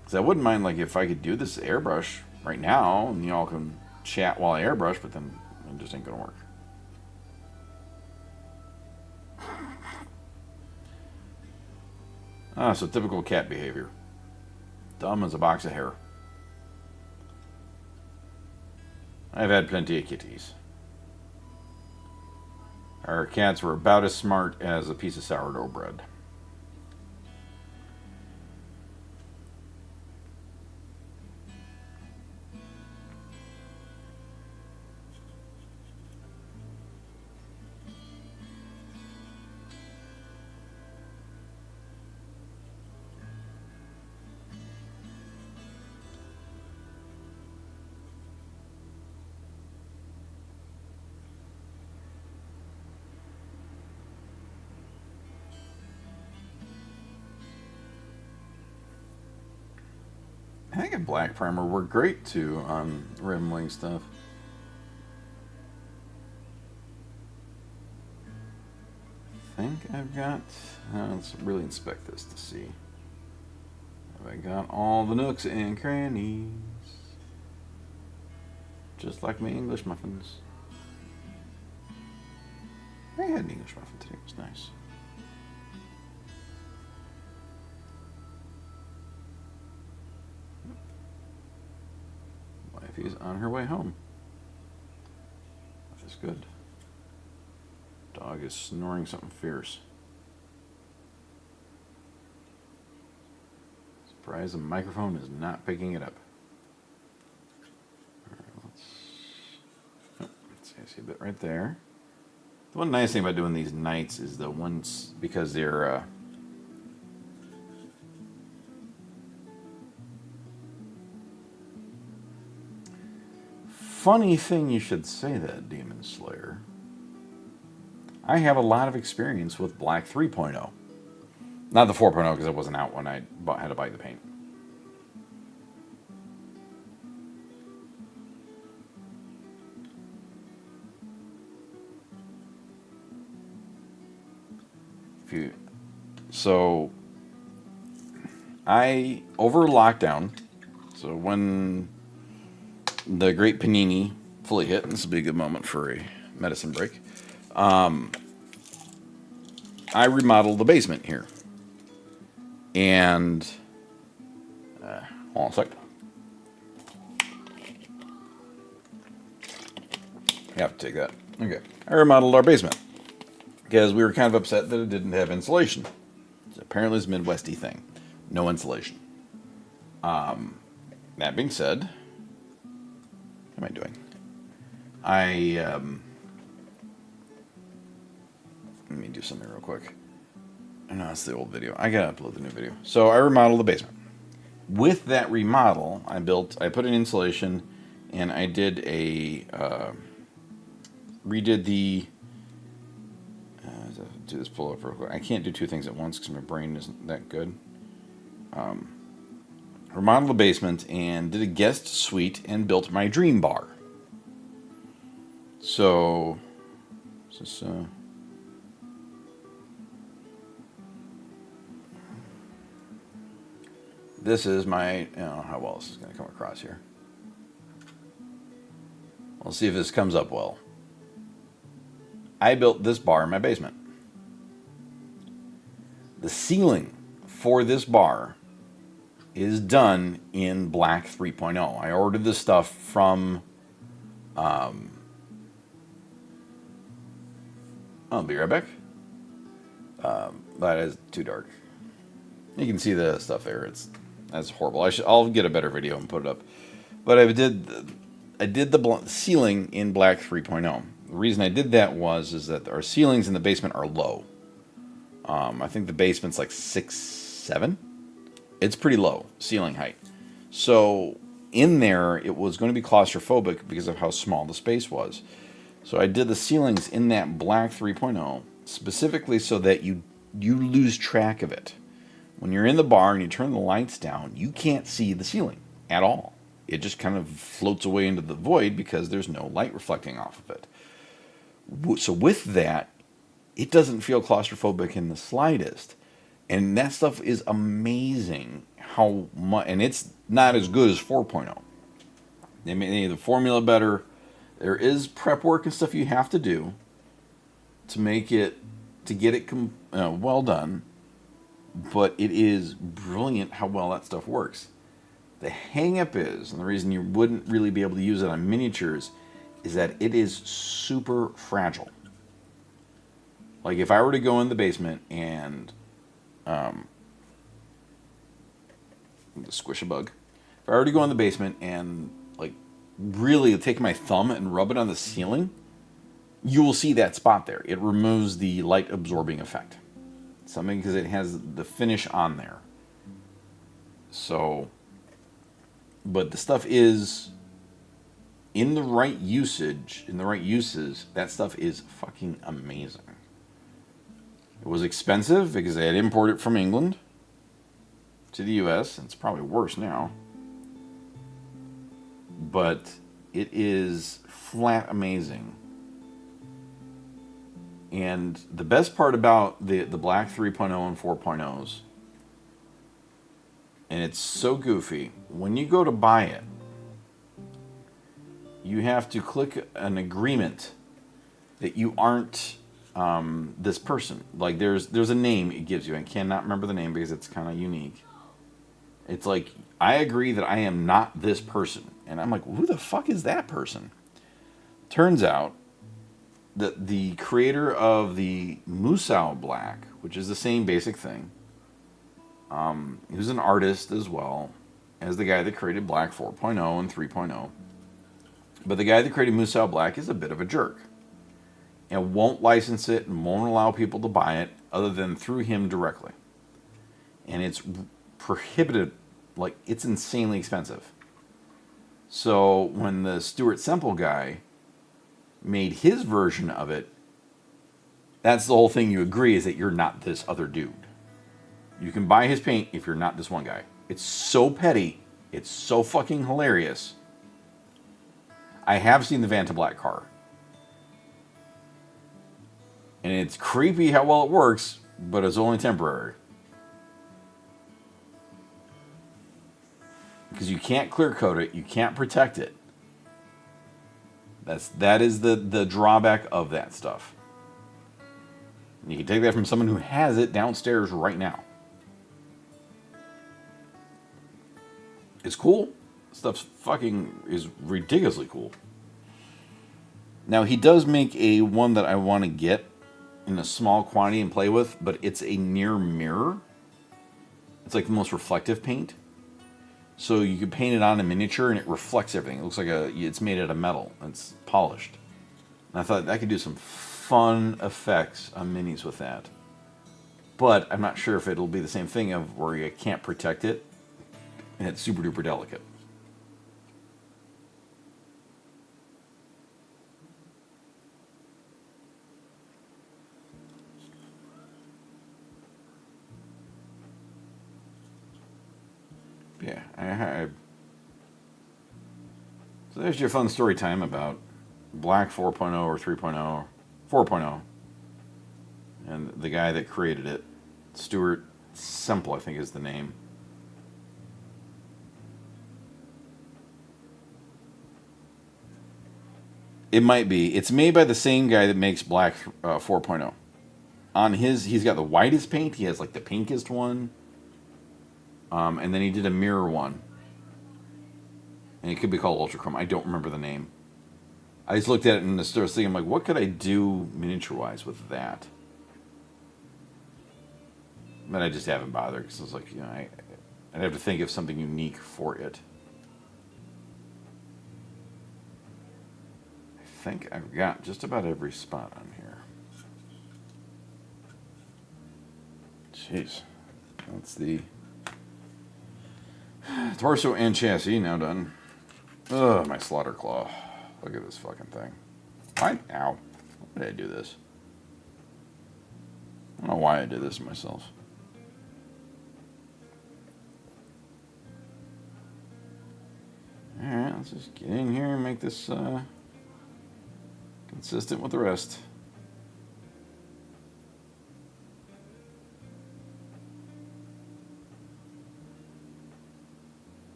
Because I wouldn't mind, like, if I could do this airbrush right now, and y'all can chat while I airbrush, but then it just ain't gonna work. So typical cat behavior. Dumb as a box of hair. I've had plenty of kitties. Our cats were about as smart as a piece of sourdough bread. think a black primer worked great too on rim wing stuff. I think I've got. Let's really inspect this to see. Have I got all the nooks and crannies? Just like my English muffins. I had an English muffin today. It was nice. Wifey's on her way home. That is good. Dog is snoring something fierce. Surprised the microphone is not picking it up. All right, let's see, I see a bit right there. The one nice thing about doing these nights is the ones, because they're funny thing you should say that, Demon Slayer. I have a lot of experience with Black 3.0. Not the 4.0 because it wasn't out when I had to buy the paint. So over lockdown, so when the great Panini fully hit, and this will be a good moment for a medicine break, I remodeled the basement here. And hold on a sec. You have to take that. Okay. I remodeled our basement because we were kind of upset that it didn't have insulation. So apparently it's a Midwesty thing. No insulation. That being said, what am I doing? Let me do something real quick. No, it's the old video. I gotta upload the new video. So I remodeled the basement. With that remodel, I put in insulation, and I did redid the. Do this pull up real quick. I can't do two things at once because my brain isn't that good. Remodeled the basement and did a guest suite and built my dream bar. So, is this, this is my, I don't know how well this is going to come across here. We'll see if this comes up well. I built this bar in my basement. The ceiling for this bar is done in Black 3.0. I ordered this stuff from, I'll be right back. That is too dark. You can see the stuff there. That's horrible. I'll get a better video and put it up. But I did the ceiling in Black 3.0. The reason I did that is that our ceilings in the basement are low. I think the basement's like 6'7". It's pretty low ceiling height. So in there, it was going to be claustrophobic because of how small the space was. So I did the ceilings in that Black 3.0 specifically so that you lose track of it. When you're in the bar and you turn the lights down, you can't see the ceiling at all. It just kind of floats away into the void because there's no light reflecting off of it. So with that, it doesn't feel claustrophobic in the slightest. And that stuff is amazing how much, and it's not as good as 4.0. They made the formula better. There is prep work and stuff you have to do to get it well done. But it is brilliant how well that stuff works. The hang-up is, and the reason you wouldn't really be able to use it on miniatures, is that it is super fragile. Like if I were to go in the basement and squish a bug. If I were to go in the basement and like really take my thumb and rub it on the ceiling, you will see that spot there. It removes the light absorbing effect. Something because it has the finish on there. So, but the stuff is in the right usage, in the right uses, that stuff is fucking amazing. It was expensive because they had imported it from England to the US, and it's probably worse now. but it is flat amazing. And the best part about the Black 3.0 and 4.0s, and it's so goofy, when you go to buy it, you have to click an agreement that you aren't this person. Like there's a name it gives you. I cannot remember the name because it's kind of unique. It's like, I agree that I am not this person. And I'm like, who the fuck is that person? Turns out that the creator of the Musou Black, which is the same basic thing, he was an artist as well as the guy that created Black 4.0 and 3.0. But the guy that created Musou Black is a bit of a jerk and won't license it and won't allow people to buy it other than through him directly. And it's prohibited, like it's insanely expensive. So when the Stuart Semple guy made his version of it, that's the whole thing you agree, is that you're not this other dude. You can buy his paint if you're not this one guy. It's so petty. It's so fucking hilarious. I have seen the Vanta Black car. And it's creepy how well it works, but it's only temporary. Because you can't clear coat it, you can't protect it. That is the drawback of that stuff. And you can take that from someone who has it downstairs right now. It's cool. Stuff's fucking is ridiculously cool. Now he does make a one that I want to get in a small quantity and play with, but it's a near mirror. It's like the most reflective paint. So you can paint it on a miniature and it reflects everything. It looks like it's made out of metal. It's polished. And I thought I could do some fun effects on minis with that. But I'm not sure if it'll be the same thing of where you can't protect it and it's super duper delicate. Yeah, so there's your fun story time about Black 4.0 or 3.0, 4.0, and the guy that created it, Stuart Semple, I think is the name. It might be. It's made by the same guy that makes Black 4.0. On his, he's got the whitest paint. He has like the pinkest one. And then he did a mirror one. And it could be called Ultra Chrome. I don't remember the name. I just looked at it in the store thinking, I'm like, what could I do miniature-wise with that? But I just haven't bothered because I was like, I'd have to think of something unique for it. I think I've got just about every spot on here. Jeez. That's the torso and chassis now done. Ugh, my slaughter claw. Look at this fucking thing. Ow. Why did I do this? I don't know why I did this myself. Alright, let's just get in here and make this consistent with the rest.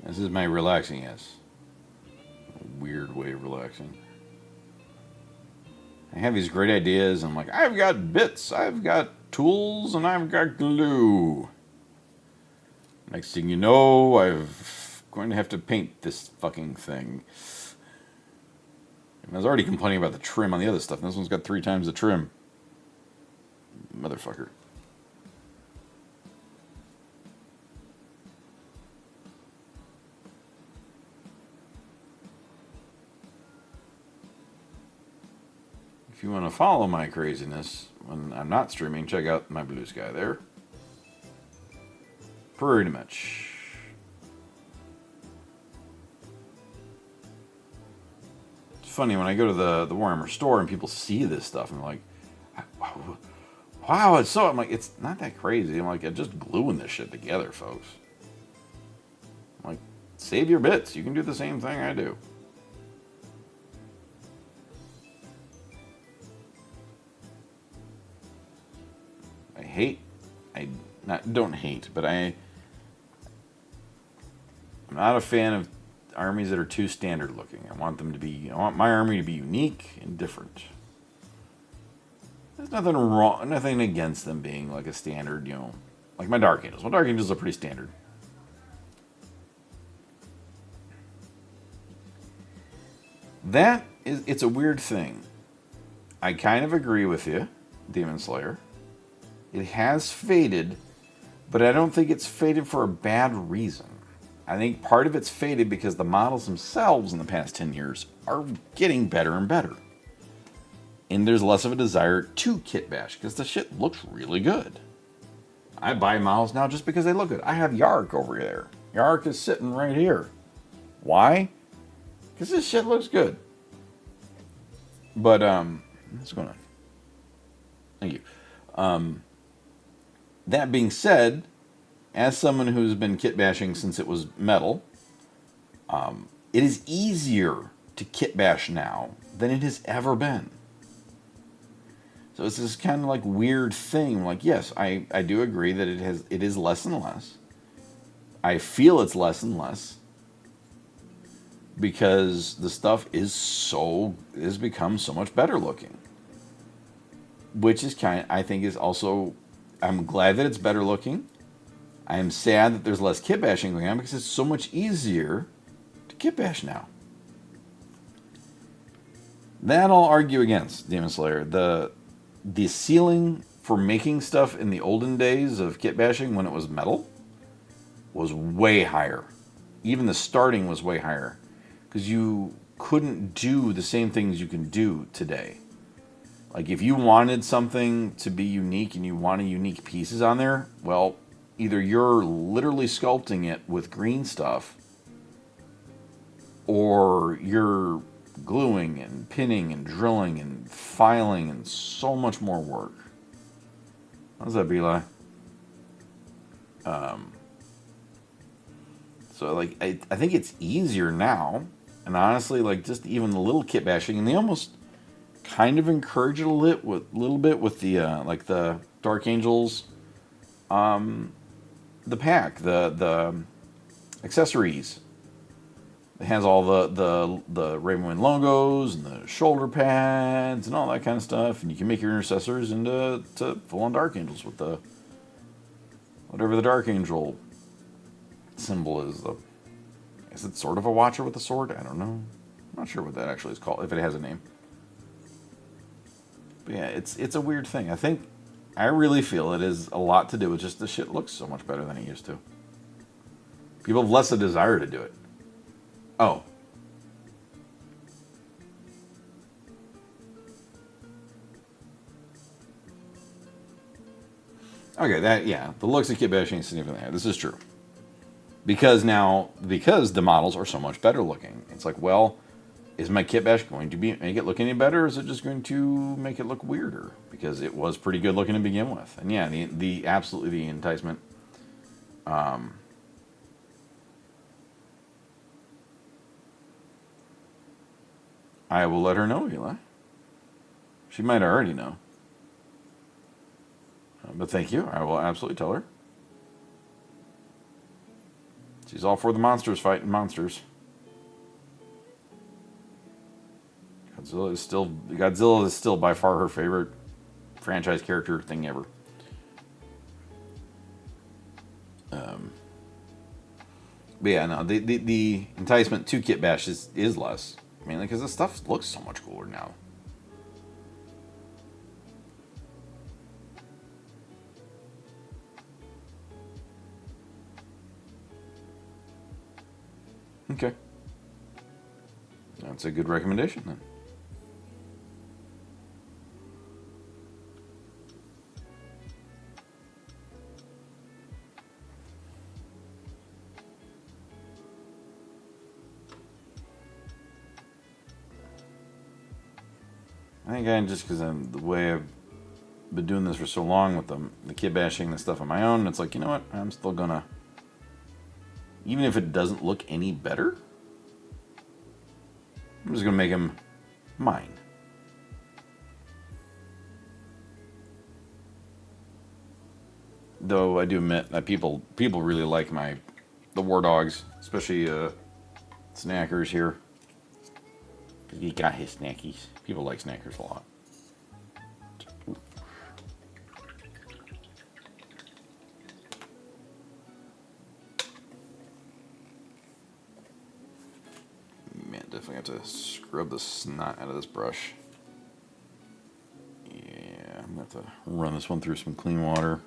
This is my relaxing S. A weird way of relaxing. I have these great ideas. I'm like, I've got bits, I've got tools, and I've got glue. Next thing you know, I'm going to have to paint this fucking thing. And I was already complaining about the trim on the other stuff, and this one's got 3 times the trim. Motherfucker. If you want to follow my craziness when I'm not streaming, check out my blue sky there. Pretty much. It's funny when I go to the Warhammer store and people see this stuff and they're like, wow, it's so... I'm like, it's not that crazy. I'm like, I'm just gluing this shit together, folks. save your bits. You can do the same thing I do. Don't hate, but I'm not a fan of armies that are too standard looking. I want my army to be unique and different. There's nothing wrong, nothing against them being like a standard, like my Dark Angels. My Dark Angels are pretty standard. It's a weird thing. I kind of agree with you, Demon Slayer. It has faded, but I don't think it's faded for a bad reason. I think part of it's faded because the models themselves in the past 10 years are getting better and better. And there's less of a desire to kit bash because the shit looks really good. I buy models now just because they look good. I have Yark over there. Yark is sitting right here. Why? Because this shit looks good. But, what's going on? Thank you. That being said, as someone who's been kit bashing since it was metal, it is easier to kit bash now than it has ever been. So it's this kind of like weird thing. Like, yes, I do agree that it is less and less. I feel it's less and less because the stuff has become so much better looking. Which is I'm glad that it's better looking. I am sad that there's less kit bashing going on because it's so much easier to kit bash now. That I'll argue against, Demon Slayer. The ceiling for making stuff in the olden days of kit bashing when it was metal was way higher. Even the starting was way higher. Because you couldn't do the same things you can do today. Like if you wanted something to be unique and you wanted unique pieces on there, well, either you're literally sculpting it with green stuff or you're gluing and pinning and drilling and filing and so much more work. How's that, Beli? So like I think it's easier now, and honestly, like just even the little kit bashing, and they almost kind of encourage it a little bit with the like the Dark Angels, the pack, the accessories. It has all the Ravenwind logos and the shoulder pads and all that kind of stuff, and you can make your intercessors into full-on Dark Angels with the whatever the Dark Angel symbol is. Is it sort of a Watcher with a sword? I don't know. I'm not sure what that actually is called, if it has a name. But yeah, it's a weird thing. I really feel it is a lot to do with just the shit looks so much better than it used to. People have less of a desire to do it. Oh. Okay, the looks of kit bashing is significantly higher. This is true. Because the models are so much better looking. It's like, well, is my kit bash going to make it look any better, or is it just going to make it look weirder? Because it was pretty good looking to begin with. And yeah, the absolutely the enticement. I will let her know, Eli. She might already know. But thank you. I will absolutely tell her. She's all for the monsters fighting monsters. Godzilla is still by far her favorite franchise character thing ever. But yeah, no, the enticement to kit bash is less. Mainly because the stuff looks so much cooler now. Okay. That's a good recommendation then. I think just because I'm the way I've been doing this for so long with the kit bashing and stuff on my own, it's like, you know what? I'm still gonna even if it doesn't look any better, I'm just going to make him mine. Though I do admit that people really like the War Dogs, especially Snackers here. He got his snackies. People like Snackers a lot. Man, definitely have to scrub the snot out of this brush. Yeah, I'm going to have to run this one through some clean water.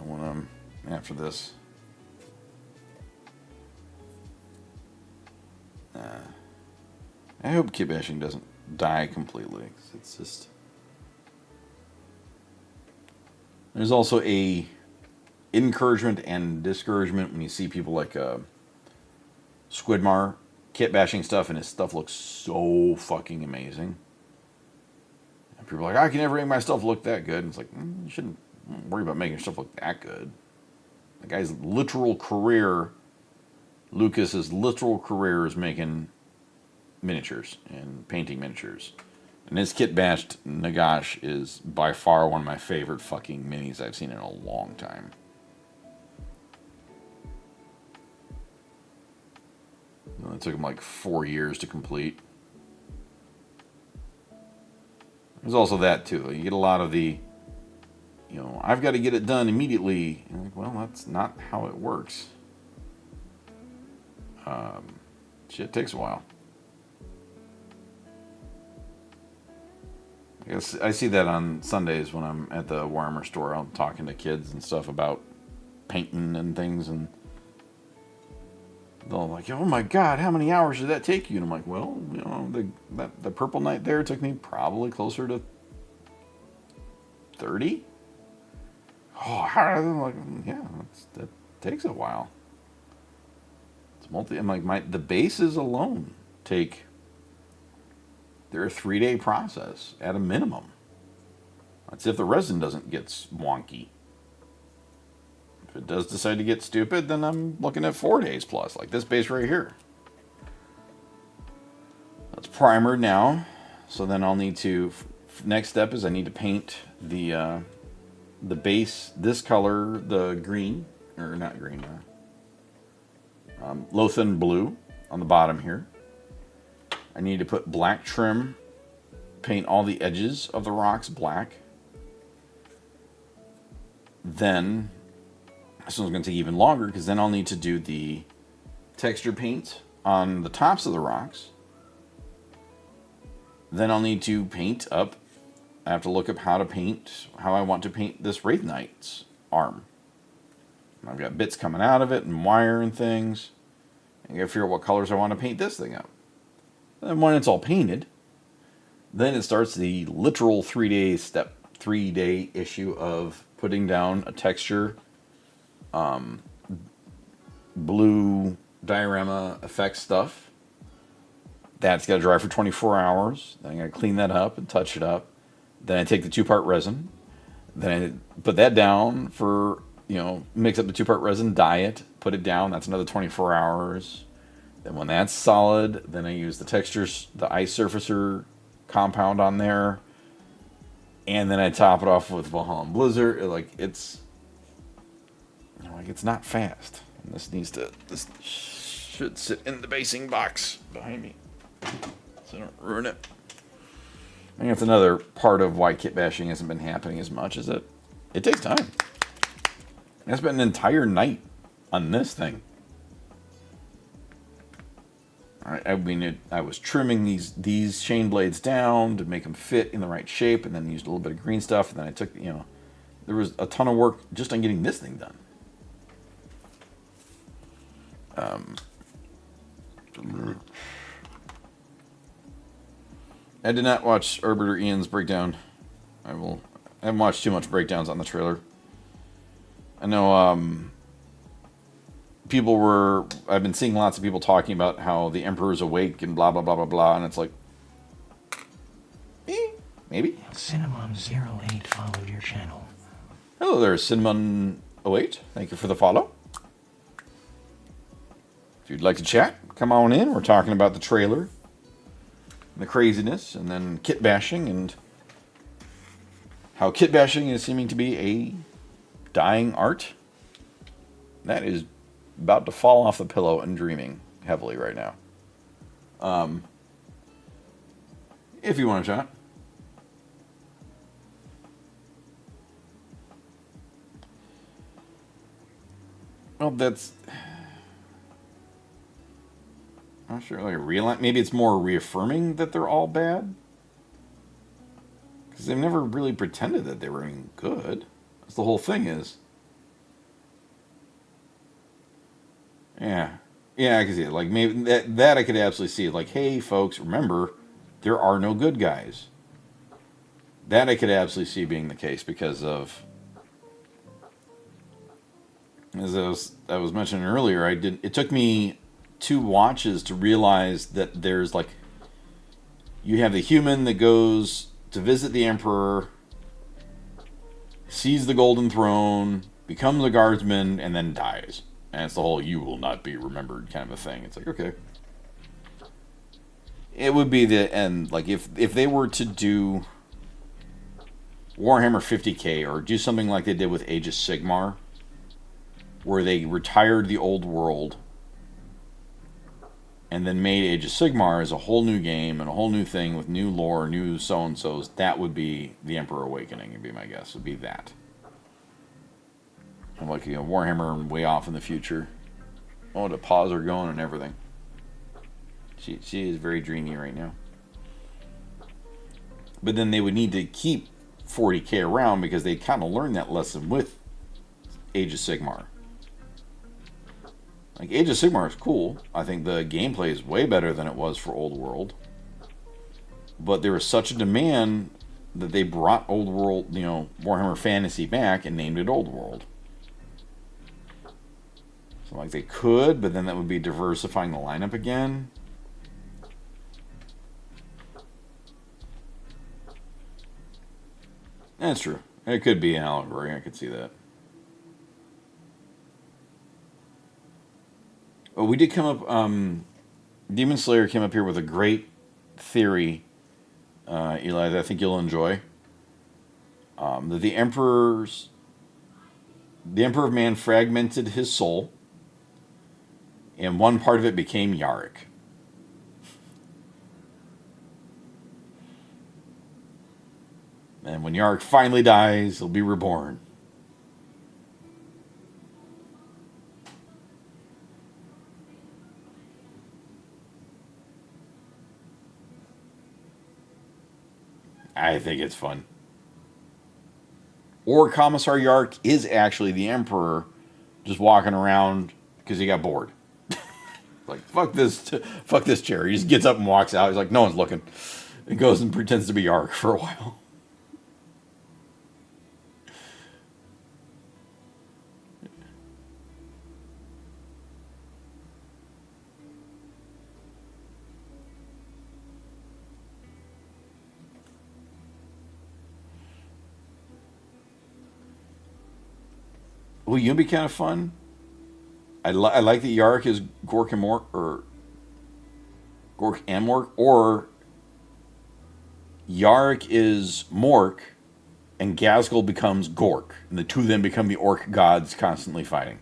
When I'm after this. I hope kit bashing doesn't die completely. It's just. There's also a encouragement and discouragement when you see people like Squidmar kit bashing stuff, and his stuff looks so fucking amazing. And people are like, I can never make my stuff look that good. And it's like, you shouldn't worry about making stuff look that good. The guy's literal career, Lucas's literal career is making miniatures and painting miniatures. And his kit bashed Nagash is by far one of my favorite fucking minis I've seen in a long time. It took him like 4 years to complete. There's also that too. You get a lot of the, I've got to get it done immediately. And like, well, that's not how it works. Shit takes a while. I guess I see that on Sundays when I'm at the Warhammer store. I'm talking to kids and stuff about painting and things, and they're like, "Oh my God, how many hours did that take you?" And I'm like, "Well, the Purple Knight there took me probably closer to 30." Oh, I'm like, yeah, that takes a while. It's I'm like, the bases alone take. They're a 3-day process at a minimum. That's if the resin doesn't get wonky. If it does decide to get stupid, then I'm looking at 4 days plus, like this base right here. That's primered now, so then I'll need to. Next step is I need to paint the base this color, the green or not green, Lothan blue on the bottom here. I need to put black trim, paint all the edges of the rocks black. Then, this one's going to take even longer because then I'll need to do the texture paint on the tops of the rocks. Then I'll need to paint up. I have to look up how I want to paint this Wraith Knight's arm. I've got bits coming out of it and wire and things. I gotta figure out what colors I want to paint this thing up. And when it's all painted, then it starts the literal 3-day issue of putting down a texture, blue diorama effect stuff. That's got to dry for 24 hours. Then I got to clean that up and touch it up. Then I take the 2-part resin. Then I put that down for, mix up the 2-part resin, dye it, put it down. That's another 24 hours. Then when that's solid, then I use the textures, the ice surfacer compound on there. And then I top it off with Valhalla Blizzard. It's not fast. And this should sit in the basing box behind me, so I don't ruin it. I think that's another part of why kit bashing hasn't been happening as much, is it takes time. I spent an entire night on this thing. I was trimming these chain blades down to make them fit in the right shape, and then used a little bit of green stuff, and then I took, there was a ton of work just on getting this thing done. I did not watch Herbert or Ian's breakdown. I haven't watched too much breakdowns on the trailer. I know, I've been seeing lots of people talking about how the Emperor's awake and blah, blah, blah, blah, blah, and it's like, maybe? Cinnamon08 followed your channel. Hello there, Cinnamon08. Thank you for the follow. you'd like to chat, come on in. We're talking about the trailer, the craziness, and then kit bashing, and how kit bashing is seeming to be a dying art. That is about to fall off the pillow and dreaming heavily right now. If you want to chat. Well, that's... I'm not sure. Like maybe it's more reaffirming that they're all bad. Because they've never really pretended that they were any good. That's the whole thing is. Yeah. Yeah, I can see it. Like, maybe that I could absolutely see. Like, hey, folks, remember, there are no good guys. That I could absolutely see being the case because of... As I was mentioning earlier, it took me 2 watches to realize that there's like, you have the human that goes to visit the Emperor, sees the Golden Throne, becomes a guardsman, and then dies. And it's the whole "you will not be remembered" kind of a thing. It's like, okay. It would be the end. Like, if they were to do Warhammer 50K or do something like they did with Age of Sigmar, where they retired the old world and then made Age of Sigmar as a whole new game and a whole new thing with new lore, new so-and-sos, that would be the Emperor Awakening, would be my guess. Would be that. Like, you know, Warhammer way off in the future. Oh, the paws are going and everything. She is very dreamy right now. But then they would need to keep 40K around because they kind of learned that lesson with Age of Sigmar. Like, Age of Sigmar is cool. I think the gameplay is way better than it was for Old World. But there was such a demand that they brought Old World, you know, Warhammer Fantasy back and named it Old World. So, like, they could, but then that would be diversifying the lineup again. That's true. It could be an allegory. I could see that. Oh, we did come up... Demon Slayer came up here with a great theory, Eli, that I think you'll enjoy. That the Emperor of Man fragmented his soul, and one part of it became Yarick. And when Yarick finally dies, he'll be reborn. I think it's fun. Or Commissar Yarick is actually the Emperor just walking around because he got bored. Like, fuck this chair. He just gets up and walks out. He's like, no one's looking. He goes and pretends to be Yarick for a while. Well, you'd be kind of fun. I like that Yarick is Gork and Mork, or Gork and Mork, or Yarick is Mork, and Ghazghkull becomes Gork, and the two of them become the orc gods constantly fighting.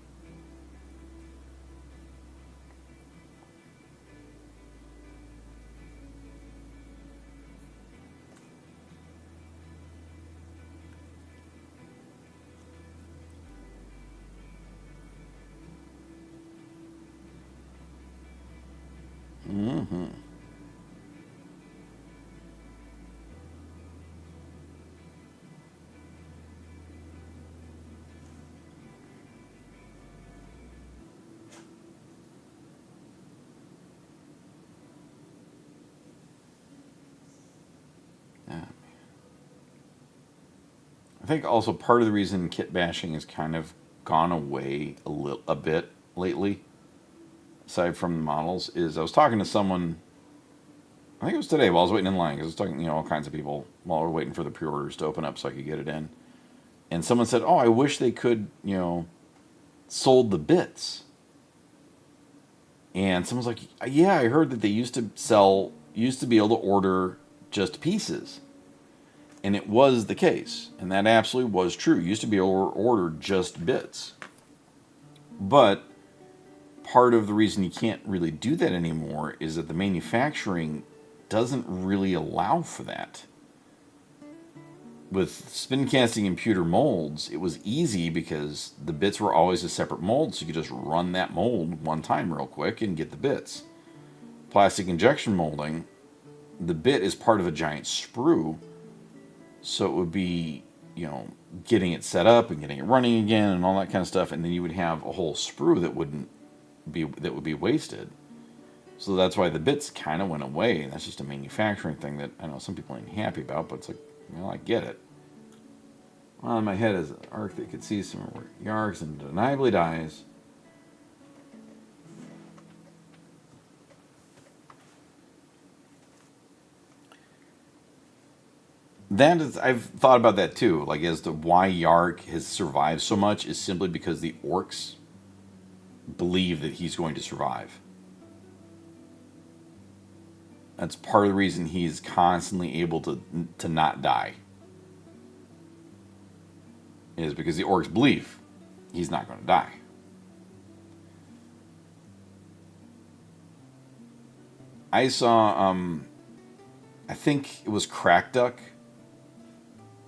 Mm-hmm. I think also part of the reason kit bashing has kind of gone away a bit lately, aside from the models, is I was talking to someone, I think it was today while I was waiting in line, because I was talking, all kinds of people while we were waiting for the pre-orders to open up so I could get it in. And someone said, oh, I wish they could, sold the bits. And someone's like, yeah, I heard that they used to be able to order just pieces. And it was the case. And that absolutely was true. You used to be able to order just bits. But part of the reason you can't really do that anymore is that the manufacturing doesn't really allow for that. With spin casting and pewter molds, it was easy because the bits were always a separate mold, so you could just run that mold one time real quick and get the bits. Plastic injection molding, the bit is part of a giant sprue, so it would be, getting it set up and getting it running again and all that kind of stuff, and then you would have a whole sprue that would be wasted. So that's why the bits kind of went away, and that's just a manufacturing thing that I know some people ain't happy about, but it's like, I get it. Well, in my head is an arc that could see some Yarks and undeniably dies. That is, I've thought about that too, like as to why Yark has survived so much is simply because the orcs believe that he's going to survive. That's part of the reason he's constantly able to not die. Is because the orcs believe he's not going to die. I saw, I think it was Crack Duck,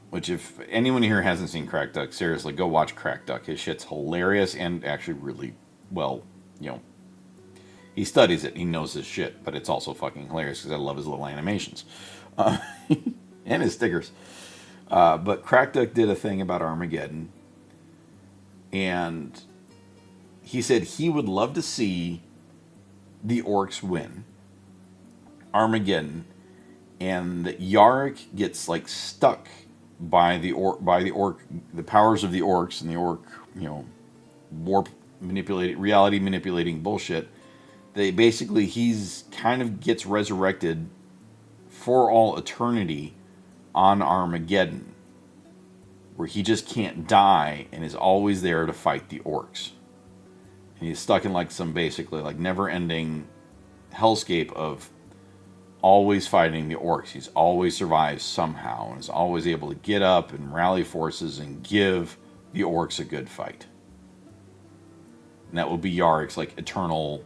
which if anyone here hasn't seen Crack Duck, seriously, go watch Crack Duck. His shit's hilarious and actually really well, he studies it. He knows his shit, but it's also fucking hilarious because I love his little animations. And his stickers. But Crack Duck did a thing about Armageddon. And he said he would love to see the orcs win Armageddon. And that Yarrick gets like stuck by the powers of the orcs and the orc, warp reality manipulating bullshit. They basically, he's kind of gets resurrected for all eternity on Armageddon, where he just can't die and is always there to fight the orcs. And he's stuck in like some basically like never-ending hellscape of always fighting the orcs. He's always survived somehow and is always able to get up and rally forces and give the orcs a good fight. And that will be Yarrick's like eternal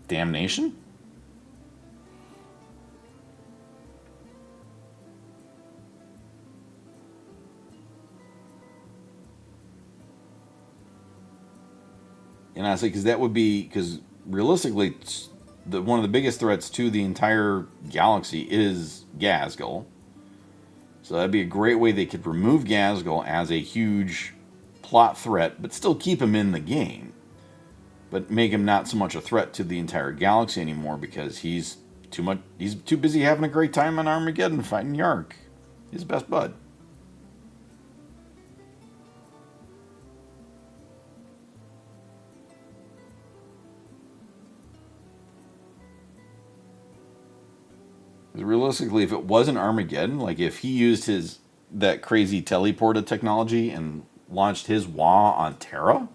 damnation? And I say, because that would be, because realistically, one of the biggest threats to the entire galaxy is Ghazghkull. So that'd be a great way they could remove Ghazghkull as a huge plot threat, but still keep him in the game. But make him not so much a threat to the entire galaxy anymore because he's too busy having a great time on Armageddon fighting Yark. He's his best bud. Realistically, if it wasn't Armageddon, like if he used that crazy teleported technology and launched his WA on Terra,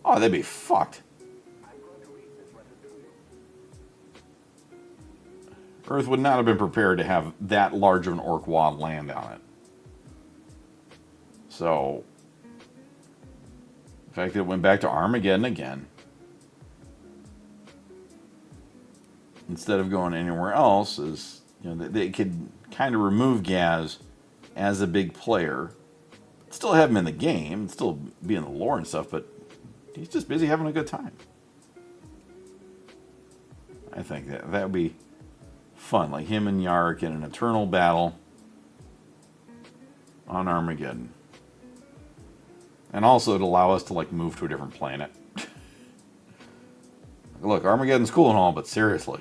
oh, they'd be fucked. Earth would not have been prepared to have that large of an orc wad land on it. So, the fact that it went back to Armageddon again, instead of going anywhere else, is, they could kind of remove Gaz as a big player, still have him in the game, still be in the lore and stuff, but he's just busy having a good time. I think that would be fun, like him and Yarrick in an eternal battle on Armageddon. And also to allow us to like move to a different planet. Look, Armageddon's cool and all, but seriously,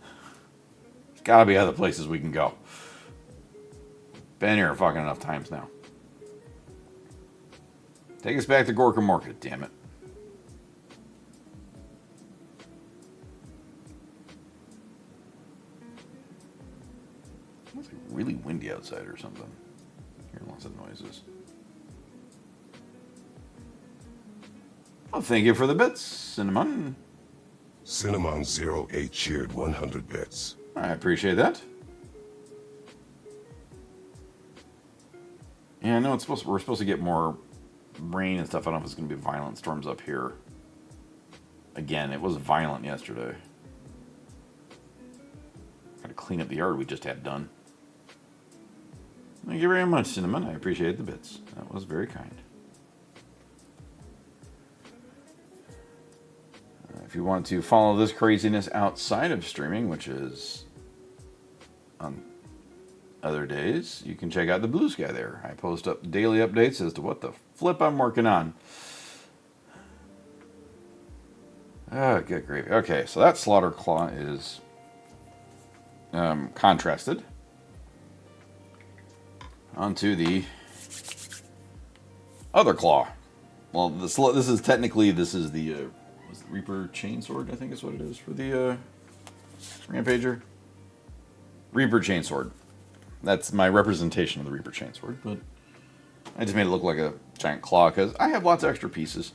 there's gotta be other places we can go. Been here fucking enough times now. Take us back to Gorka Morka, damn it. It's really windy outside or something. Hear lots of noises. Oh, thank you for the bits, Cinnamon. Cinnamon 08 cheered 100 bits. I appreciate that. Yeah, I know we're supposed to get more rain and stuff. I don't know if it's going to be violent storms up here. Again, it was violent yesterday. Got to clean up the yard we just had done. Thank you very much, Cinnamon. I appreciate the bits. That was very kind. If you want to follow this craziness outside of streaming, which is on other days, you can check out the Blue Sky there. I post up daily updates as to what the flip I'm working on. Oh, good gravy. Okay, so that Slaughter Claw is contrasted onto the other claw. Well, this is technically the Reaper Chainsword, I think is what it is for the Rampager. Reaper Chainsword. That's my representation of the Reaper Chainsword, but I just made it look like a giant claw because I have lots of extra pieces.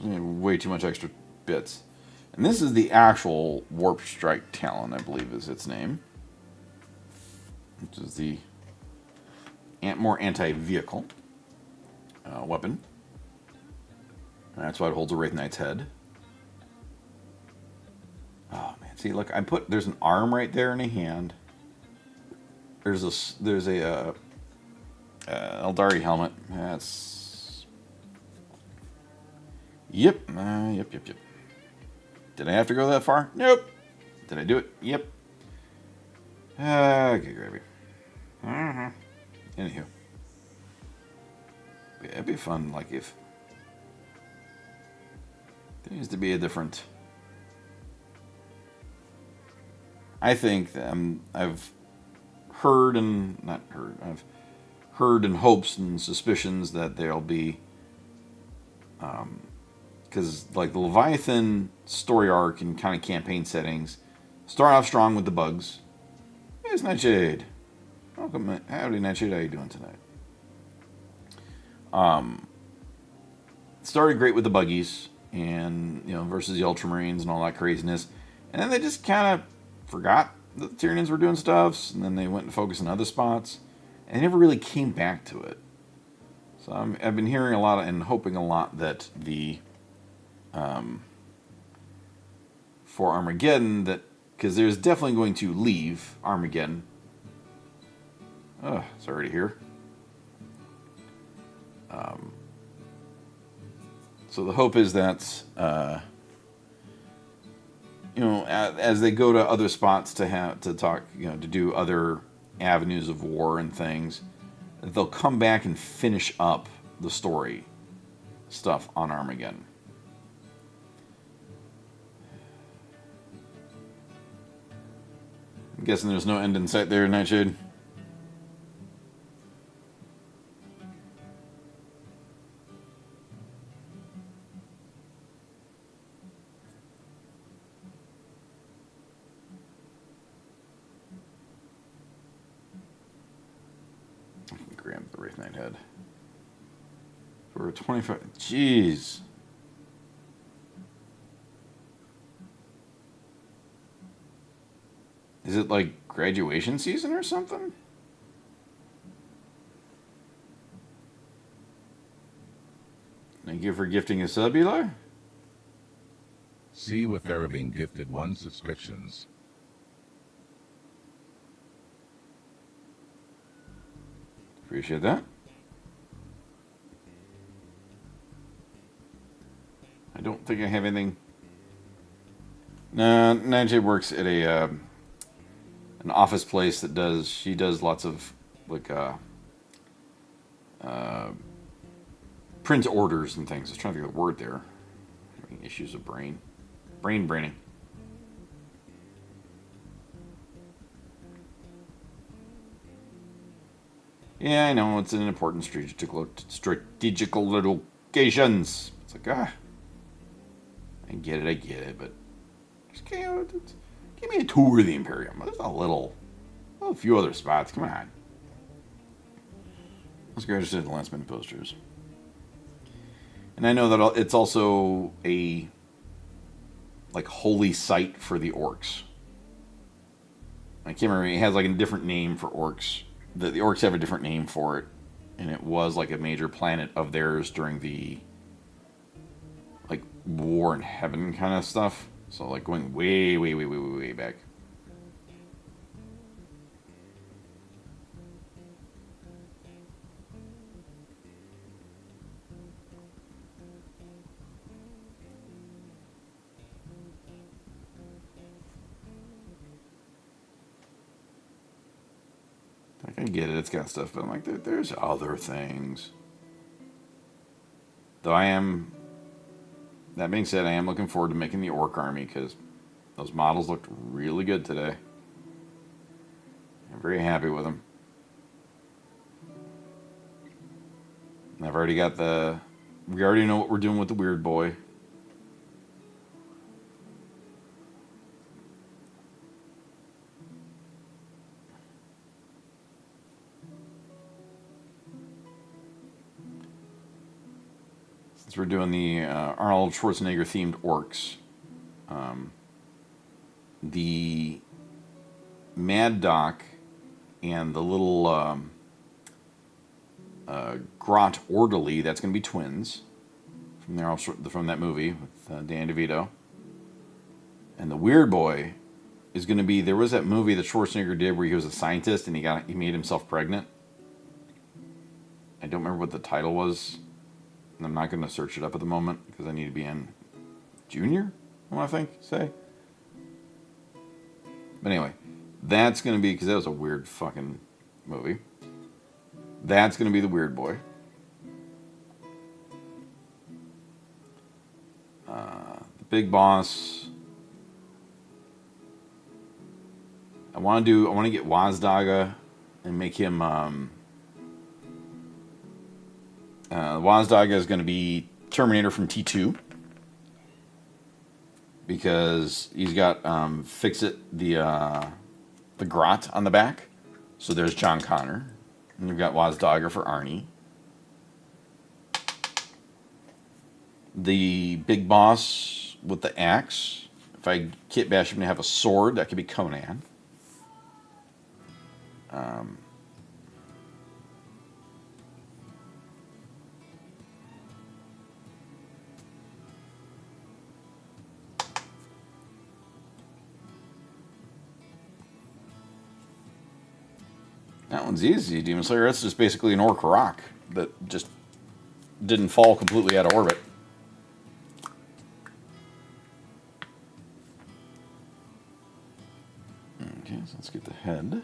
Way too much extra bits. And this is the actual Warp Strike Talon, I believe is its name. Which is the more anti-vehicle weapon. And that's why it holds a Wraith Knight's head. Oh man, see, look, there's an arm right there and a hand. There's a Eldari helmet. That's yep. Did I have to go that far? Nope. Did I do it? Yep. Okay, gravy. Anywho. Yeah, it'd be fun, like, if there needs to be a different... I think I've heard and hopes and suspicions that there'll be... because, like, the Leviathan story arc and kind of campaign settings start off strong with the bugs. Hey, it's Nightshade. Welcome. Howdy, Nightshade. How you doing tonight? Started great with the buggies and, versus the Ultramarines and all that craziness. And then they just kind of forgot that the Tyranids were doing stuff, and then they went and focused on other spots. And they never really came back to it. So I've been hearing a lot and hoping a lot that the... for Armageddon, because there's definitely going to leave Armageddon. Oh, it's already here. So the hope is that as they go to other spots to talk, to do other avenues of war and things, that they'll come back and finish up the story stuff on Armageddon. I'm guessing there's no end in sight there, Nightshade. Grab the Wraith Knight head. For 25... Jeez. Is it like graduation season or something? Thank you for gifting a sub, Eli. See if there have been gifted 1 subscriptions. Appreciate that. I don't think I have anything. No, Nightshade works at an office place that she does lots of like print orders and things. I was trying to think of the word there. Having issues of braining. Yeah, I know it's an important strategical locations. It's like I get it, but just give me a tour of the Imperium. There's a few other spots. Come on. Let's go to the last minute posters. And I know that it's also a like holy site for the orcs. I can't remember. It has like a different name for orcs. The orcs have a different name for it, and it was like a major planet of theirs during the like War in Heaven kind of stuff. So like going way, way, way, way, way, way back. I can get it, it's got stuff, but I'm like, there's other things. Though that being said, I am looking forward to making the orc army because those models looked really good today. I'm very happy with them. And I've already got we already know what we're doing with the weird boy. Since we're doing the Arnold Schwarzenegger themed orcs, the Mad Doc and the little Grot Orderly, that's going to be twins from that movie with Dan DeVito. And the Weird Boy is going to be, there was that movie that Schwarzenegger did where he was a scientist and he made himself pregnant. I don't remember what the title was. And I'm not going to search it up at the moment because I need to be in junior, I say. But anyway, that's going to be, because that was a weird fucking movie. That's going to be the Weird Boy. The Big Boss. I want to get Wazdaga and make him, Wazdaga is going to be Terminator from T2. Because he's got Fix-It, the Grot on the back. So there's John Connor. And you've got Wazdaga for Arnie. The Big Boss with the axe. If I kit bash him to have a sword, that could be Conan. That one's easy, Demon Slayer. That's just basically an orc rock that just didn't fall completely out of orbit. Okay, so let's get the head.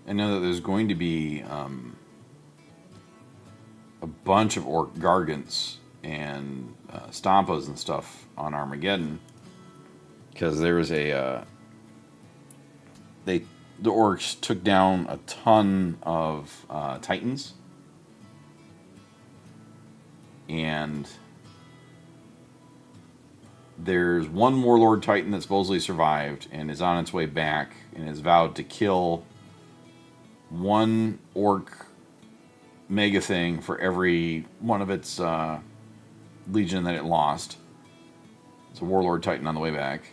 I know that there's going to be a bunch of orc gargants and stampas and stuff on Armageddon because there was the orcs took down a ton of titans, and there's one warlord titan that supposedly survived and is on its way back and has vowed to kill one orc mega thing for every one of its legion that it lost. It's a warlord titan on the way back.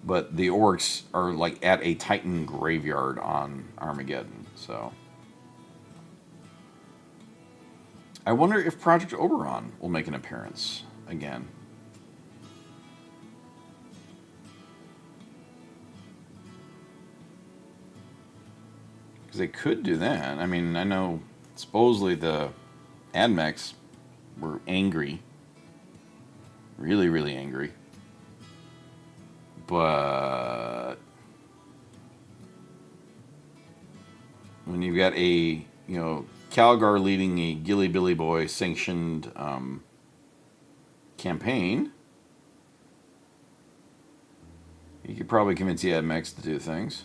But the orcs are like at a titan graveyard on Armageddon. So I wonder if Project Oberon will make an appearance again. They could do that. I mean, I know supposedly the AdMechs were angry. Really, really angry. But when you've got Calgar leading a Gilly Billy Boy sanctioned campaign, You could probably convince the AdMex to do things.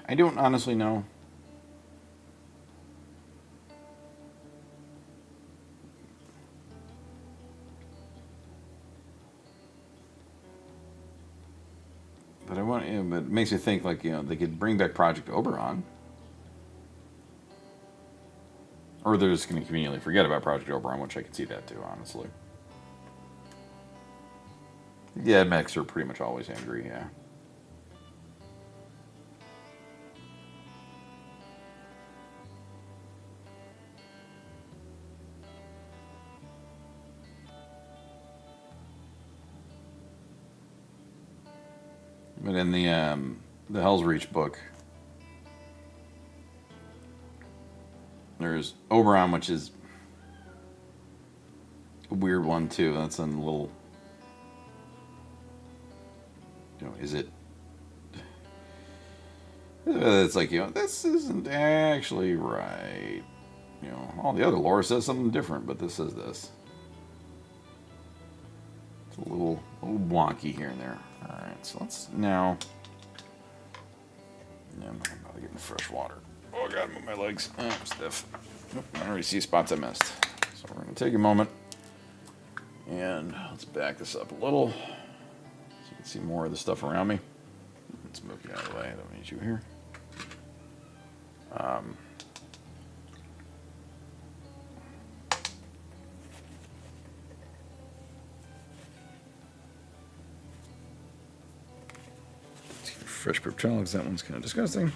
I don't honestly know. But I want, but it makes me think like, they could bring back Project Oberon. Or they're just going to conveniently forget about Project Oberon, which I could see that too, honestly. Yeah, mechs are pretty much always angry, yeah. But in the Hell's Reach book, there's Oberon, which is a weird one too. That's a little, is it? It's like, this isn't actually right. All the other lore says something different, but this says this. It's a little wonky here and there. All right, so let's now. Yeah, I'm about to get in fresh water. Oh, I gotta move my legs. I'm stiff. Nope, I already see spots I missed. So we're gonna take a moment and let's back this up a little so you can see more of the stuff around me. Let's move you out of the way. I don't need you here. Fresh paper towel, because that one's kind of disgusting.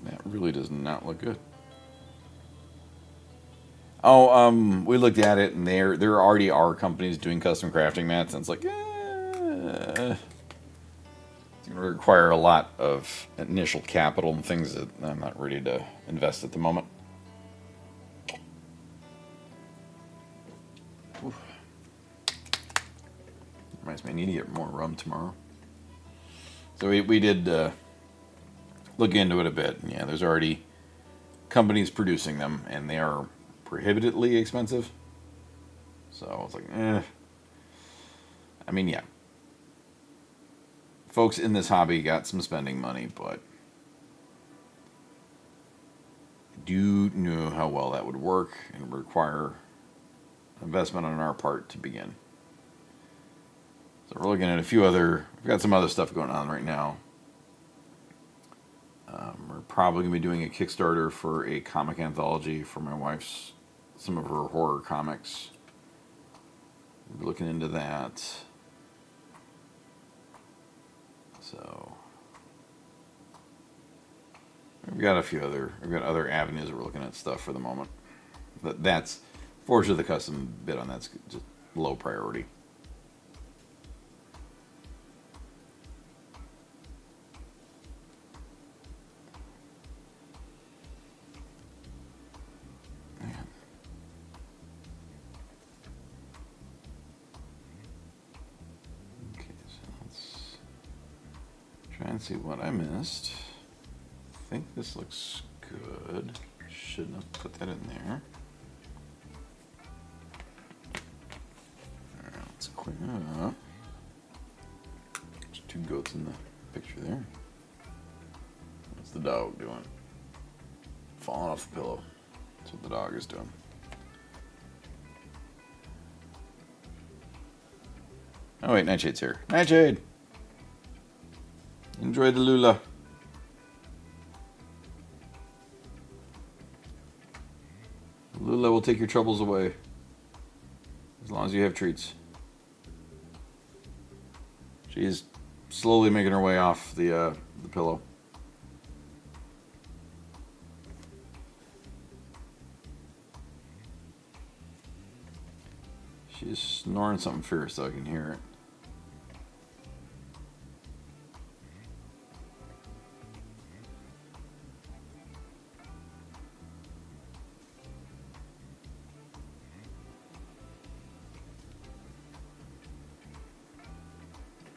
That really does not look good. Oh, we looked at it, and there already are companies doing custom crafting mats, and it's like, it's going to require a lot of initial capital and things that I'm not ready to invest at the moment. Oof. Reminds me, I need to get more rum tomorrow. So we did look into it a bit. Yeah, there's already companies producing them, and they are prohibitively expensive. So it's like, I mean, yeah. Folks in this hobby got some spending money, but I do know how well that would work and require investment on our part to begin. So we're looking at a few other, we've got some other stuff going on right now. We're probably going to be doing a Kickstarter for a comic anthology for my wife's, some of her horror comics. We're looking into that. So we've got other avenues that we're looking at stuff for the moment. That's Forge of the Custom bit on that's just low priority. Try and see what I missed. I think this looks good. Shouldn't have put that in there. Alright, let's clean it up. There's two goats in the picture there. What's the dog doing? Falling off the pillow. That's what the dog is doing. Oh wait, Nightshade's here. Nightshade! Enjoy the Lula. Lula will take your troubles away. As long as you have treats. She's slowly making her way off the pillow. She's snoring something fierce so I can hear it.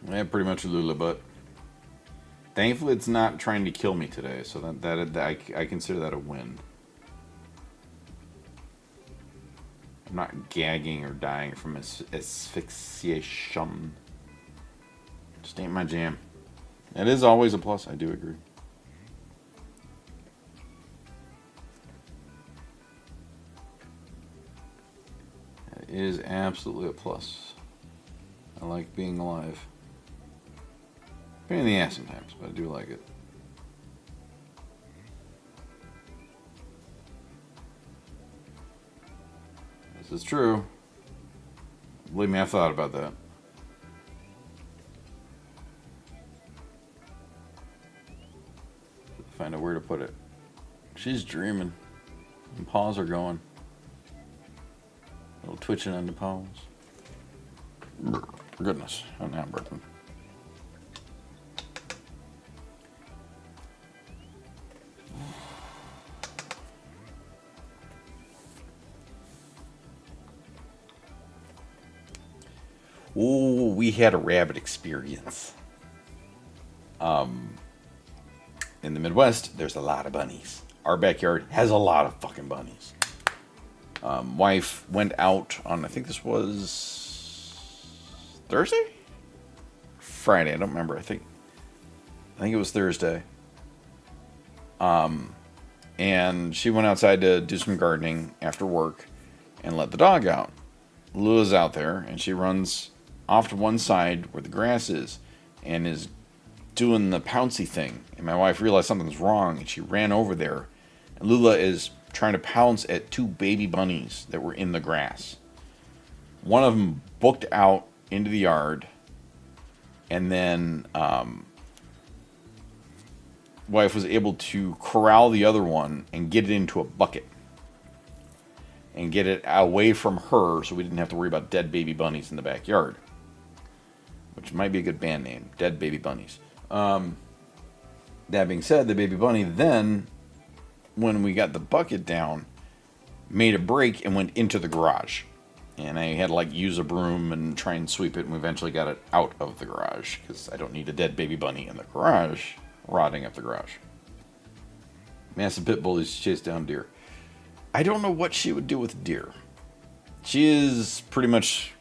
Yeah, pretty much a Lula butt. Thankfully, it's not trying to kill me today, so I consider that a win. I'm not gagging or dying from asphyxiation. Just ain't my jam. It is always a plus, I do agree. It is absolutely a plus. I like being alive. Pain in the ass sometimes, but I do like it. This is true. Believe me, I've thought about that. Find out where to put it. She's dreaming. And paws are going. A little twitching on the paws. Goodness, I'm now burping. Ooh, we had a rabbit experience. In the Midwest, there's a lot of bunnies. Our backyard has a lot of fucking bunnies. Wife went out on, I think this was Thursday? Friday, I don't remember. I think it was Thursday. And she went outside to do some gardening after work and let the dog out. Lula's out there, and she runs off to one side where the grass is and is doing the pouncy thing. And my wife realized something's wrong, and she ran over there. And Lula is trying to pounce at two baby bunnies that were in the grass. One of them booked out into the yard, and then wife was able to corral the other one and get it into a bucket and get it away from her, so we didn't have to worry about dead baby bunnies in the backyard, which might be a good band name, Dead Baby Bunnies. That being said, the baby bunny then, when we got the bucket down, made a break and went into the garage. And I had to like use a broom and try and sweep it, and we eventually got it out of the garage, because I don't need a dead baby bunny in the garage rotting up the garage. Massive pit bullies chase down deer. I don't know what she would do with deer. She is pretty much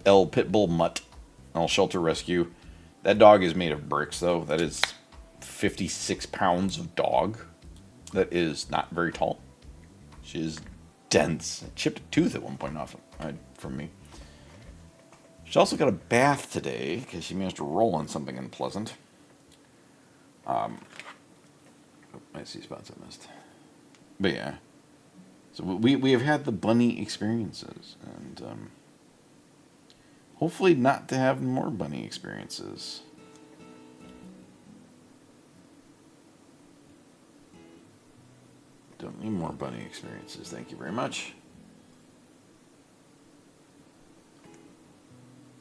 El Pitbull Mutt, El Shelter Rescue. That dog is made of bricks, though. That is 56 pounds of dog. That is not very tall. She is dense. Chipped a tooth at one point off from me. She also got a bath today because she managed to roll on something unpleasant. I see spots I missed. But yeah. So we have had the bunny experiences, and hopefully not to have more bunny experiences. Don't need more bunny experiences. Thank you very much.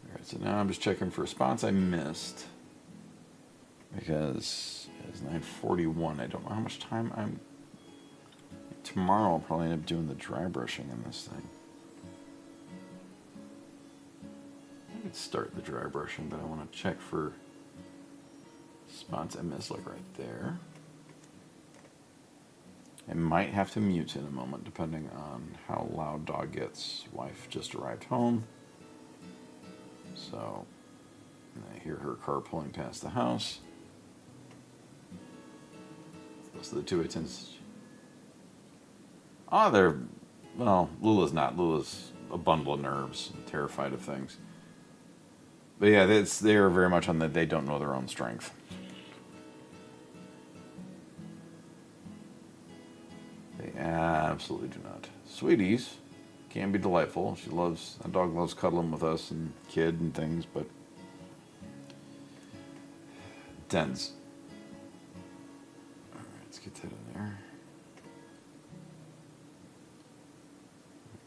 Alright, so now I'm just checking for spots I missed. Because it's 9:41. I don't know how much time I'm... Tomorrow I'll probably end up doing the dry brushing in this thing. I could start the dry brushing, but I want to check for spots I missed, like right there. I might have to mute in a moment, depending on how loud dog gets. Wife just arrived home, so I hear her car pulling past the house. Those are the 2/8. Oh, they're... Well, Lula's not. Lula's a bundle of nerves and terrified of things. But yeah, they're very much on that they don't know their own strength. They absolutely do not. Sweeties can be delightful. A dog loves cuddling with us and kid and things, but dense. Alright, let's get that in there.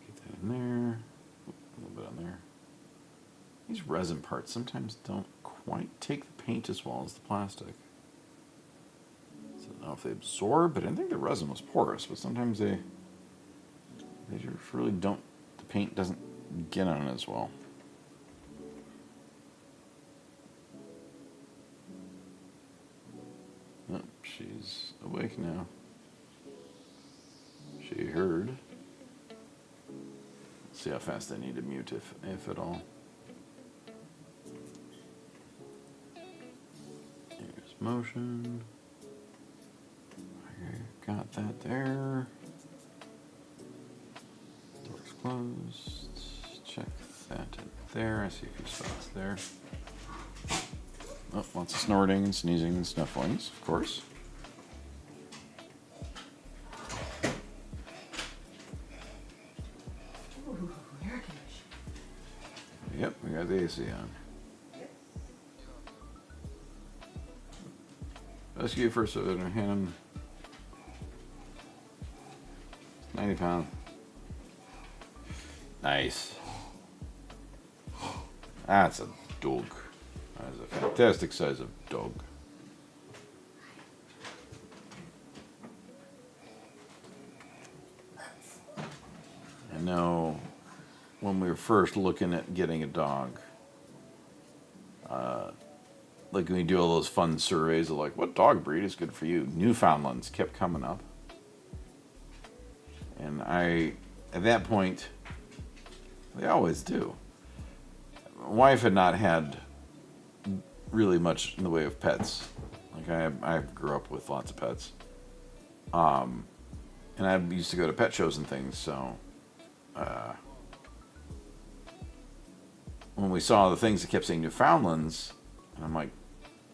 Get that in there. A little bit on there. These resin parts sometimes don't quite take the paint as well as the plastic. So I don't know if they absorb, but I think the resin was porous, but sometimes they just really don't, the paint doesn't get on it as well. she's awake now. She heard. Let's see how fast I need to mute, if at all. Here's motion. Okay, got that there. Door's closed. Check that there. I see a few spots there. Oh, lots of snorting and sneezing and snufflings, of course. Yep, we got the AC on. Rescue first hand him. 90 pounds. Nice. That's a dog. That is a fantastic size of dog. I know when we were first looking at getting a dog, like when we do all those fun surveys of like, what dog breed is good for you? Newfoundlands kept coming up. And at that point, they always do. My wife had not had really much in the way of pets. Like I grew up with lots of pets. And I used to go to pet shows and things, so when we saw the things that kept saying Newfoundlands, and I'm like,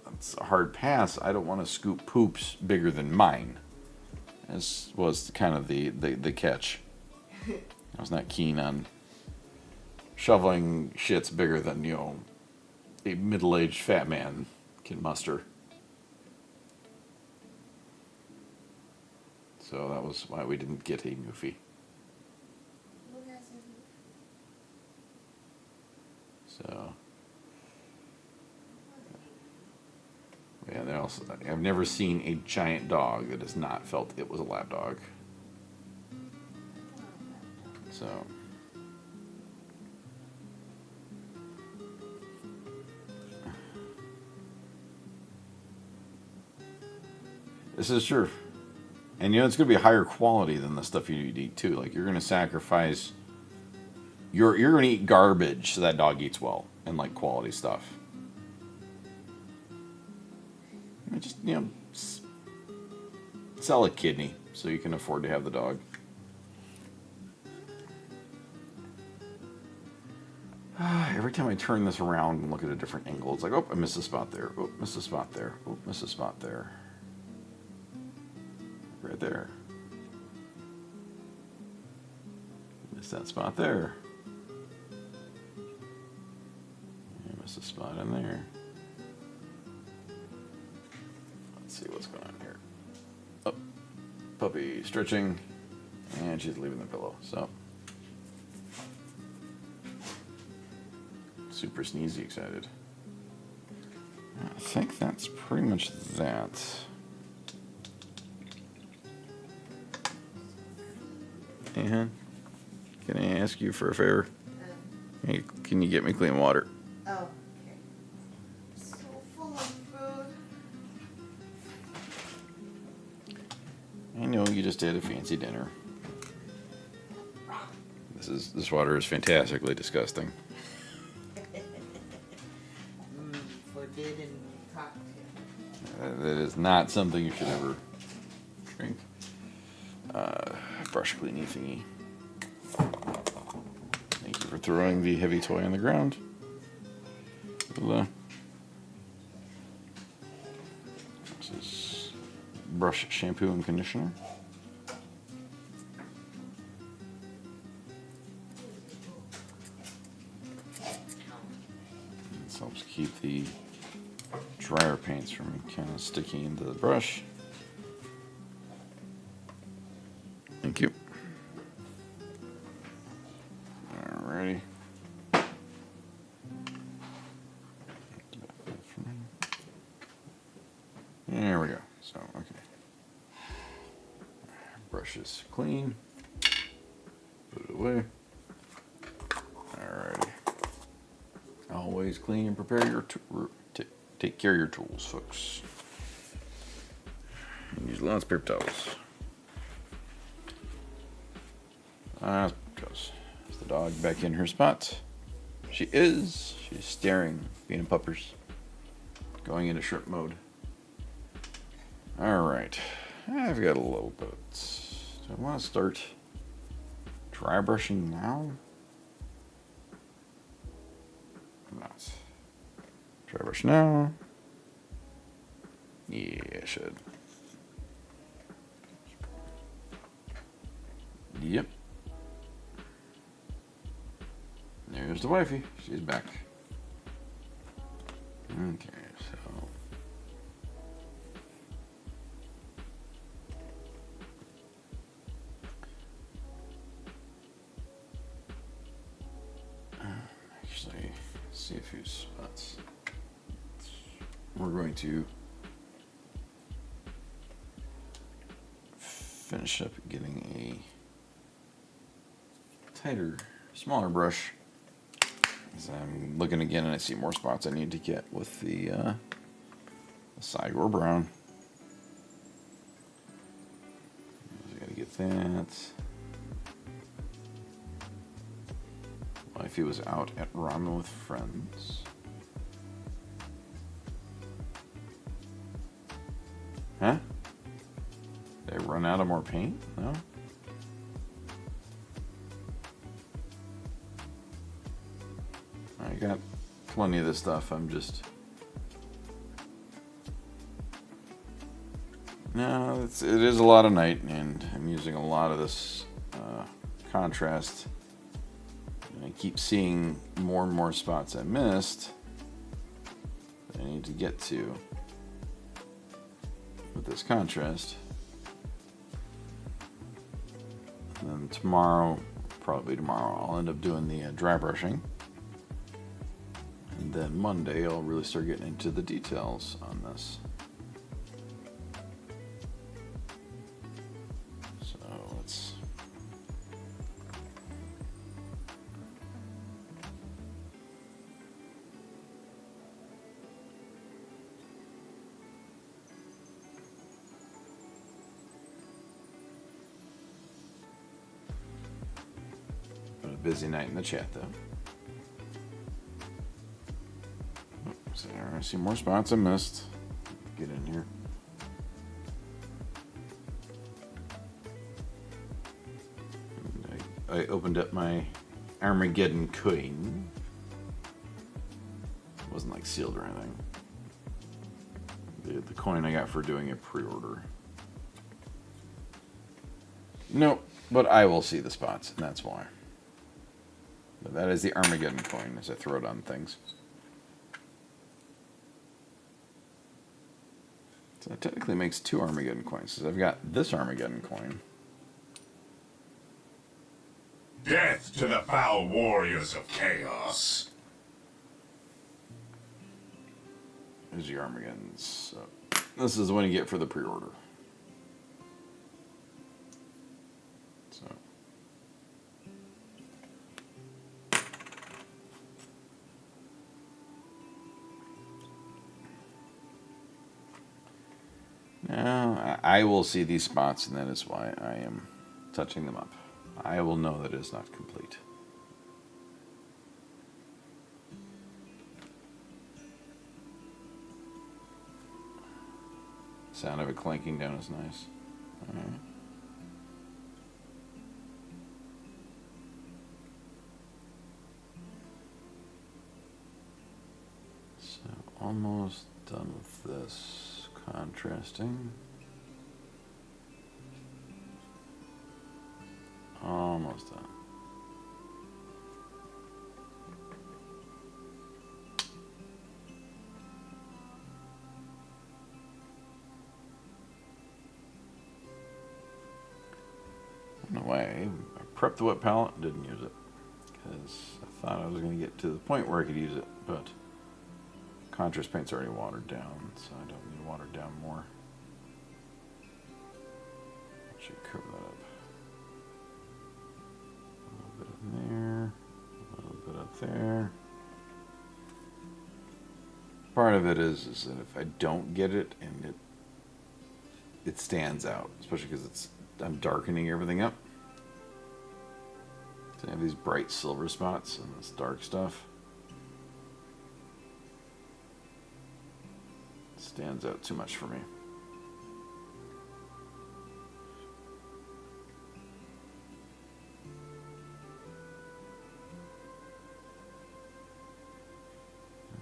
that's a hard pass. I don't want to scoop poops bigger than mine. This was kind of the catch. I was not keen on shoveling shits bigger than, a middle-aged fat man can muster. So that was why we didn't get a Newfie. So, yeah, they also, I've never seen a giant dog that has not felt it was a lap dog. So, this is true. And it's going to be a higher quality than the stuff you eat too. Like, you're going to sacrifice, you're going to eat garbage so that dog eats well and like quality stuff. Just, sell a kidney so you can afford to have the dog. Every time I turn this around and look at a different angle, it's like, oh, I missed a spot there. Oh, missed a spot there. Oh, missed a spot there. Right there. Missed that spot there. I missed a spot in there. Let's see what's going on here. Oh, puppy stretching, and she's leaving the pillow, so. Super sneezy excited. I think that's pretty much that. And can I ask you for a favor? Hey, can you get me clean water? Oh, okay. So full of food. I know you just had a fancy dinner. This water is fantastically disgusting. Forbidden cocktail. That is not something you should ever drink. Brush cleaning thingy. Thank you for throwing the heavy toy on the ground. This is brush, shampoo, and conditioner. This helps keep the dryer paints from kind of sticking into the brush. Thank you. Alrighty. There we go. So, okay. Brush is clean. Put it away. Alrighty. Always clean and prepare your take care of your tools, folks. Use lots of paper towels. Goes. Is the dog back in her spot? She is. She's staring, being puppers. Going into shrimp mode. Alright. I've got a little bit. Do I want to start dry brushing now? I'm not. Dry brush now. Yeah, I should. Yep. There's the wifey. She's back. Okay, so. Actually, see a few spots. We're going to finish up getting a tighter, smaller brush. As I'm looking again and I see more spots I need to get with the Cygor Brown. I gotta get that. Wifey was out at ramen with friends. Huh? Did I run out of more paint? No? I got plenty of this stuff. I'm just... No, it is a lot of night, and I'm using a lot of this contrast. And I keep seeing more and more spots I missed that I need to get to with this contrast. And then tomorrow, probably tomorrow, I'll end up doing the dry brushing. And then Monday, I'll really start getting into the details on this. So let's... Been a busy night in the chat, though. So I see more spots I missed. Get in here. And I opened up my Armageddon coin. It wasn't like sealed or anything. The coin I got for doing a pre-order. No, but I will see the spots, and that's why. But that is the Armageddon coin as I throw it on things. So that technically makes 2 Armageddon coins. So I've got this Armageddon coin. Death to the foul warriors of chaos. There's your Armageddons. So this is the one you get for the pre-order. So. Now, I will see these spots, and that is why I am touching them up. I will know that it is not complete. Sound of it clanking down is nice. All right. So almost done with this. Contrasting. Almost done. No way. I prepped the wet palette and didn't use it because I thought I was going to get to the point where I could use it, but contrast paint's already watered down, so I don't need to water down more. Should cover that up. A little bit in there, a little bit up there. Part of it is that if I don't get it and it it stands out, especially because I'm darkening everything up. So I have these bright silver spots and this dark stuff. It stands out too much for me.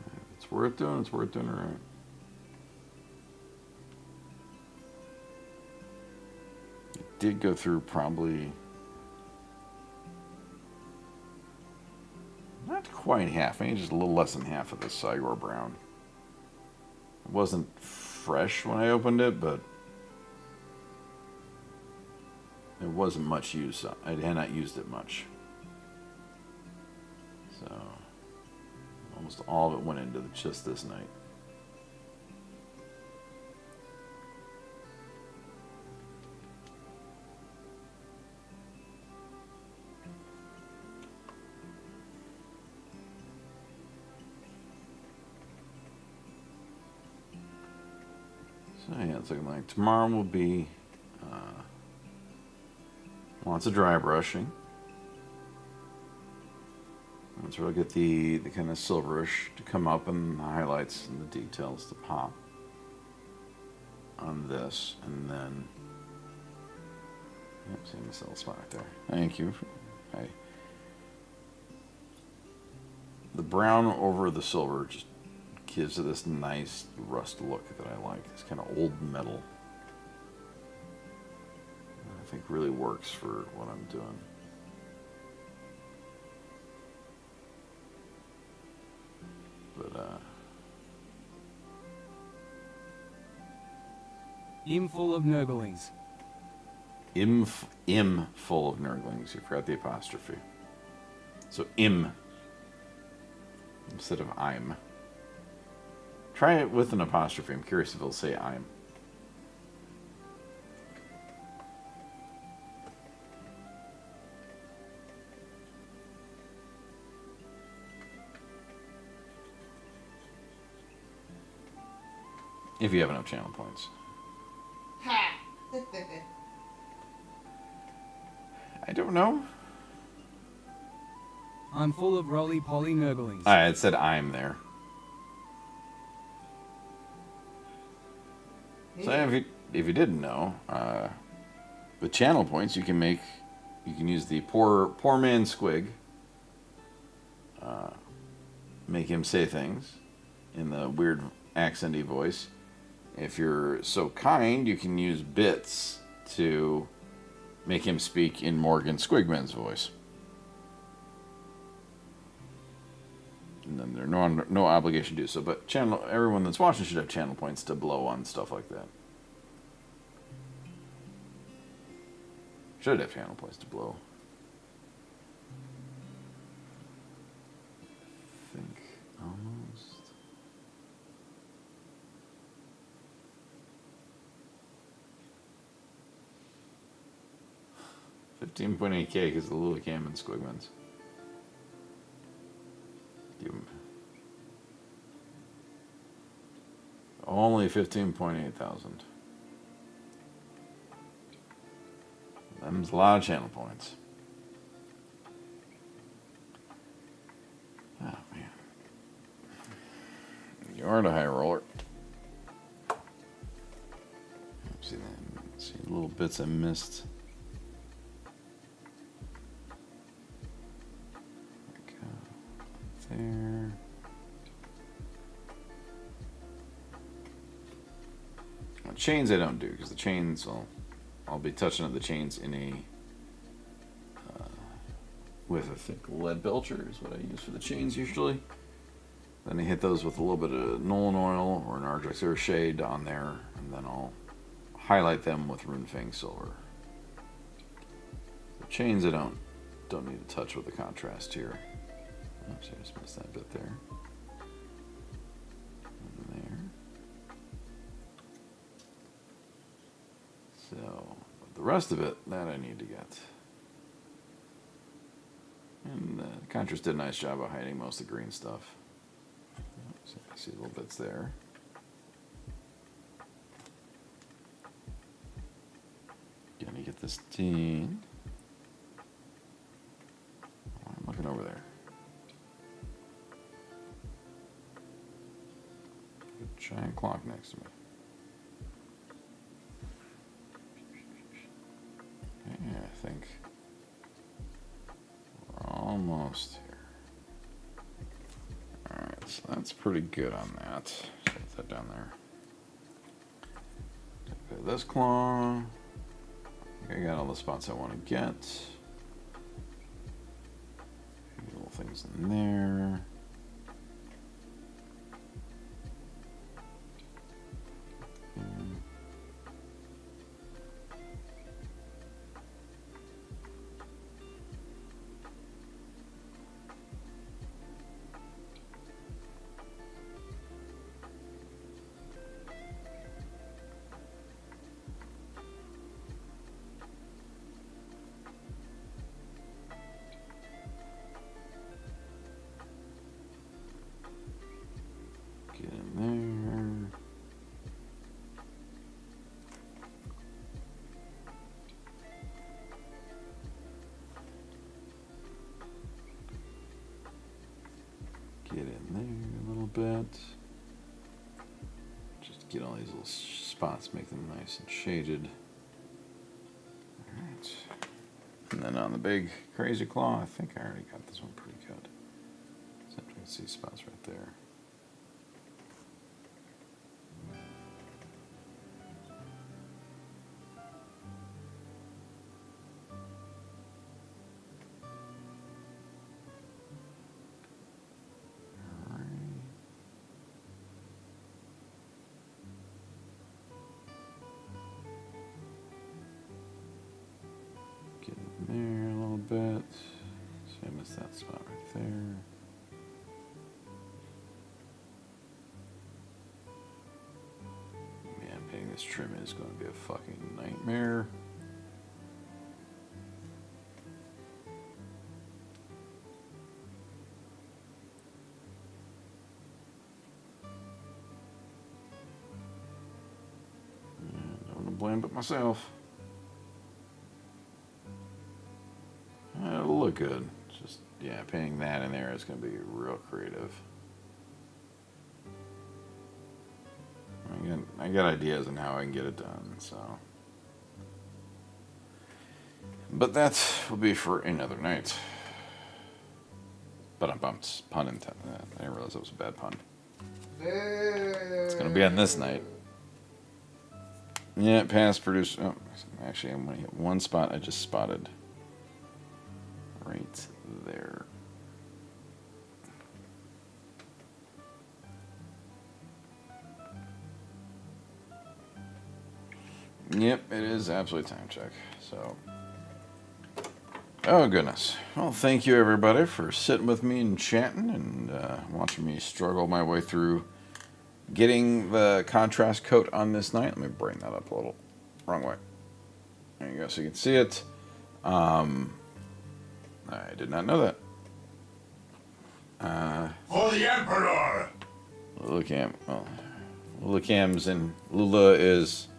If it's worth doing, it's worth doing right. It did go through probably not quite half, maybe just a little less than half of the Cygor brown. It wasn't fresh when I opened it, but it wasn't much use. I had not used it much. So almost all of it went into just this night. So yeah, it's looking like tomorrow will be lots of dry brushing. Once we'll get the kind of silverish to come up and the highlights and the details to pop on this, and then see this little spot right there. Thank you. The brown over the silver just gives it this nice rust look that I like. This kind of old metal. I think really works for what I'm doing. But Im full of Nurglings. im full of Nurglings. You forgot the apostrophe. So im instead of I'm. Try it with an apostrophe. I'm curious if it'll say I'm. If you have enough channel points. Ha! I don't know. I'm full of roly-poly Nurglings. It said I'm there. So if you didn't know, with channel points you can use the poor man Squig. Make him say things in the weird accenty voice. If you're so kind, you can use bits to make him speak in Morgan Squigman's voice. And then there's no obligation to do so, but everyone that's watching should have channel points to blow on stuff like that. Should have channel points to blow. I think almost. $15.8K because the Lulicam and Squigmans. Give him only 15.8 thousand. Them's a lot of channel points. Oh man, you are the high roller. See that? See little bits I missed. There. Well, chains I don't do because the chains I'll be touching up the chains in a with a thick lead belcher is what I use for the chains usually. Then I hit those with a little bit of Nolan oil or an Ardrex Air shade on there, and then I'll highlight them with Runefang silver. The chains I don't need to touch with the contrast here. Oops, I just missed that bit there. And there. So, the rest of it, that I need to get. And the contrast did a nice job of hiding most of the green stuff. So you see little bits there. get this done. I'm looking over there. Giant clock next to me. Yeah, I think we're almost here. Alright, so that's pretty good on that. Set that down there. Take this claw. I got all the spots I want to get. Little things in there. Get in there. Get in there a little bit. Just get all these little spots, make them nice and shaded. Alright. And then on the big crazy claw, I think I already got this one pretty good. So I can see spots right there. Get in there a little bit. So I missed that spot right there. Man, painting this trim is going to be a fucking nightmare. No one to blame but myself. It'll look good. Just, yeah, painting that in there is going to be real creative. I got ideas on how I can get it done, so. But that will be for another night. But I'm bumped. Pun intended. I didn't realize that was a bad pun. It's going to be on this night. Yeah, past produce. Oh, actually, I'm going to hit one spot I just spotted. Right there. Yep, it is absolutely time check. So, oh goodness. Well, thank you everybody for sitting with me and chatting and watching me struggle my way through getting the contrast coat on this night. Let me bring that up a little. Wrong way. There you go, so you can see it. I did not know that. For the Emperor! Lulacam. Well, Lulacam's in. Lula is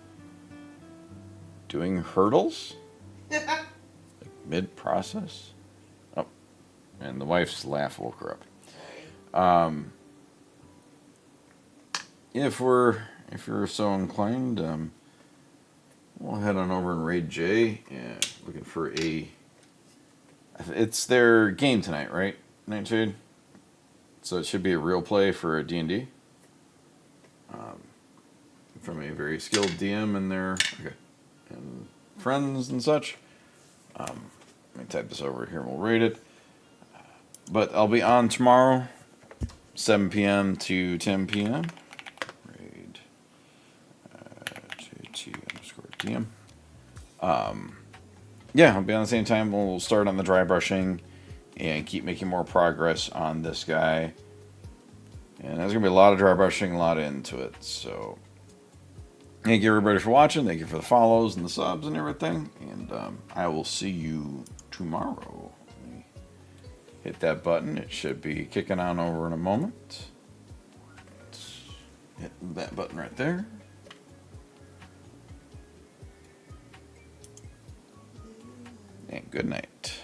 doing hurdles? Like mid-process? Oh. And the wife's laugh woke her up. If you're so inclined, we'll head on over and raid Jay. Yeah, looking for a. It's their game tonight, right, Nightshade? So it should be a real play for a D&D. From a very skilled DM and their and friends and such. Let me type this over here and we'll rate it. But I'll be on tomorrow, 7 p.m. to 10 p.m. Raid JT_DM. Yeah, I'll be on the same time. We'll start on the dry brushing and keep making more progress on this guy. And there's going to be a lot of dry brushing, a lot into it. So, thank you everybody for watching. Thank you for the follows and the subs and everything. And I will see you tomorrow. Let me hit that button. It should be kicking on over in a moment. Hit that button right there. and good night.